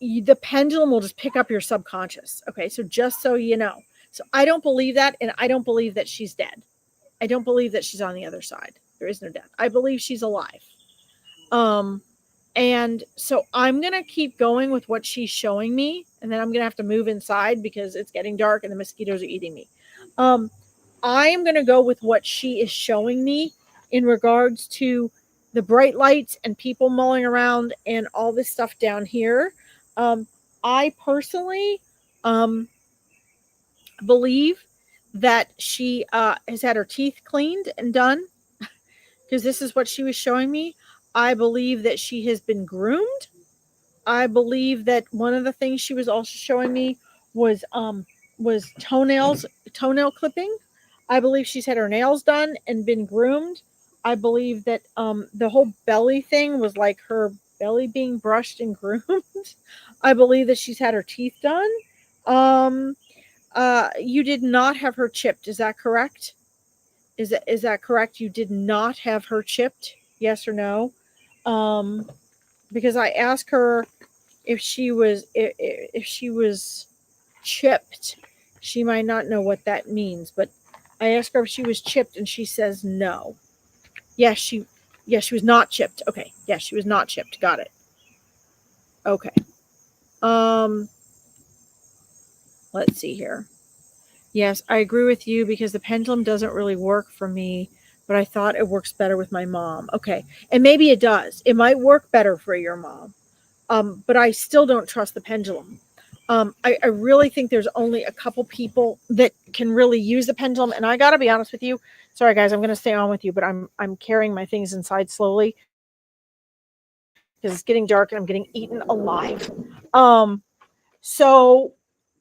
the pendulum will just pick up your subconscious. Okay, so just so you know. So I don't believe that, and I don't believe that she's dead. I don't believe that she's on the other side. There is no death. I believe she's alive. And so I'm going to keep going with what she's showing me, and then I'm going to have to move inside because it's getting dark and the mosquitoes are eating me. I am going to go with what she is showing me in regards to the bright lights and people mulling around and all this stuff down here. I personally believe that she has had her teeth cleaned and done, because this is what she was showing me. I believe that she has been groomed. I believe that one of the things she was also showing me was toenail clipping. I believe she's had her nails done and been groomed. I believe that the whole belly thing was like her belly being brushed and groomed. I believe that she's had her teeth done. You did not have her chipped. Is that correct? Is that correct? You did not have her chipped? Yes or no? Because I asked her if she was chipped. She might not know what that means, but I asked her if she was chipped, and she says no. Yes, she was not chipped. Okay. Yes, she was not chipped. Got it. Okay. Let's see here. Yes, I agree with you because the pendulum doesn't really work for me, but I thought it works better with my mom. Okay. And maybe it does. It might work better for your mom. But I still don't trust the pendulum. I really think there's only a couple people that can really use the pendulum. And I got to be honest with you. Sorry, guys, I'm going to stay on with you, but I'm carrying my things inside slowly because it's getting dark and I'm getting eaten alive. So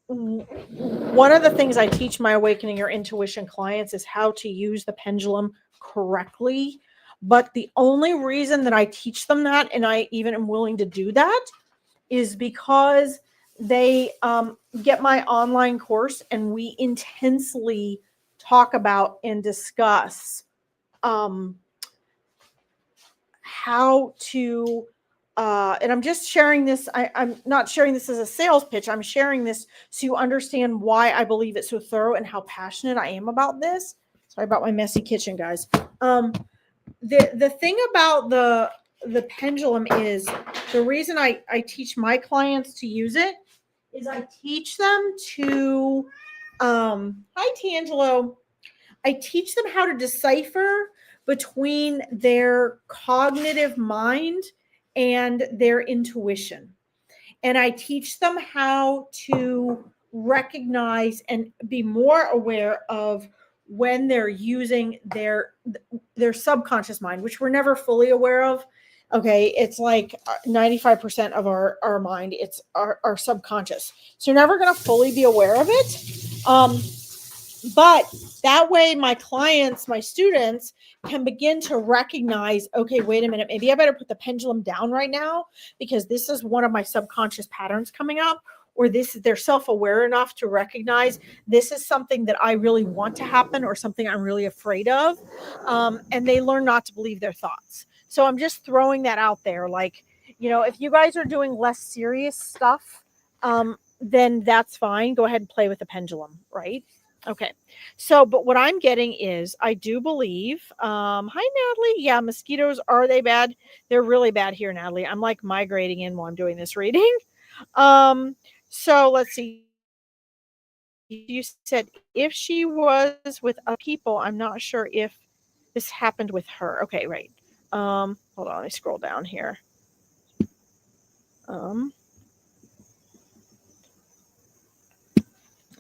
one of the things I teach my Awakening Your Intuition clients is how to use the pendulum correctly. But the only reason that I teach them that, and I even am willing to do that, is because they get my online course and we intensely talk about and discuss how to and I'm just sharing this. I'm not sharing this as a sales pitch. I'm sharing this so you understand why I believe it's so thorough and how passionate I am about this. Sorry about my messy kitchen, guys. The thing about the pendulum is the reason I teach my clients to use it is I teach them to hi Tangelo. I teach them how to decipher between their cognitive mind and their intuition. And I teach them how to recognize and be more aware of when they're using their subconscious mind, which we're never fully aware of. Okay, it's like 95% of our mind, it's our subconscious. So you're never going to fully be aware of it. But that way my clients, my students can begin to recognize, okay, wait a minute, maybe I better put the pendulum down right now because this is one of my subconscious patterns coming up. or they're self-aware enough to recognize this is something that I really want to happen or something I'm really afraid of. And they learn not to believe their thoughts. So I'm just throwing that out there. Like, if you guys are doing less serious stuff, then that's fine. Go ahead and play with the pendulum, right? Okay. So, but what I'm getting is I do believe, hi, Natalie. Yeah, mosquitoes, are they bad? They're really bad here, Natalie. I'm like migrating in while I'm doing this reading. So let's see. You said if she was with other people, I'm not sure if this happened with her. Okay, right. Hold on, let me scroll down here.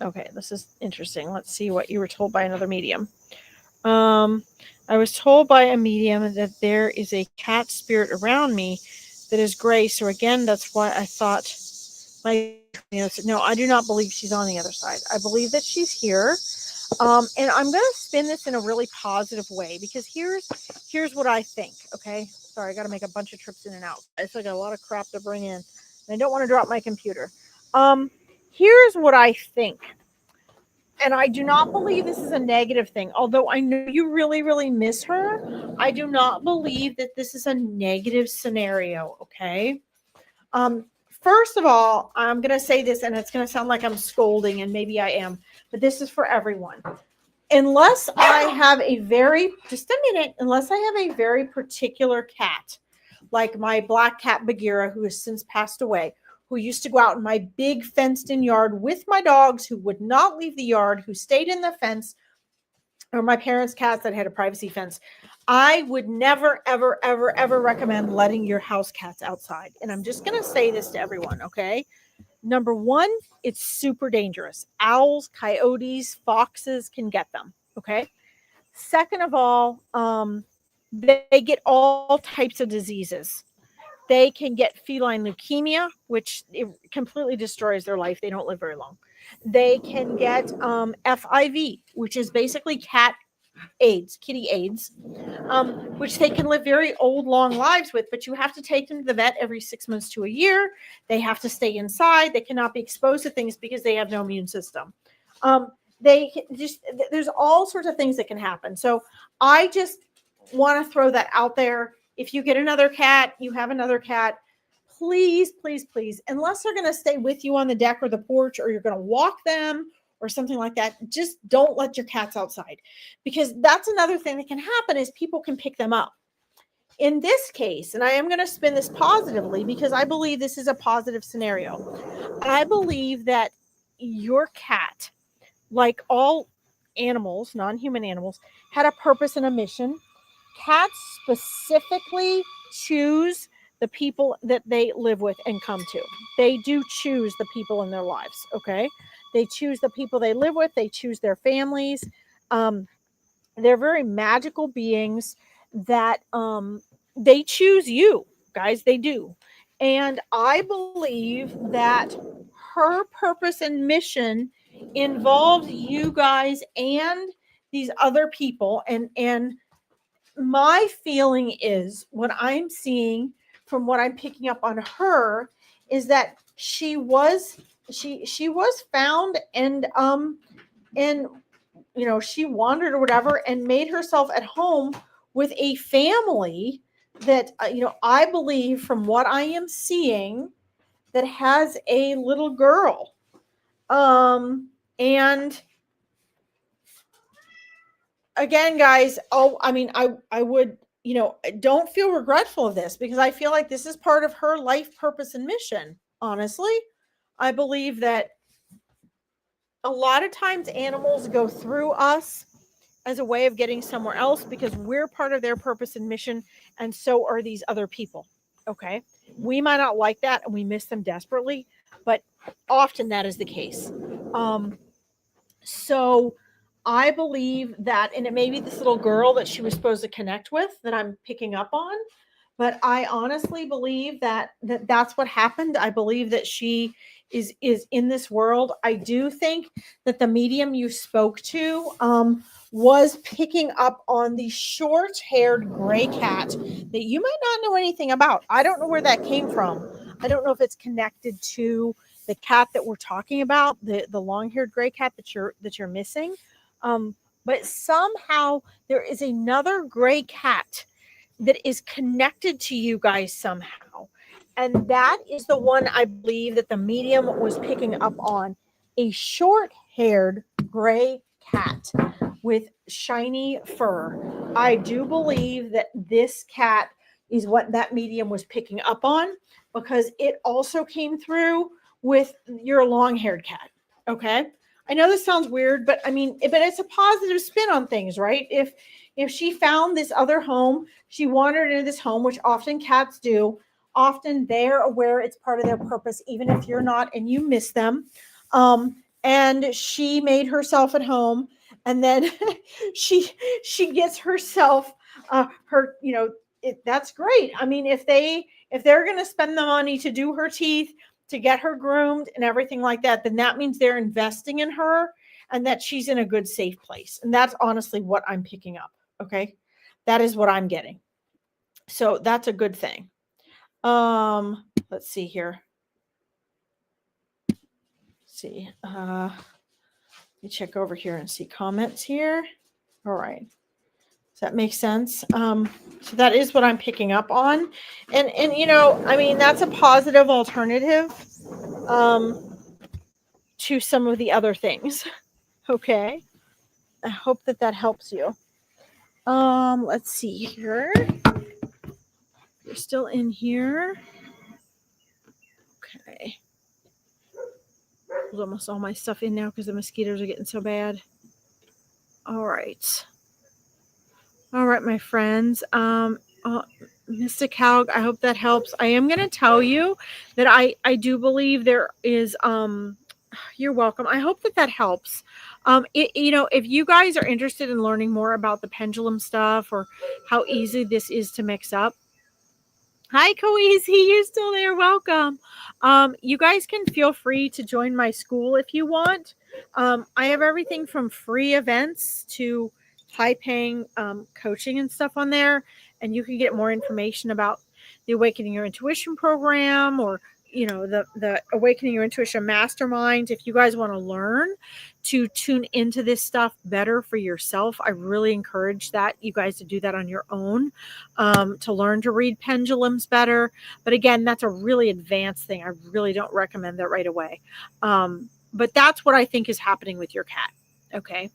Okay, this is interesting. Let's see what you were told by another medium. I was told by a medium that there is a cat spirit around me that is gray. So again, that's why I thought no, I do not believe she's on the other side. I believe that she's here. And I'm going to spin this in a really positive way because here's what I think. Okay. Sorry, I got to make a bunch of trips in and out. I got a lot of crap to bring in and I don't want to drop my computer. Here's what I think. And I do not believe this is a negative thing. Although I know you really, really miss her, I do not believe that this is a negative scenario. Okay. First of all, I'm going to say this, and it's going to sound like I'm scolding, and maybe I am, but this is for everyone. Unless I have unless I have a very particular cat, like my black cat Bagheera, who has since passed away, who used to go out in my big fenced-in yard with my dogs, who would not leave the yard, who stayed in the fence, or my parents' cats that had a privacy fence, I would never, ever, ever, ever recommend letting your house cats outside. And I'm just going to say this to everyone, okay? Number one, it's super dangerous. Owls, coyotes, foxes can get them, okay? Second of all, they get all types of diseases. They can get feline leukemia, which it completely destroys their life. They don't live very long. They can get FIV, which is basically cat AIDS, kitty AIDS, which they can live very old, long lives with, but you have to take them to the vet every 6 months to a year. They have to stay inside. They cannot be exposed to things because they have no immune system. There's all sorts of things that can happen. So I just want to throw that out there. If you get another cat, you have another cat, please, please, please, unless they're going to stay with you on the deck or the porch, or you're going to walk them or something like that, just don't let your cats outside, because that's another thing that can happen is people can pick them up. In this case, and I am going to spin this positively because I believe this is a positive scenario. I believe that your cat, like all animals, non-human animals, had a purpose and a mission. Cats specifically choose the people that they live with and come to. They do choose the people in their lives, okay? They choose the people they live with. They choose their families. They're very magical beings that they choose you, guys. They do. And I believe that her purpose and mission involves you guys and these other people. And my feeling is what I'm seeing from what I'm picking up on her is that she was found and she wandered or whatever and made herself at home with a family that I believe from what I am seeing that has a little girl. And again, guys, I would, don't feel regretful of this, because I feel like this is part of her life purpose and mission. Honestly, I believe that a lot of times animals go through us as a way of getting somewhere else because we're part of their purpose and mission, and so are these other people. Okay, we might not like that and we miss them desperately, but often that is the case. So I believe that, and it may be this little girl that she was supposed to connect with that I'm picking up on, but I honestly believe that's what happened. I believe that she is in this world. I do think that the medium you spoke to was picking up on the short-haired gray cat that you might not know anything about. I don't know where that came from. I don't know if it's connected to the cat that we're talking about, the long-haired gray cat that you're missing. But somehow there is another gray cat that is connected to you guys somehow. And that is the one I believe that the medium was picking up on. A short-haired gray cat with shiny fur. I do believe that this cat is what that medium was picking up on, because it also came through with your long-haired cat. Okay? I know this sounds weird, but I mean, but it's a positive spin on things, right? If she found this other home, she wandered into this home, which often cats do. Often they're aware it's part of their purpose, even if you're not and you miss them. And she made herself at home, and then she gets herself her, that's great. I mean, if they're going to spend the money to do her teeth, to get her groomed and everything like that, then that means they're investing in her and that she's in a good, safe place. And that's honestly what I'm picking up. Okay. That is what I'm getting. So that's a good thing. Let's see here. See, let me check over here and see comments here. All right. Does that make sense? So that is what I'm picking up on. And I mean, that's a positive alternative to some of the other things. Okay. I hope that helps you. Let's see here. You're still in here. Okay. There's almost all my stuff in now because the mosquitoes are getting so bad. All right. All right, my friends. Mr. Calg, I hope that helps. I am going to tell you that I do believe there is, you're welcome. I hope that helps. If you guys are interested in learning more about the pendulum stuff or how easy this is to mix up, hi, Koeasy, you're still there. Welcome. You guys can feel free to join my school if you want. I have everything from free events to high-paying coaching and stuff on there, and you can get more information about the Awakening Your Intuition program, or the Awakening Your Intuition Mastermind. If you guys want to learn to tune into this stuff better for yourself, I really encourage that you guys to do that on your own, to learn to read pendulums better. But again, that's a really advanced thing. I really don't recommend that right away. But that's what I think is happening with your cat. Okay.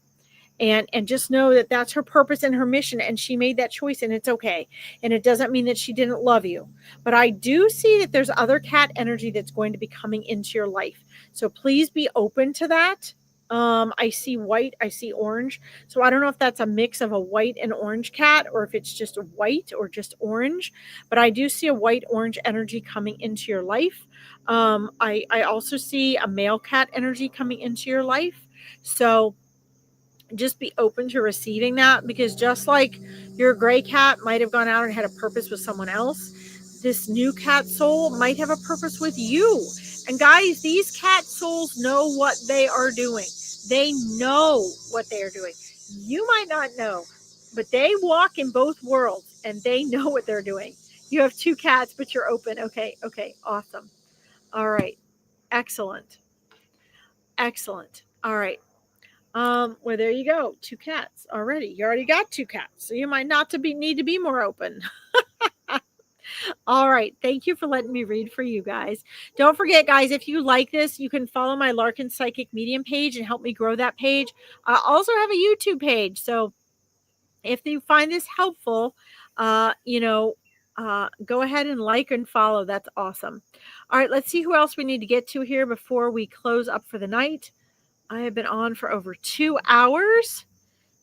And just know that that's her purpose and her mission, and she made that choice, and it's okay. And it doesn't mean that she didn't love you. But I do see that there's other cat energy that's going to be coming into your life. So please be open to that. I see white, I see orange. So I don't know if that's a mix of a white and orange cat, or if it's just white or just orange. But I do see a white orange energy coming into your life. I also see a male cat energy coming into your life. So just be open to receiving that, because just like your gray cat might have gone out and had a purpose with someone else, this new cat soul might have a purpose with you. And guys, these cat souls know what they are doing. They know what they are doing. You might not know, but they walk in both worlds and they know what they're doing. You have 2 cats, but you're open. Okay. Awesome. All right. Excellent. All right. Well, there you go. 2 cats already. You already got 2 cats, so you might need to be more open. All right. Thank you for letting me read for you guys. Don't forget, guys, if you like this, you can follow my Larkin Psychic Medium page and help me grow that page. I also have a YouTube page. So if you find this helpful, go ahead and like and follow. That's awesome. All right. Let's see who else we need to get to here before we close up for the night. I have been on for over 2 hours.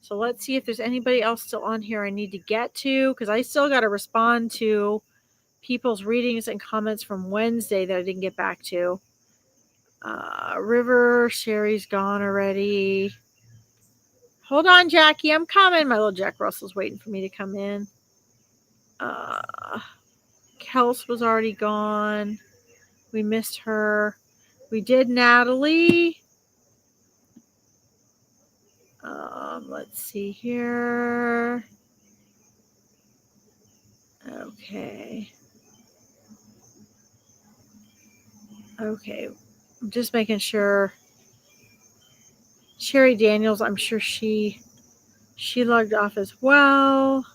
So let's see if there's anybody else still on here I need to get to, because I still got to respond to people's readings and comments from Wednesday that I didn't get back to. River, Sherry's gone already. Hold on, Jackie. I'm coming. My little Jack Russell's waiting for me to come in. Kels was already gone. We missed her. We did Natalie. Let's see here. Okay. I'm just making sure. Sherry Daniels, I'm sure she logged off as well.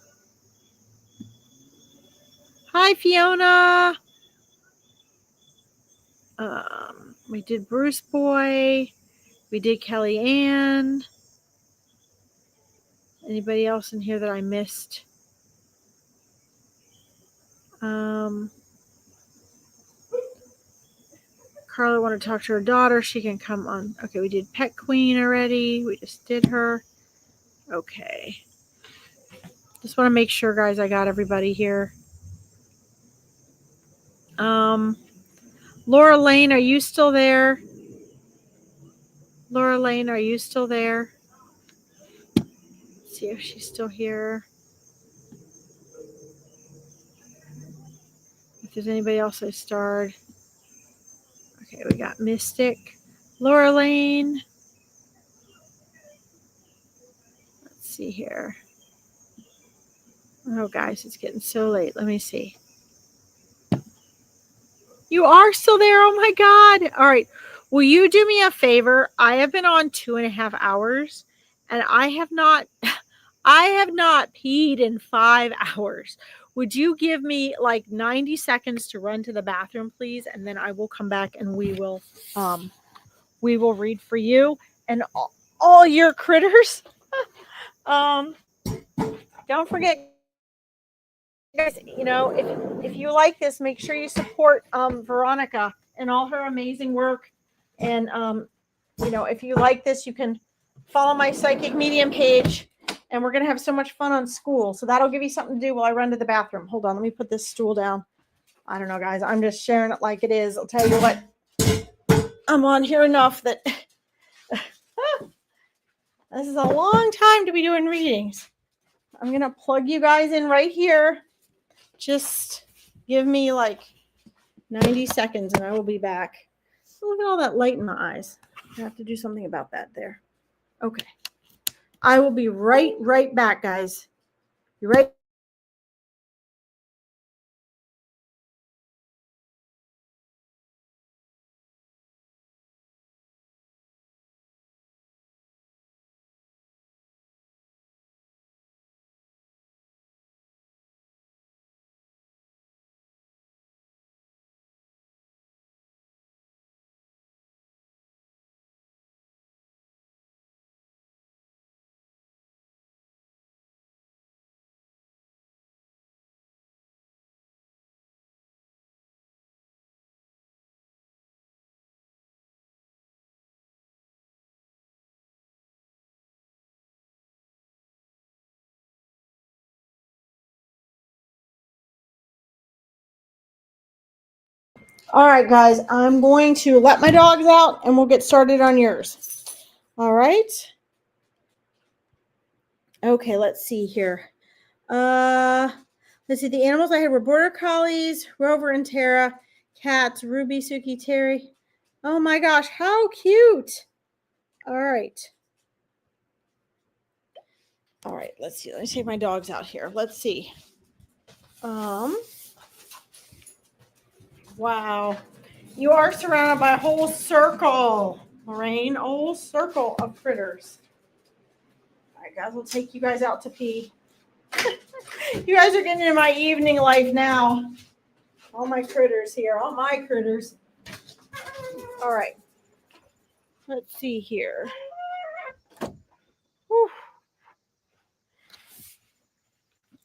Hi, Fiona. We did Bruce Boy. We did Kelly Ann. Anybody else in here that I missed? Carla want to talk to her daughter. She can come on. Okay, we did Pet Queen already. We just did her. Okay. Just want to make sure, guys, I got everybody here. Laura Lane, are you still there? Laura Lane, are you still there? Let's see if she's still here. If there's anybody else I starred. Okay, we got Mystic. Laura Lane. Let's see here. Oh, guys, it's getting so late. Let me see. You are still there? Oh, my God. All right. Will you do me a favor? I have been on 2.5 hours, and I have not peed in 5 hours. Would you give me like 90 seconds to run to the bathroom, please? And then I will come back and we will read for you and all your critters. Don't forget, guys, if you like this, make sure you support Veronica and all her amazing work. And if you like this, you can follow my psychic medium page, and we're gonna have so much fun on school. So that'll give you something to do while I run to the bathroom. Hold on, let me put this stool down. I don't know, guys, I'm just sharing it like it is. I'll tell you what, I'm on here enough that this is a long time to be doing readings. I'm gonna plug you guys in right here. Just give me like 90 seconds and I will be back. Look at all that light in my eyes. I have to do something about that there. Okay. I will be right back, guys. You ready? All right, guys, I'm going to let my dogs out and we'll get started on yours. All right. Okay, let's see here. Let's see. The animals I had were border collies, Rover and Tara, cats, Ruby, Suki, Terry. Oh my gosh, how cute. All right. All right, let's see. Let me take my dogs out here. Let's see. Wow. You are surrounded by a whole circle, Lorraine, a whole circle of critters. All right, guys, we'll take you guys out to pee. You guys are getting into my evening life now. All my critters here, all my critters. All right. Let's see here. Whew.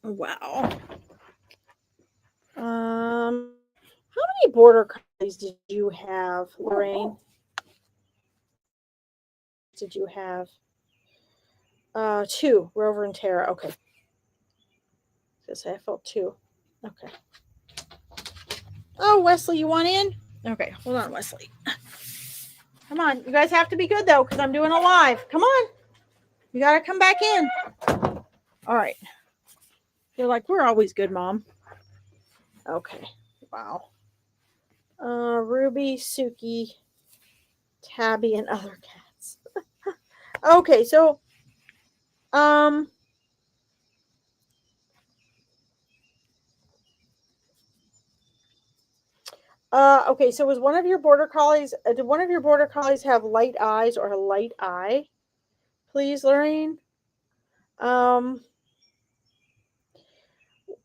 Wow. How many border collies did you have, Lorraine? Did you have? 2, Rover and Tara. Okay. I felt 2. Okay. Oh, Wesley, you want in? Okay, hold on, Wesley. Come on. You guys have to be good, though, because I'm doing a live. Come on. You got to come back in. All right. You're like, we're always good, Mom. Okay. Wow. Ruby, Suki, Tabby, and other cats. Okay, so, Okay, so was one of your border collies, did one of your border collies have light eyes or a light eye? Please, Lorraine. Um,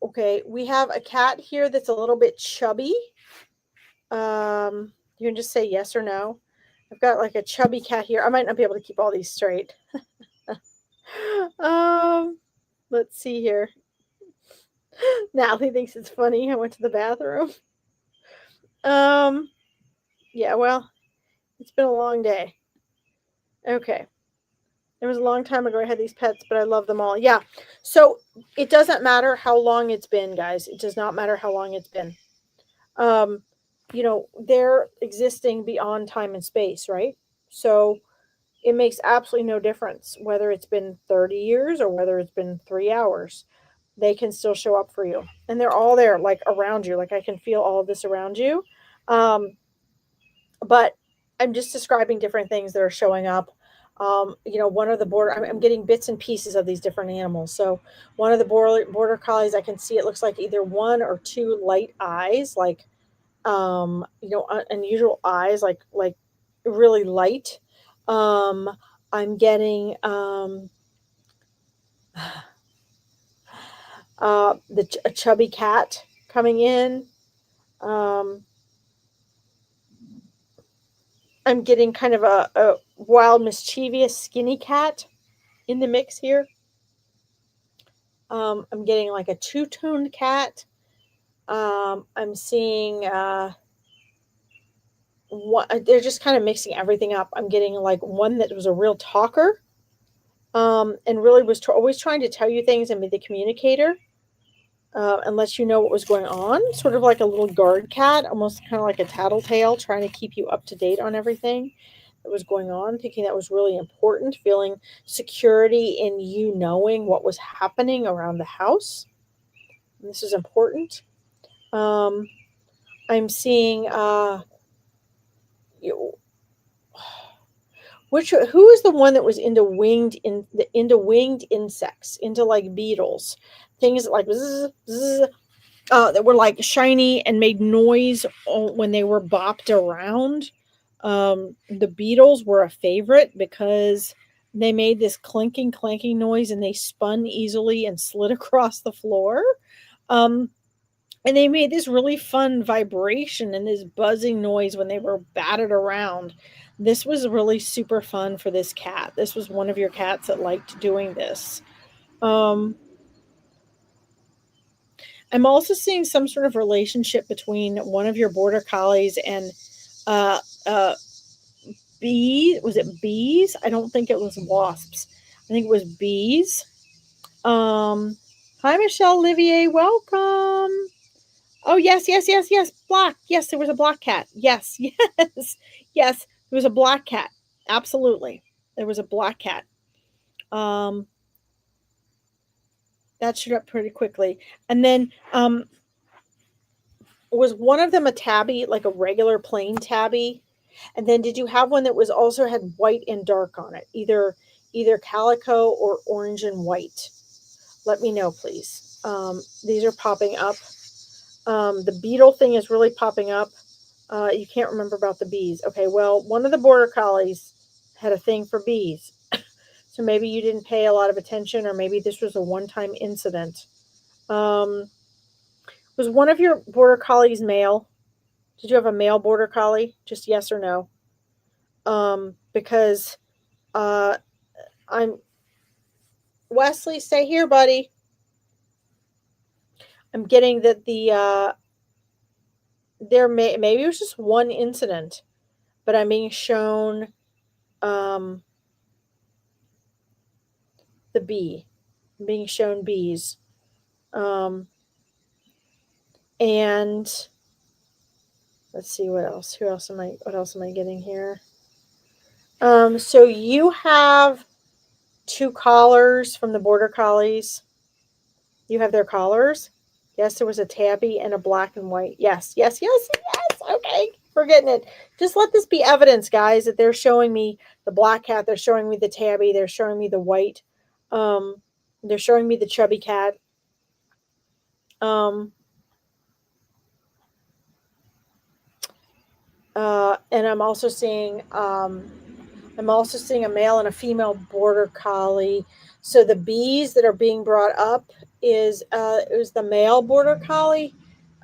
okay, we have a cat here that's a little bit chubby. You can just say yes or no. I've got like a chubby cat here. I might not be able to keep all these straight. um, let's see here. Natalie thinks it's funny. I went to the bathroom. Yeah, well, it's been a long day. Okay. It was a long time ago I had these pets, but I love them all. Yeah. So it doesn't matter how long it's been, guys. It does not matter how long it's been. Um, they're existing beyond time and space, right? So it makes absolutely no difference whether it's been 30 years or whether it's been 3 hours. They can still show up for you. And they're all there, like around you. Like I can feel all of this around you. But I'm just describing different things that are showing up. One of the border, I'm getting bits and pieces of these different animals. So one of the border collies, I can see it looks like either one or two light eyes, like unusual eyes, like really light. I'm getting a chubby cat coming in. I'm getting kind of a wild, mischievous, skinny cat in the mix here. I'm getting like a two-toned cat. I'm seeing they're just kind of mixing everything up. I'm getting like one that was a real talker, and really was always trying to tell you things and be the communicator, and let you know what was going on. Sort of like a little guard cat, almost kind of like a tattletale, trying to keep you up to date on everything that was going on, thinking that was really important, feeling security in you knowing what was happening around the house. And this is important. Um, I'm seeing you, who is the one that was into winged insects, into like beetles, things like zzz, zzz, that were like shiny and made noise when they were bopped around. The beetles were a favorite because they made this clanking noise and they spun easily and slid across the floor. Um, and they made this really fun vibration and this buzzing noise when they were batted around. This was really super fun for this cat. This was one of your cats that liked doing this. Um, I'm also seeing some sort of relationship between one of your border collies and uh, uh, bee. Was it bees? I don't think it was wasps. I think it was bees. Hi, Michelle Olivier. Welcome. Oh, yes, yes, yes, yes. Black. Yes, there was a black cat. Yes, yes, yes. There was a black cat. Absolutely. There was a black cat. Um, that showed up pretty quickly. And then was one of them a tabby, like a regular plain tabby? And then did you have one that was also had white and dark on it, either calico or orange and white? Let me know, please. These are popping up. The beetle thing is really popping up. You can't remember about the bees. Okay, well, one of the border collies had a thing for bees. So maybe you didn't pay a lot of attention, or maybe this was a one-time incident. Was one of your border collies male? Did you have a male border collie? Just yes or no. Because I'm Wesley, stay here, buddy. I'm getting that maybe it was just one incident, but I'm being shown um, the bee. I'm being shown bees, and let's see what else. What else am I getting here? So you have two collars from the border collies. You have their collars. Yes, there was a tabby and a black and white. Yes, yes, yes, yes. Okay, we're getting it. Just let this be evidence, guys, that they're showing me the black cat. They're showing me the tabby. They're showing me the white. Um, they're showing me the chubby cat. Um, And I'm also seeing a male and a female border collie. So the bees that are being brought up is the male border collie.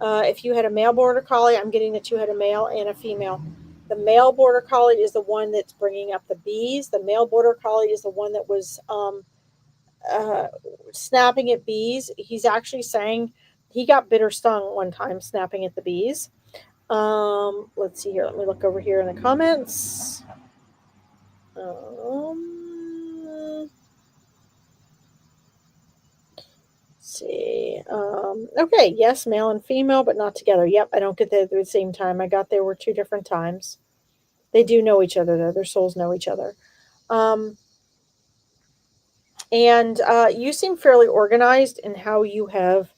If you had a male border collie, I'm getting that you had a male and a female. The male border collie is the one that's bringing up the bees. The male border collie is the one that was uh, snapping at bees. He's actually saying he got bitter stung one time snapping at the bees. Let's see here. Let me look over here in the comments. Let's see. Okay, yes, male and female, but not together. Yep, I don't get there at the same time. I got there were two different times. They do know each other, though. Their souls know each other. Um, and you seem fairly organized in how you have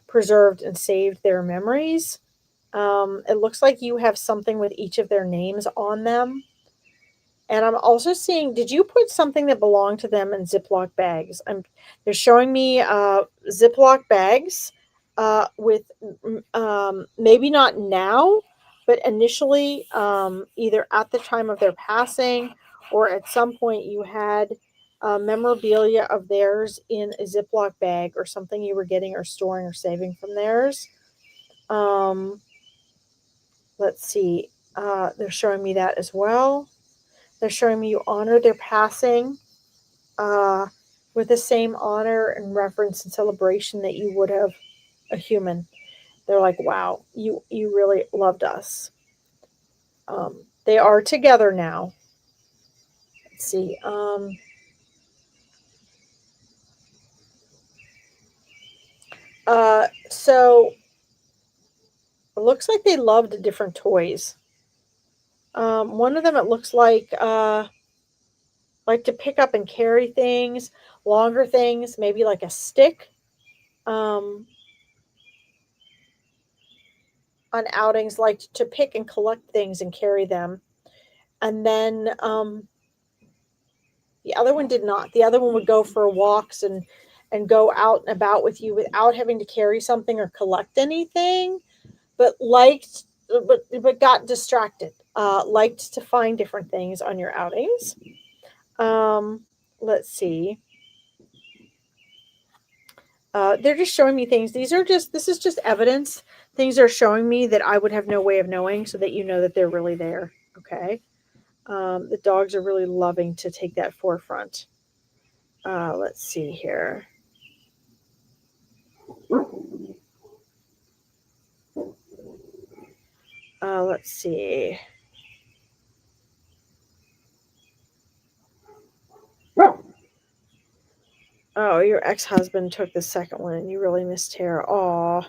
preserved and saved their memories. It looks like you have something with each of their names on them. And I'm also seeing, did you put something that belonged to them in Ziploc bags? They're showing me Ziploc bags with maybe not now, but initially, either at the time of their passing or at some point, you had memorabilia of theirs in a Ziploc bag or something you were getting or storing or saving from theirs. Um, let's see. They're showing me that as well. They're showing me you honor their passing uh, with the same honor and reverence and celebration that you would have a human. They're like, wow, you really loved us. They are together now. Let's see. So it looks like they loved different toys. One of them, it looks like to pick up and carry things, longer things, maybe like a stick. Um, on outings, like to pick and collect things and carry them. And then the other one did not. The other one would go for walks and go out and about with you without having to carry something or collect anything, but but got distracted. Liked to find different things on your outings. Um, let's see. They're just showing me things. This is just evidence. Things are showing me that I would have no way of knowing, so that you know that they're really there. Okay. The dogs are really loving to take that forefront. Let's see here. Let's see. Oh, your ex-husband took the second one, and you really miss Tara. Aw.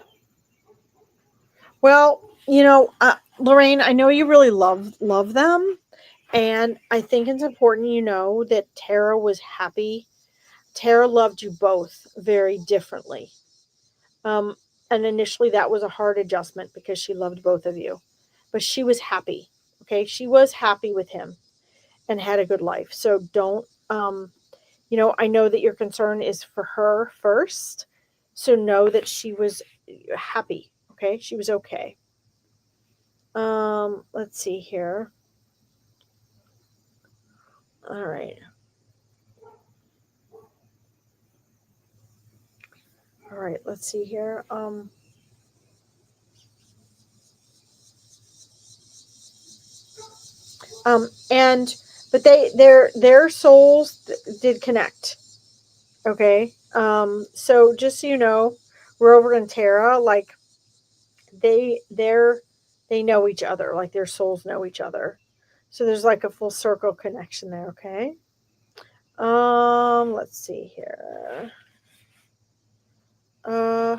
Well, Lorraine, I know you really love them, and I think it's important you know that Tara was happy. Tara loved you both very differently. Um, and initially that was a hard adjustment because she loved both of you, but she was happy. Okay, she was happy with him and had a good life. So don't I know that your concern is for her first. So know that she was happy. Okay. She was okay. Let's see here. All right. All right. Let's see here. And but their souls did connect. Okay. So just so you know, Rover and Tara, like they're they know each other, like their souls know each other. So there's like a full circle connection there, okay? Let's see here. Uh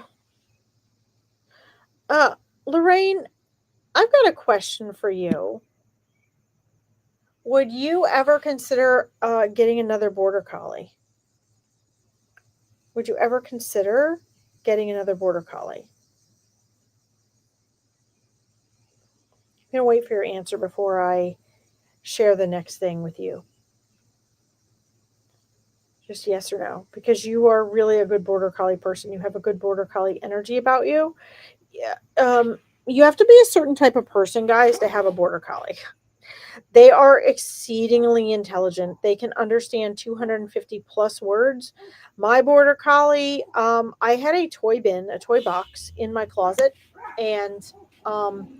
uh Lorraine, I've got a question for you. Would you ever consider getting another border collie? Would you ever consider getting another border collie? I'm gonna wait for your answer before I share the next thing with you. Just yes or no, because you are really a good border collie person. You have a good border collie energy about you. Yeah. you have to be a certain type of person, guys, to have a border collie. They are exceedingly intelligent. They can understand 250 plus words. My border collie, I had a toy bin, a toy box in my closet, and um,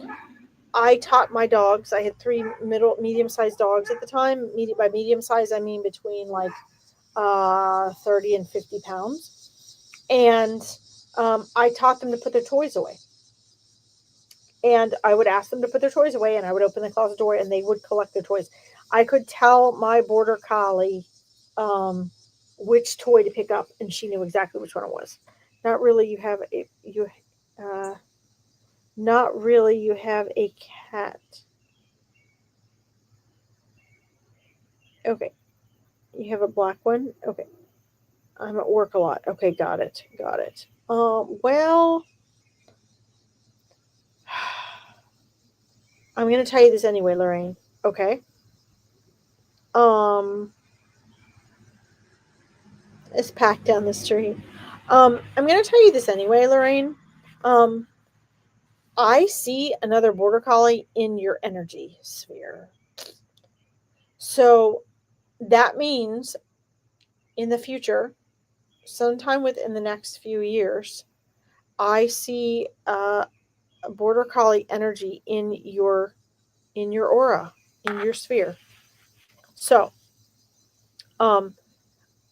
I taught my dogs. I had three medium sized dogs at the time. By medium size, I mean between like 30 and 50 pounds. And I taught them to put their toys away. And I would ask them to put their toys away, and I would open the closet door, and they would collect their toys. I could tell my border collie which toy to pick up, and she knew exactly which one it was. Not really. Uh, Not really. You have a cat. Okay, you have a black one. Okay, I'm at work a lot. Okay, got it. Got it. Well, I'm gonna tell you this anyway, Lorraine. Okay. Um, it's packed down the street. I'm gonna tell you this anyway, Lorraine. Um, I see another border collie in your energy sphere. So that means in the future, sometime within the next few years, I see a border collie energy in your aura, in your sphere. So, um,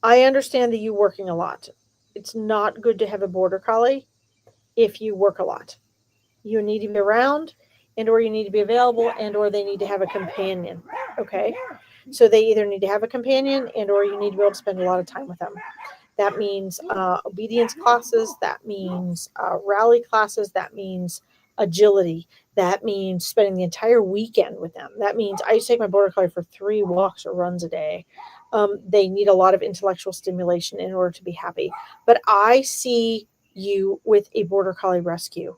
I understand that you working a lot. It's not good to have a border collie if you work a lot. You need to be around, and or you need to be available, and or they need to have a companion. Okay? So they either need to have a companion, and or you need to be able to spend a lot of time with them. That means obedience classes. That means rally classes. That means agility. That means spending the entire weekend with them. That means I used to take my border collie for 3 walks or runs a day. They need a lot of intellectual stimulation in order to be happy. But I see you with a border collie rescue.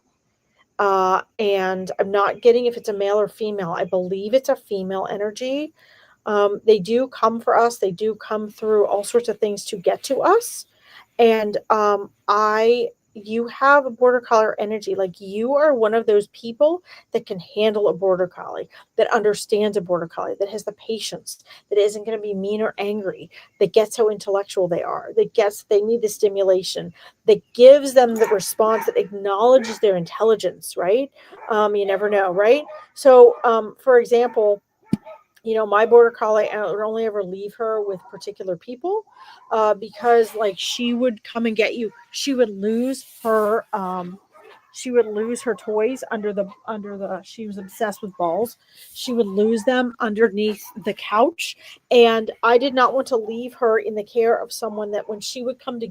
And I'm not getting if it's a male or female. I believe it's a female energy. They do come for us. They do come through all sorts of things to get to us. And you have a border collie energy. Like you are one of those people that can handle a border collie, that understands a border collie, that has the patience, that isn't going to be mean or angry, that gets how intellectual they are, they need the stimulation, that gives them the response, that acknowledges their intelligence, right? You never know, right? So, for example, my border collie, I would only ever leave her with particular people because like she would come and get you. She would lose her toys under the she was obsessed with balls. She would lose them underneath the couch, and I did not want to leave her in the care of someone that when she would come to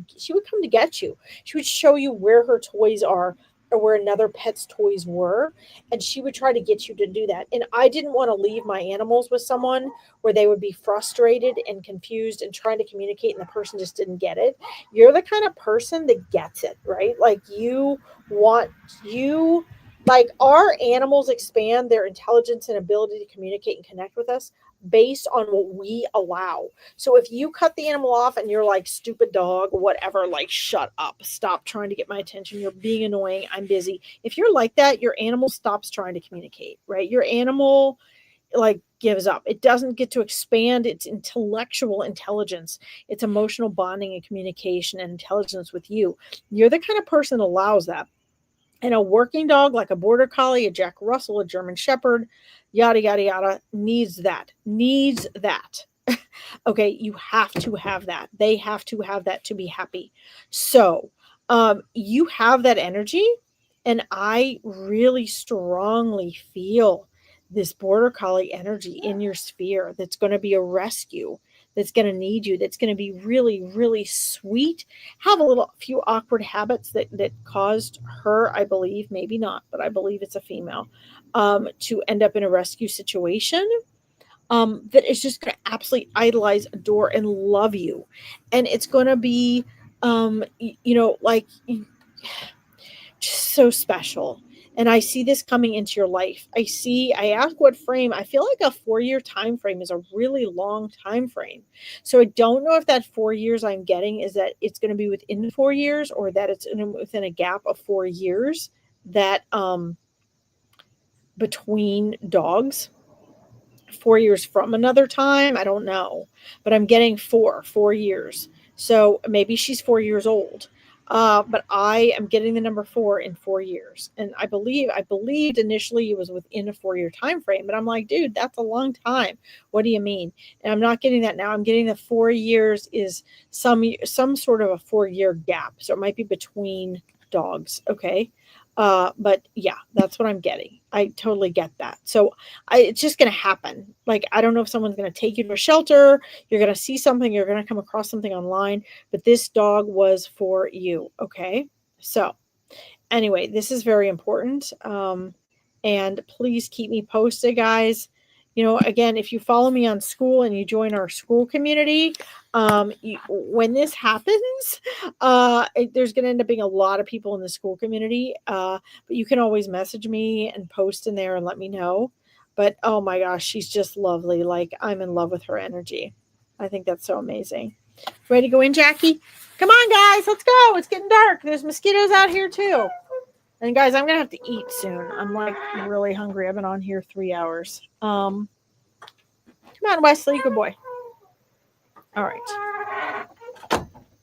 get you. She would show you where her toys are or where another pet's toys were, and she would try to get you to do that. And I didn't want to leave my animals with someone where they would be frustrated and confused and trying to communicate and the person just didn't get it. You're the kind of person that gets it, right? Like want you like our animals expand their intelligence and ability to communicate and connect with us based on what we allow. So if you cut the animal off and you're like, stupid dog, whatever, like, shut up, stop trying to get my attention, you're being annoying, I'm busy. If you're like that, your animal stops trying to communicate, right? Your animal like gives up. It doesn't get to expand its intellectual intelligence, its emotional bonding and communication and intelligence with you. You're the kind of person that allows that. And a working dog like a border collie, a Jack Russell, a German Shepherd, yada, yada, yada, needs that. Needs that. Okay, you have to have that. They have to have that to be happy. So, you have that energy, and I really strongly feel this border collie energy in your sphere that's going to be a rescue, that's going to need you, that's going to be really, really sweet. Have a few awkward habits that caused her, I believe, maybe not, but I believe it's a female, to end up in a rescue situation, that is just going to absolutely idolize, adore, and love you. And it's going to be, like just so special. And I see this coming into your life. I ask what frame. I feel like a 4-year time frame is a really long time frame. So I don't know if that 4 years I'm getting is that it's going to be within 4 years or that it's within a gap of 4 years that between dogs. 4 years from another time, I don't know, but I'm getting 4 years. So maybe she's 4 years old. But I am getting the number 4 in 4 years. And I believed initially it was within a 4-year time frame, but I'm like, dude, that's a long time. What do you mean? And I'm not getting that now. I'm getting the 4 years is some sort of a 4-year gap. So it might be between dogs, okay? But yeah, that's what I'm getting. I totally get that. So it's just going to happen. Like, I don't know if someone's going to take you to a shelter, you're going to see something, you're going to come across something online, but this dog was for you. Okay. So anyway, this is very important. And please keep me posted, guys. You know, again, if you follow me on school and you join our school community, when this happens, there's going to end up being a lot of people in the school community. But you can always message me and post in there and let me know. But oh my gosh, she's just lovely. Like, I'm in love with her energy. I think that's so amazing. Ready to go in, Jackie? Come on, guys, let's go. It's getting dark. There's mosquitoes out here too. And guys, I'm gonna have to eat soon. I'm like really hungry. I've been on here 3 hours. Come on, Wesley, good boy. All right.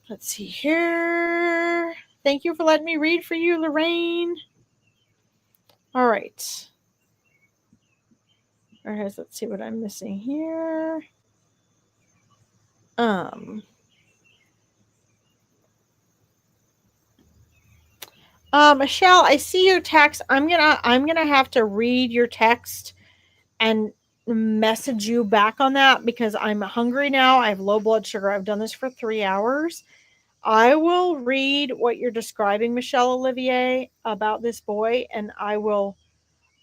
Let's see here. Thank you for letting me read for you, Lorraine. All right. All right, let's see what I'm missing here. Michelle, I see your text. I'm gonna have to read your text and message you back on that because I'm hungry now. I have low blood sugar. I've done this for 3 hours. I will read what you're describing, Michelle Olivier, about this boy, and I will.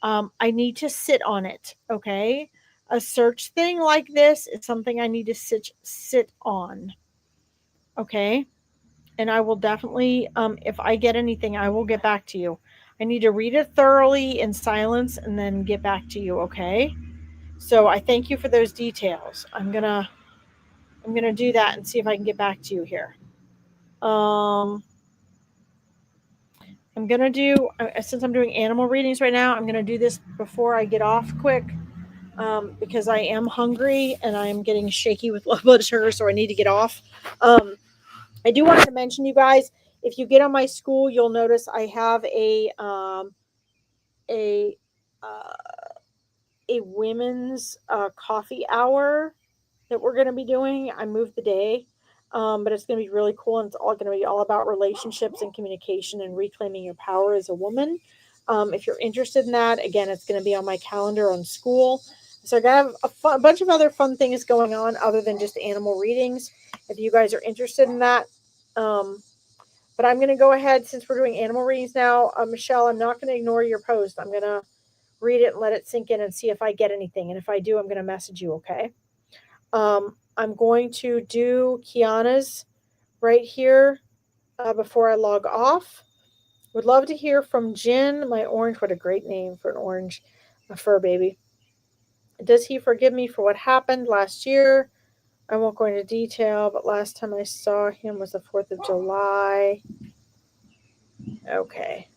I need to sit on it. Okay, a search thing like this is something I need to sit on. Okay. And I will definitely, if I get anything, I will get back to you. I need to read it thoroughly in silence and then get back to you, okay? So I thank you for those details. I'm gonna do that and see if I can get back to you here. I'm gonna do, since I'm doing animal readings right now, I'm gonna do this before I get off quick. Because I am hungry and I'm getting shaky with low blood sugar, so I need to get off. I do want to mention, you guys, if you get on my school, you'll notice I have a a women's coffee hour that we're going to be doing. I moved the day, but it's going to be really cool, and it's all going to be all about relationships and communication and reclaiming your power as a woman. If you're interested in that, again, it's going to be on my calendar on school. So I got a bunch of other fun things going on other than just animal readings. If you guys are interested in that. But I'm going to go ahead, since we're doing animal readings now, Michelle, I'm not going to ignore your post. I'm going to read it and let it sink in and see if I get anything. And if I do, I'm going to message you, okay? I'm going to do Kiana's right here before I log off. Would love to hear from Jen, my orange. What a great name for an orange, a fur baby. Does he forgive me for what happened last year? I won't go into detail, but last time I saw him was the 4th of July. Okay.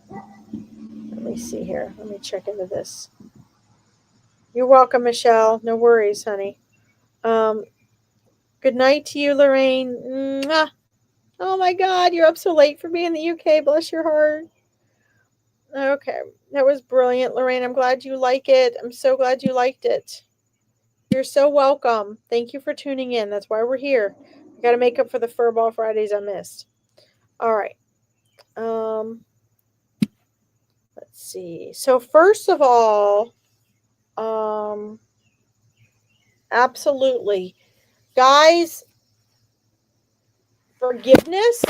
Let me see here. Let me check into this. You're welcome, Michelle. No worries, honey. Good night to you, Lorraine. Mwah. Oh my God, you're up so late for me in the UK. Bless your heart. Okay, that was brilliant, Lorraine. I'm glad you like it. I'm so glad you liked it. You're so welcome. Thank you for tuning in. That's why we're here. I got to make up for the Furball Fridays I missed. All right. Let's see. So first of all, absolutely, guys, forgiveness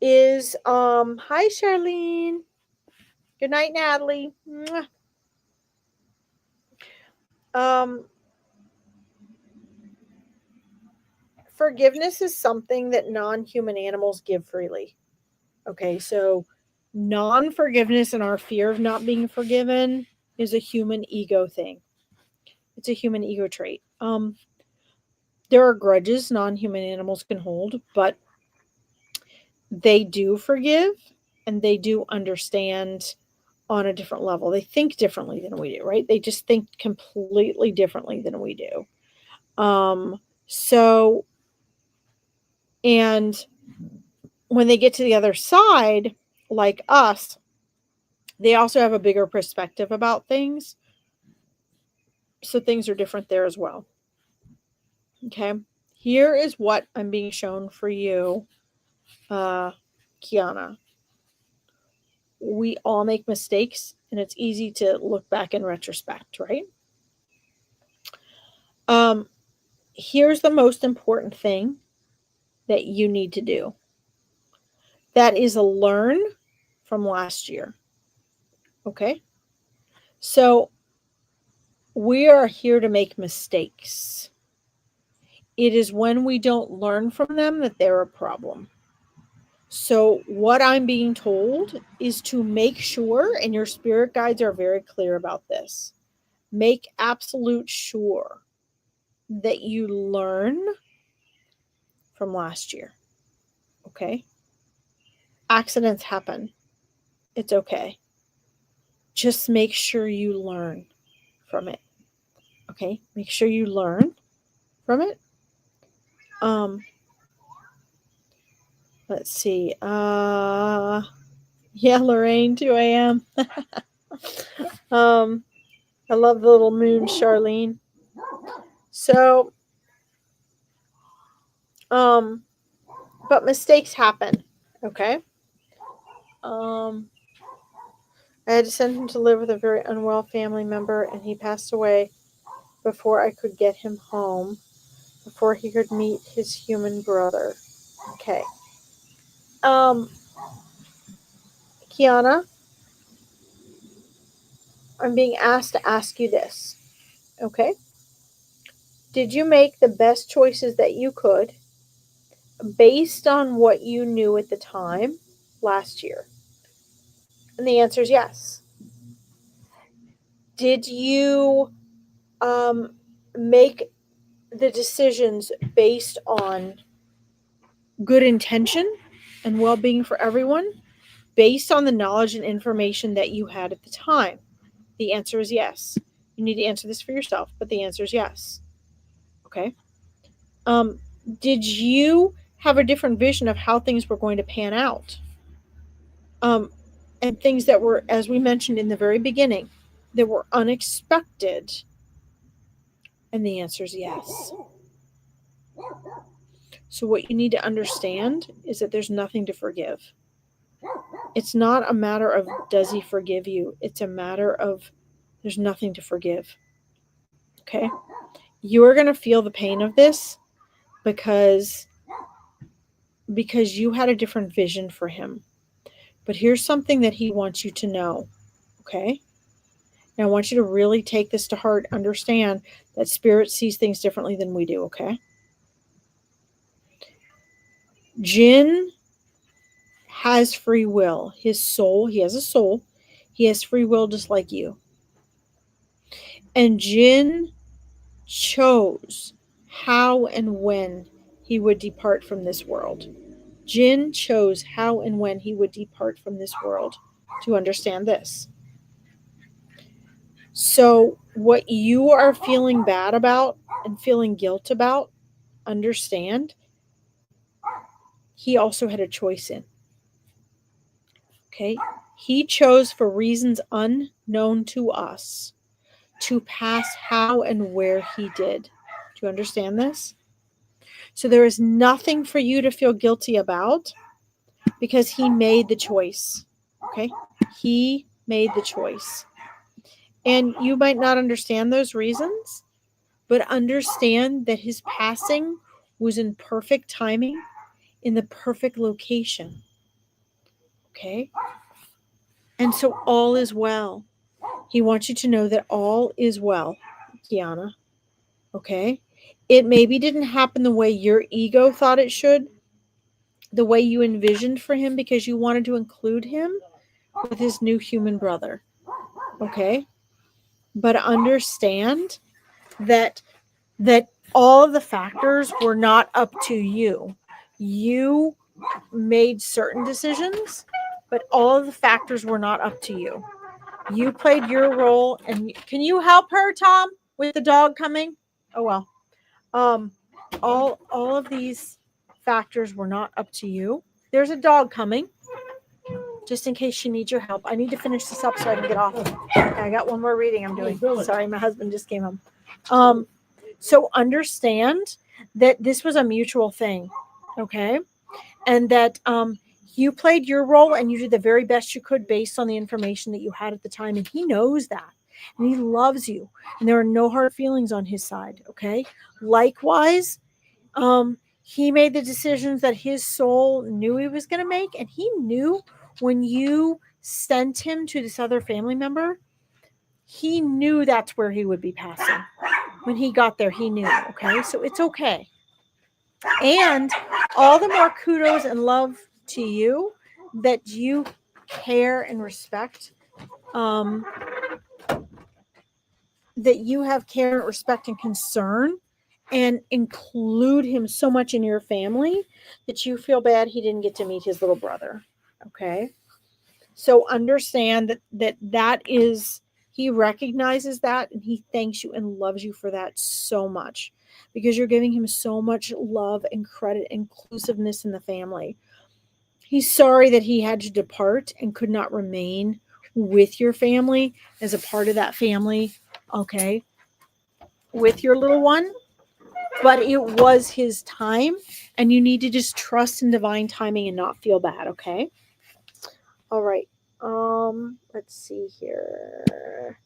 is hi Charlene. Good night, Natalie. Forgiveness is something that non-human animals give freely. Okay, so non-forgiveness and our fear of not being forgiven is a human ego thing. It's a human ego trait. There are grudges non-human animals can hold, but they do forgive. and they do understand on a different level. They think differently than we do, right? They just think completely differently than we do. So, and when they get to the other side, like us, they also have a bigger perspective about things. So things are different there as well. Okay. Here is what I'm being shown for you, Kiana. We all make mistakes, and it's easy to look back in retrospect, right? Here's the most important thing that you need to do. That is learn from last year. Okay? So we are here to make mistakes. It is when we don't learn from them that they're a problem. So what I'm being told is to make sure, and your spirit guides are very clear about this, make absolute sure that you learn from last year. Okay? Accidents happen. It's okay. Just make sure you learn from it. Okay? Make sure you learn from it. Let's see. Yeah, Lorraine, 2 a.m. I love the little moon, Charlene. So, but mistakes happen. Okay? I had to send him to live with a very unwell family member, and he passed away before I could get him home, before he could meet his human brother. Okay. Kiana, I'm being asked to ask you this. Okay? Did you make the best choices that you could based on what you knew at the time last year? And the answer is yes. Did you make the decisions based on good intention and well-being for everyone, based on the knowledge and information that you had at the time? The answer is yes. You need to answer this for yourself, but the answer is yes. Okay. Did you have a different vision of how things were going to pan out? And things that were, as we mentioned in the very beginning, that were unexpected? And the answer is yes. So what you need to understand is that there's nothing to forgive. It's not a matter of does he forgive you. It's a matter of there's nothing to forgive. Okay? You are going to feel the pain of this because you had a different vision for him. But here's something that he wants you to know. Okay? Now I want you to really take this to heart. Understand that spirit sees things differently than we do. Okay? Jin has free will. His soul, he has a soul. He has free will just like you. And Jin chose how and when he would depart from this world. Jin chose how and when he would depart from this world. To understand this. So what you are feeling bad about and feeling guilt about, understand, he also had a choice in. Okay? He chose for reasons unknown to us to pass how and where he did. Do you understand this? So there is nothing for you to feel guilty about because he made the choice. Okay? He made the choice. And you might not understand those reasons, but understand that his passing was in perfect timing, in the perfect location. Okay? And so all is well. He wants you to know that all is well, Kiana. Okay? It maybe didn't happen the way your ego thought it should, the way you envisioned for him because you wanted to include him with his new human brother. Okay? But understand that all of the factors were not up to you. You made certain decisions but all of the factors were not up to you. You played your role, and can you help her, Tom, with the dog coming? Oh well. All of these factors were not up to you. There's a dog coming. Just in case she needs your help. I need to finish this up so I can get off. I got one more reading I'm doing. Sorry, my husband just came home. So understand that this was a mutual thing, okay? And that you played your role and you did the very best you could based on the information that you had at the time. And he knows that. And he loves you. And there are no hard feelings on his side, okay? Likewise, he made the decisions that his soul knew he was going to make. And he knew when you sent him to this other family member, he knew that's where he would be passing. When he got there, he knew, okay? So it's okay. And all the more kudos and love to you that you care and respect, that you have care, respect, and concern, and include him so much in your family that you feel bad he didn't get to meet his little brother, okay? So understand that is, he recognizes that, and he thanks you and loves you for that so much, because you're giving him so much love and credit, inclusiveness in the family. He's sorry that he had to depart and could not remain with your family as a part of that family, okay, with your little one. But it was his time, and you need to just trust in divine timing and not feel bad, okay? All right. Let's see here.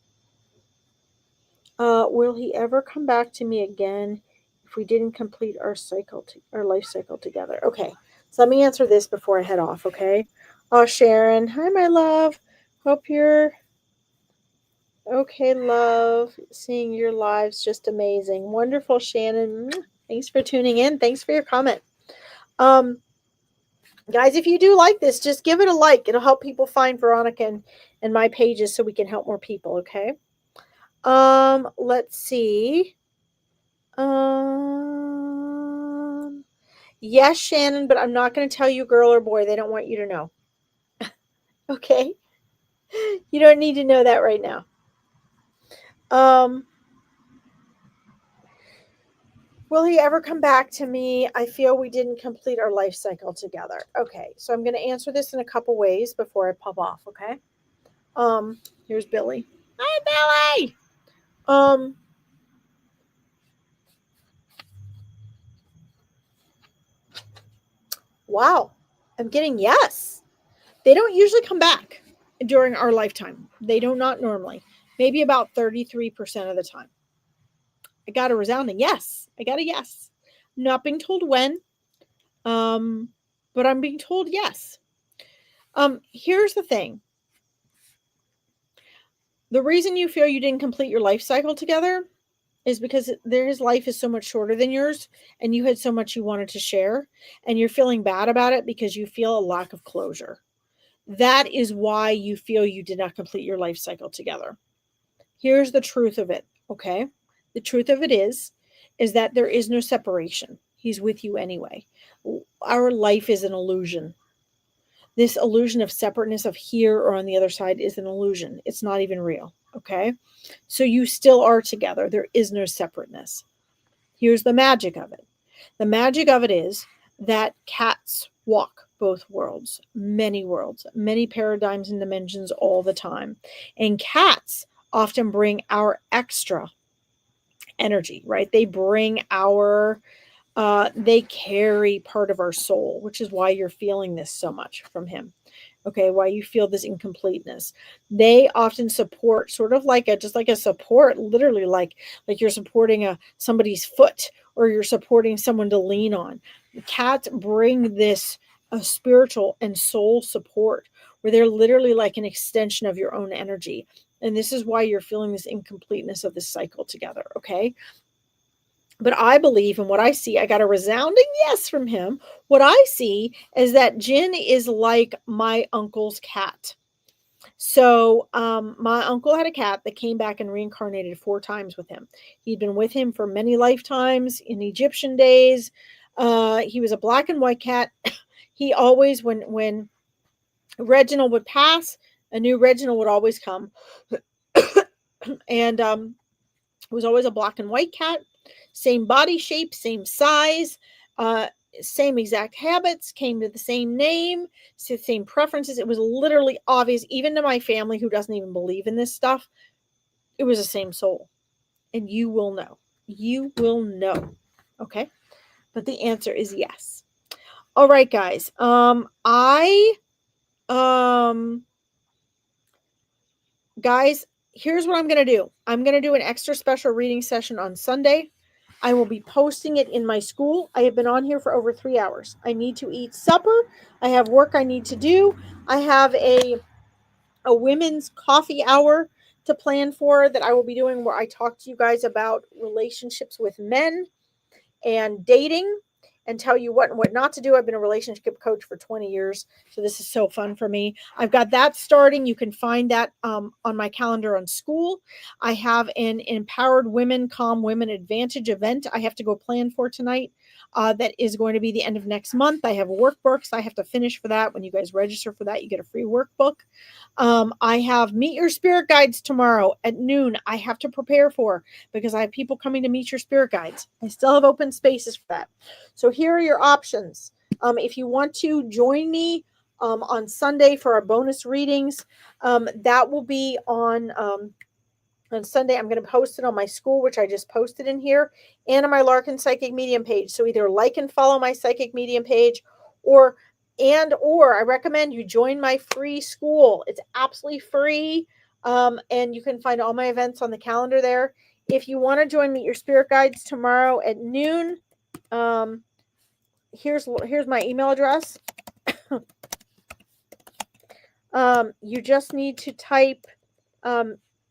Will he ever come back to me again if we didn't complete our life cycle together? Okay. So let me answer this before I head off, okay? Oh, Sharon. Hi, my love. Hope you're okay, love. Seeing your lives just amazing. Wonderful, Shannon. Thanks for tuning in. Thanks for your comment. Guys, if you do like this, just give it a like. It'll help people find Veronica and my pages so we can help more people, okay? Let's see. Yes, Shannon, but I'm not going to tell you girl or boy. They don't want you to know. Okay? You don't need to know that right now. Will he ever come back to me? I feel we didn't complete our life cycle together. Okay, so I'm going to answer this in a couple ways before I pop off, okay? Here's Billy. Hi, Billy! Wow, I'm getting yes. They don't usually come back during our lifetime. They do not normally. Maybe about 33% of the time. I got a resounding yes. I got a yes. I'm not being told when, but I'm being told yes. Here's the thing. The reason you feel you didn't complete your life cycle together is because his life is so much shorter than yours, and you had so much you wanted to share, and you're feeling bad about it because you feel a lack of closure. That is why you feel you did not complete your life cycle together. Here's the truth of it, okay? The truth of it is that there is no separation. He's with you anyway. Our life is an illusion. This illusion of separateness of here or on the other side is an illusion. It's not even real, okay? So you still are together. There is no separateness. Here's the magic of it. The magic of it is that cats walk both worlds, many paradigms and dimensions all the time. And cats often bring our extra energy, right? They bring our, they carry part of our soul, which is why you're feeling this so much from him. Okay, why you feel this incompleteness. They often support, sort of like just like a support, literally like you're supporting somebody's foot, or you're supporting someone to lean on. Cats bring this spiritual and soul support, where they're literally like an extension of your own energy. And this is why you're feeling this incompleteness of this cycle together, okay? But I believe, in what I see, I got a resounding yes from him. What I see is that Jin is like my uncle's cat. So my uncle had a cat that came back and reincarnated 4 times with him. He'd been with him for many lifetimes in Egyptian days. He was a black and white cat. He always, when Reginald would pass, a new Reginald would always come. And it was always a black and white cat, same body shape, same size, uh, same exact habits, came to the same name, same preferences. It was literally obvious, even to my family who doesn't even believe in this stuff. It was the same soul. And you will know. You will know. Okay? But the answer is yes. All right, guys. Guys, here's what I'm going to do. I'm going to do an extra special reading session on Sunday. I will be posting it in my school. I have been on here for over 3 hours. I need to eat supper. I have work I need to do. I have a women's coffee hour to plan for that I will be doing, where I talk to you guys about relationships with men and dating, and tell you what and what not to do. I've been a relationship coach for 20 years, so this is so fun for me. I've got that starting. You can find that on my calendar on school. I have an Empowered Women, Calm Women Advantage event I have to go plan for tonight. That is going to be the end of next month. I have workbooks I have to finish for that. When you guys register for that, you get a free workbook. I have Meet Your Spirit Guides tomorrow at noon. I have to prepare for, because I have people coming to meet your spirit guides. I still have open spaces for that. So here are your options. If you want to join me on Sunday for our bonus readings, that will be on Sunday. I'm going to post it on my school, which I just posted in here, and on my Larkin Psychic Medium page. So either like and follow my Psychic Medium page, or I recommend you join my free school. It's absolutely free, and you can find all my events on the calendar there. If you want to join Meet Your Spirit Guides tomorrow at noon, here's my email address. You just need to type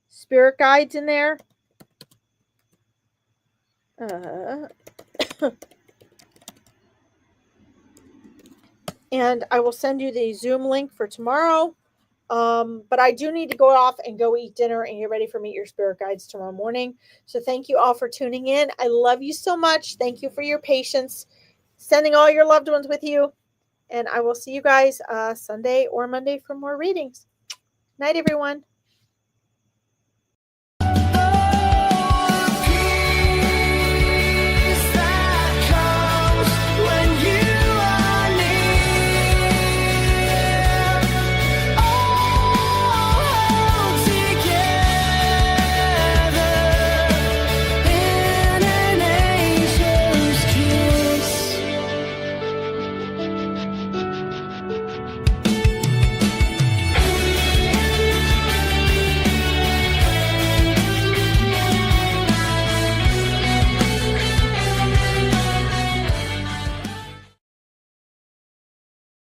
Spirit Guides in there. And I will send you the Zoom link for tomorrow. But I do need to go off and go eat dinner and get ready for Meet Your Spirit Guides tomorrow morning. So thank you all for tuning in. I love you so much. Thank you for your patience. Sending all your loved ones with you. And I will see you guys Sunday or Monday for more readings. Night, everyone.